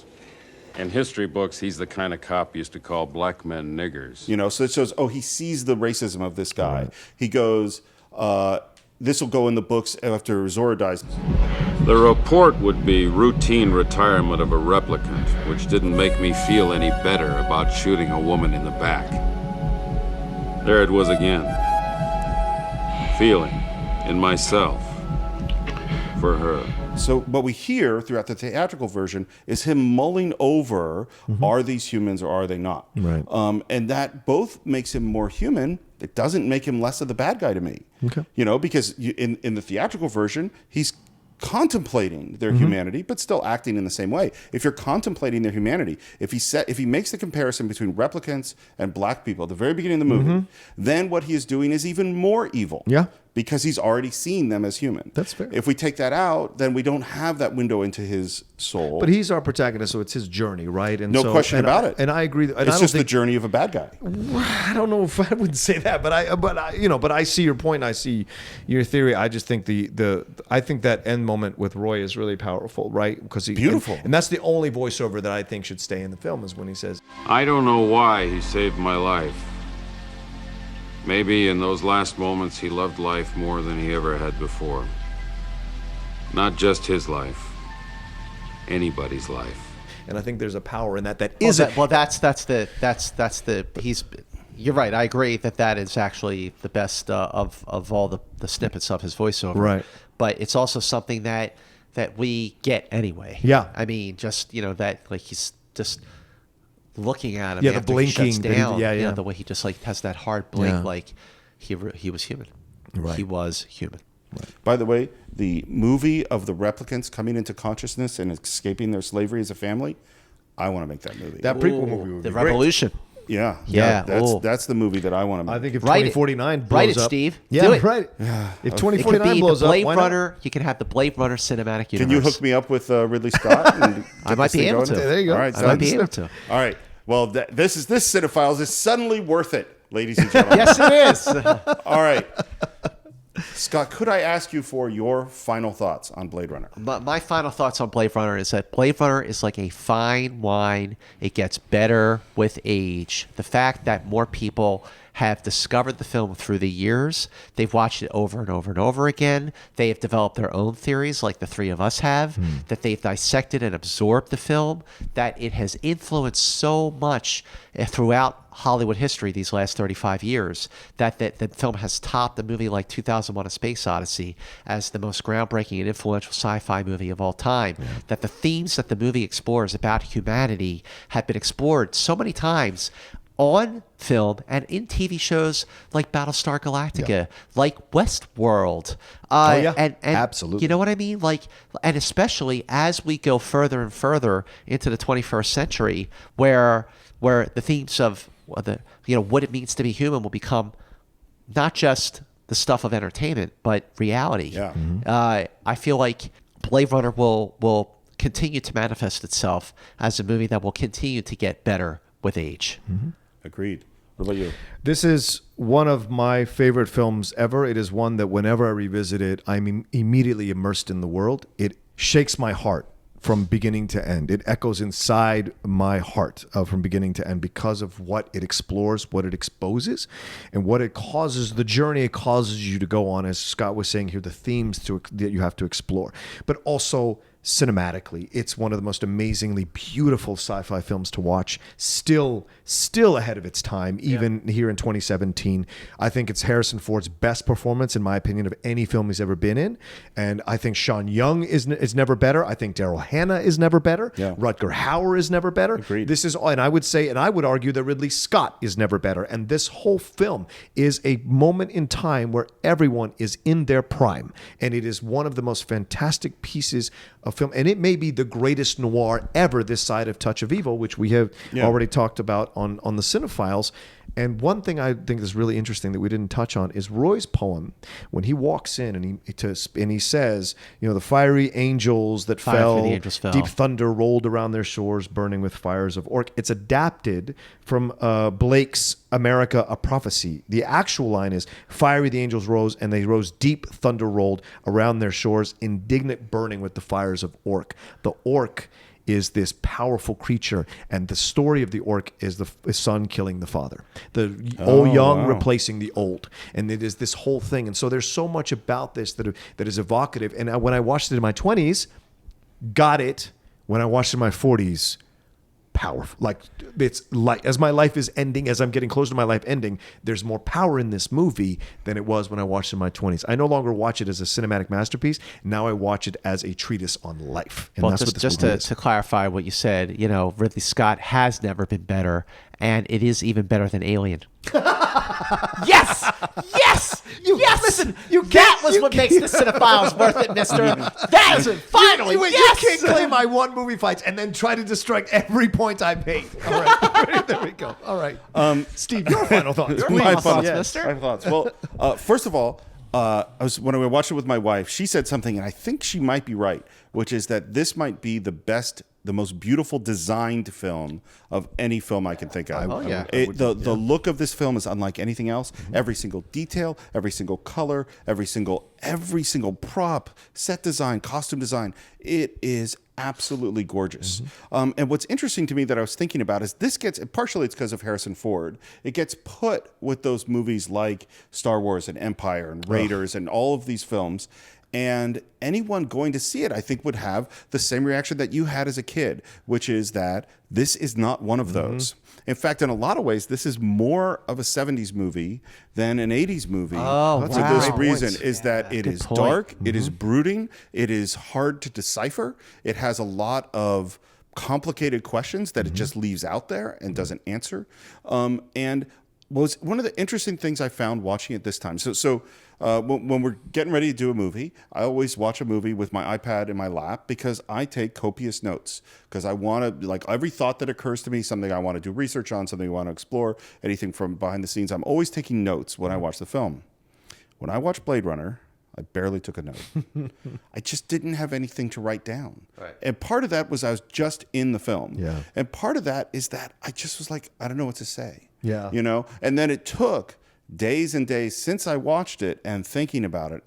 In history books, he's the kind of cop used to call black men niggers." So it shows, he sees the racism of this guy. Right. He goes, this will go in the books after Zora dies. The report would be routine retirement of a replicant, which didn't make me feel any better about shooting a woman in the back. There it was again. Feeling in myself for her. So what we hear throughout the theatrical version is him mulling over, are these humans or are they not? Right. And that both makes him more human. It doesn't make him less of the bad guy to me. Okay. Because in the theatrical version, he's contemplating their humanity, but still acting in the same way. If you're contemplating their humanity, if he makes the comparison between replicants and black people at the very beginning of the movie, then what he is doing is even more evil. Yeah. Because he's already seen them as human. That's fair. If we take that out, then we don't have that window into his soul. But he's our protagonist, so it's his journey, right? And no question about it. And I agree. It's just the journey of a bad guy. I don't know if I wouldn't say that, but I see your point. I see your theory. I just think I think that end moment with Roy is really powerful, right? Because beautiful, and that's the only voiceover that I think should stay in the film is when he says, "I don't know why he saved my life. Maybe in those last moments he loved life more than he ever had before. Not just his life, anybody's life." And I think there's a power in that. You're right. I agree that is actually the best of all the snippets of his voiceover. Right. But it's also something that we get anyway. Yeah. I mean, just that he's just looking at him. Yeah, after the blinking. he shuts down, yeah. the way he just has that hard blink, he was human. Right. He was human. By the way, the movie of the replicants coming into consciousness and escaping their slavery as a family, I want to make that movie. That prequel movie would The be great. Revolution. Yeah. Yeah. That's the movie that I want to make. I think if Write it. 2049 blows Write it, up, Steve. Yeah, Do it. right. Yeah. If It could 2049 be blows the Blade up, why not? Runner. You can have the Blade Runner cinematic universe. Can you hook me up with Ridley Scott? And I might be able to. There you go. All right, I might be done. able to. All right. Well, this Cine-Files is suddenly worth it, ladies and gentlemen. Yes, it is. All right. Scott, could I ask you for your final thoughts on Blade Runner? My final thoughts on Blade Runner is that Blade Runner is like a fine wine. It gets better with age. The fact that more people have discovered the film through the years, they've watched it over and over and over again. They have developed their own theories, like the three of us have, that they've dissected and absorbed the film, that it has influenced so much throughout Hollywood history these last 35 years, that the film has topped a movie like 2001: A Space Odyssey as the most groundbreaking and influential sci-fi movie of all time. Yeah. That the themes that the movie explores about humanity have been explored so many times on film and in TV shows like Battlestar Galactica, like Westworld. And absolutely. You know what I mean? Like, and especially as we go further and further into the 21st century, where the themes of what it means to be human will become not just the stuff of entertainment, but reality. Yeah. I feel like Blade Runner will continue to manifest itself as a movie that will continue to get better with age. Agreed. What about you? This is one of my favorite films ever. It is one that whenever I revisit it, I'm immediately immersed in the world. It shakes my heart from beginning to end. It echoes inside my heart from beginning to end because of what it explores, what it exposes, and what it causes, the journey it causes you to go on, as Scott was saying here, the themes that you have to explore. But also cinematically, it's one of the most amazingly beautiful sci-fi films to watch. Still ahead of its time, even here in 2017. I think it's Harrison Ford's best performance, in my opinion, of any film he's ever been in. And I think Sean Young is never better. I think Daryl Hannah is never better. Yeah. Rutger Hauer is never better. Agreed. This is, and I would argue that Ridley Scott is never better. And this whole film is a moment in time where everyone is in their prime, and it is one of the most fantastic pieces of film, and it may be the greatest noir ever this side of Touch of Evil, which we have already talked about on the Cine-Files. And one thing I think is really interesting that we didn't touch on is Roy's poem when he walks in and he says, the fiery angels that fell, deep thunder rolled around their shores, burning with fires of orc. It's adapted from Blake's America, a Prophecy. The actual line is, fiery the angels rose, and they rose, deep thunder rolled around their shores, indignant burning with the fires of orc. The orc is this powerful creature, and the story of the orc is the son killing the father, the young replacing the old, and it is this whole thing. And so there's so much about this that is evocative. And when I watched it in my 20s, got it. When I watched it in my 40s, powerful. Like, it's like, as my life is ending, as I'm getting closer to my life ending, there's more power in this movie than it was when I watched it in my 20s. I no longer watch it as a cinematic masterpiece. Now I watch it as a treatise on life. And that's what this movie is. To clarify what you said, Ridley Scott has never been better, and it is even better than Alien. Yes! Listen, that was what makes the Cine-Files worth it, mister. That is it. Finally, you can't claim I won movie fights and then try to distract every point I made. All right. There we go. All right. Steve, your final thoughts. My thoughts. Well, first of all, when I watched it with my wife, she said something, and I think she might be right, which is that this might be the most beautiful designed film of any film I can think of. The look of this film is unlike anything else. Mm-hmm. Every single detail, every single color, every single prop, set design, costume design, it is absolutely gorgeous. Mm-hmm. And what's interesting to me that I was thinking about is partially it's because of Harrison Ford. It gets put with those movies like Star Wars and Empire and Raiders and all of these films. And anyone going to see it, I think, would have the same reaction that you had as a kid, which is that this is not one of those. In fact, in a lot of ways, this is more of a 70s movie than an 80s movie. For this reason is that it is dark, it is brooding, it is hard to decipher, it has a lot of complicated questions that it just leaves out there and doesn't answer. And was one of the interesting things I found watching it this time. So when we're getting ready to do a movie, I always watch a movie with my iPad in my lap because I take copious notes because I want to, like, every thought that occurs to me, something I want to do research on, something I want to explore, anything from behind the scenes, I'm always taking notes when I watch the film. When I watched Blade Runner, I barely took a note. I just didn't have anything to write down. Right. And part of that was I was just in the film. Yeah. And part of that is that I just was like, I don't know what to say. Yeah. You know? And then it took days and days since I watched it and thinking about it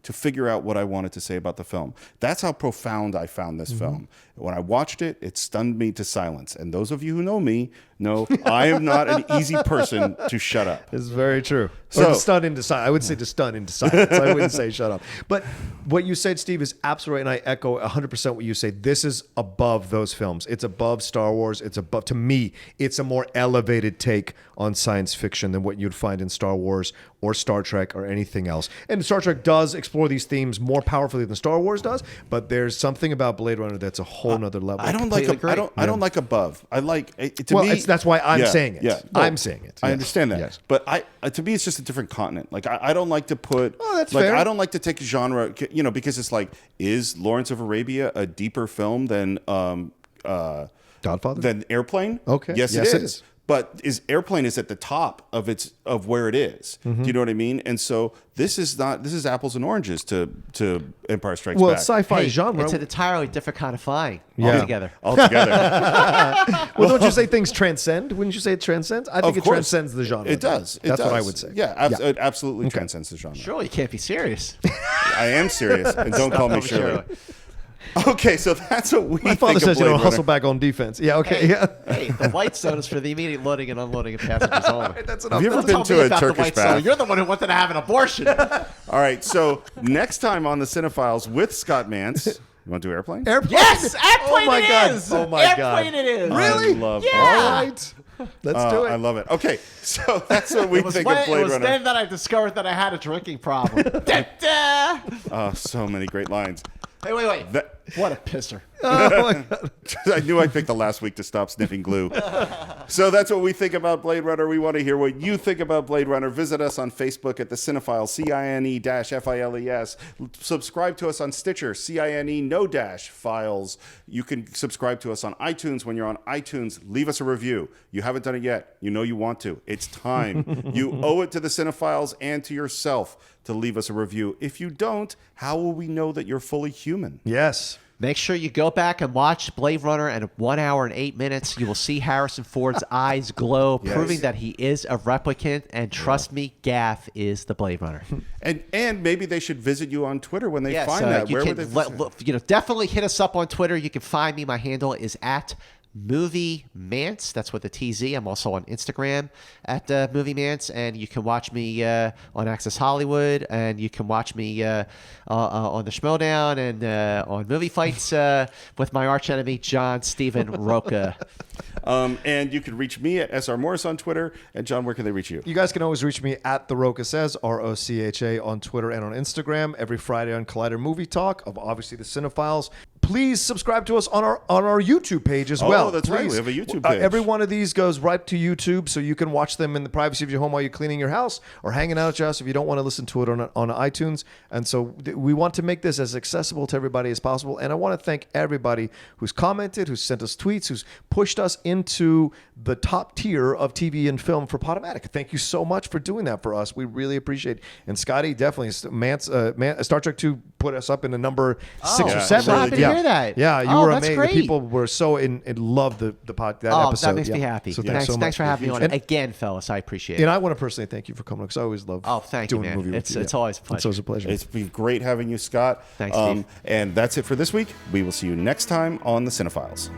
to figure out what I wanted to say about the film. That's how profound I found this film. When I watched it, it stunned me to silence. And those of you who know me know I am not an easy person to shut up. It's very true. So, or to stun into silence. I would say to stun into silence. I wouldn't say shut up. But what you said, Steve, is absolutely right, and I echo 100% what you say. This is above those films. It's above Star Wars. It's above, to me, it's a more elevated take on science fiction than what you'd find in Star Wars or Star Trek or anything else. And Star Trek does explore these themes more powerfully than Star Wars does, but there's something about Blade Runner that's a whole nother level. I don't like above. I like to me. That's why I'm saying it. Yeah, no, I'm saying it. I Yes. understand that. Yes. But to me, it's just a different continent. Like I don't like to put. Oh, that's like fair. I don't like to take a genre, you know, because it's like, is Lawrence of Arabia a deeper film than Godfather? Than Airplane? Okay. Yes, Yes, it it is. is. But Airplane is at the top of where it is. Mm-hmm. Do you know what I mean? And so this is apples and oranges to Empire Strikes Well, Back. sci-fi genre. It's an entirely different kind of flying Yeah. altogether. Well, don't you say things transcend? Wouldn't you say it transcends? I think it transcends the genre. It does. That's what I would say. Yeah, it absolutely transcends the genre. Surely you can't be serious. I am serious, and don't call me Shirley. Okay, so that's what we My father think says of Blade Runner. hustle back on defense. Yeah, okay, yeah. Hey, the white zone is for the immediate loading and unloading of passengers only. That's Have you ever been to a Turkish bath? You're the one who wanted to have an abortion. All right, so next time on the Cine-Files with Scott Mantz, you want to do Airplane? Airplane? Yes, Airplane Oh my it God. is. Oh my God. Airplane it is. Really? I love Yeah. All right. Let's do it. I love it. Okay, so that's what we think of Blade It was Runner. then that I discovered that I had a drinking problem. Oh, so many great lines. Hey, wait. What a pisser. Oh my God. I knew I picked the last week to stop sniffing glue. So that's what we think about Blade Runner. We want to hear what you think about Blade Runner. Visit us on Facebook at the Cine-Files, CINE-FILES. Subscribe to us on Stitcher, CINE no-files. You can subscribe to us on iTunes. When you're on iTunes, leave us a review. You haven't done it yet. You know you want to. It's time. You owe it to the Cine-Files and to yourself to leave us a review. If you don't, how will we know that you're fully human? Yes. Make sure you go back and watch Blade Runner in 1 hour and 8 minutes. You will see Harrison Ford's eyes glow, Yes. proving that he is a replicant. And trust me, Gaff is the Blade Runner. And maybe they should visit you on Twitter when they find that. You Where can would they visit? definitely hit us up on Twitter. You can find me. My handle is at Movie Mance. That's with the TZ. I'm also on Instagram at Movie Mance, and you can watch me on Access Hollywood, and you can watch me on the Schmodown and on Movie Fights with my arch enemy John Steven Roca. And you can reach me at SR Morris on Twitter. And John, where can they reach you? You guys can always reach me at The Rocha Says, ROCHA, on Twitter and on Instagram. Every Friday on Collider Movie Talk of obviously the Cine-Files. Please subscribe to us on our YouTube page as well. Oh, that's right. We have a YouTube page. Every one of these goes right to YouTube, so you can watch them in the privacy of your home while you're cleaning your house or hanging out at your house if you don't want to listen to it on iTunes. And so we want to make this as accessible to everybody as possible. And I want to thank everybody who's commented, who's sent us tweets, who's pushed us into the top tier of TV and film for Podomatic. Thank you so much for doing that for us. We really appreciate it. And Scotty, definitely, Star Trek 2 put us up in the number 6 or 7. So happy to hear that. Yeah, you Oh, were that's amazing. great. The people were so in love that episode. That makes me happy. So Thanks, so much. thanks for having me on And- again, fellas. I appreciate it. And I want to personally thank you for coming because I always love thank you, doing man. movie with you. It's always a pleasure. It's always a pleasure. It's been great having you, Scott. Thanks, Steve. And that's it for this week. We will see you next time on the Cine-Files.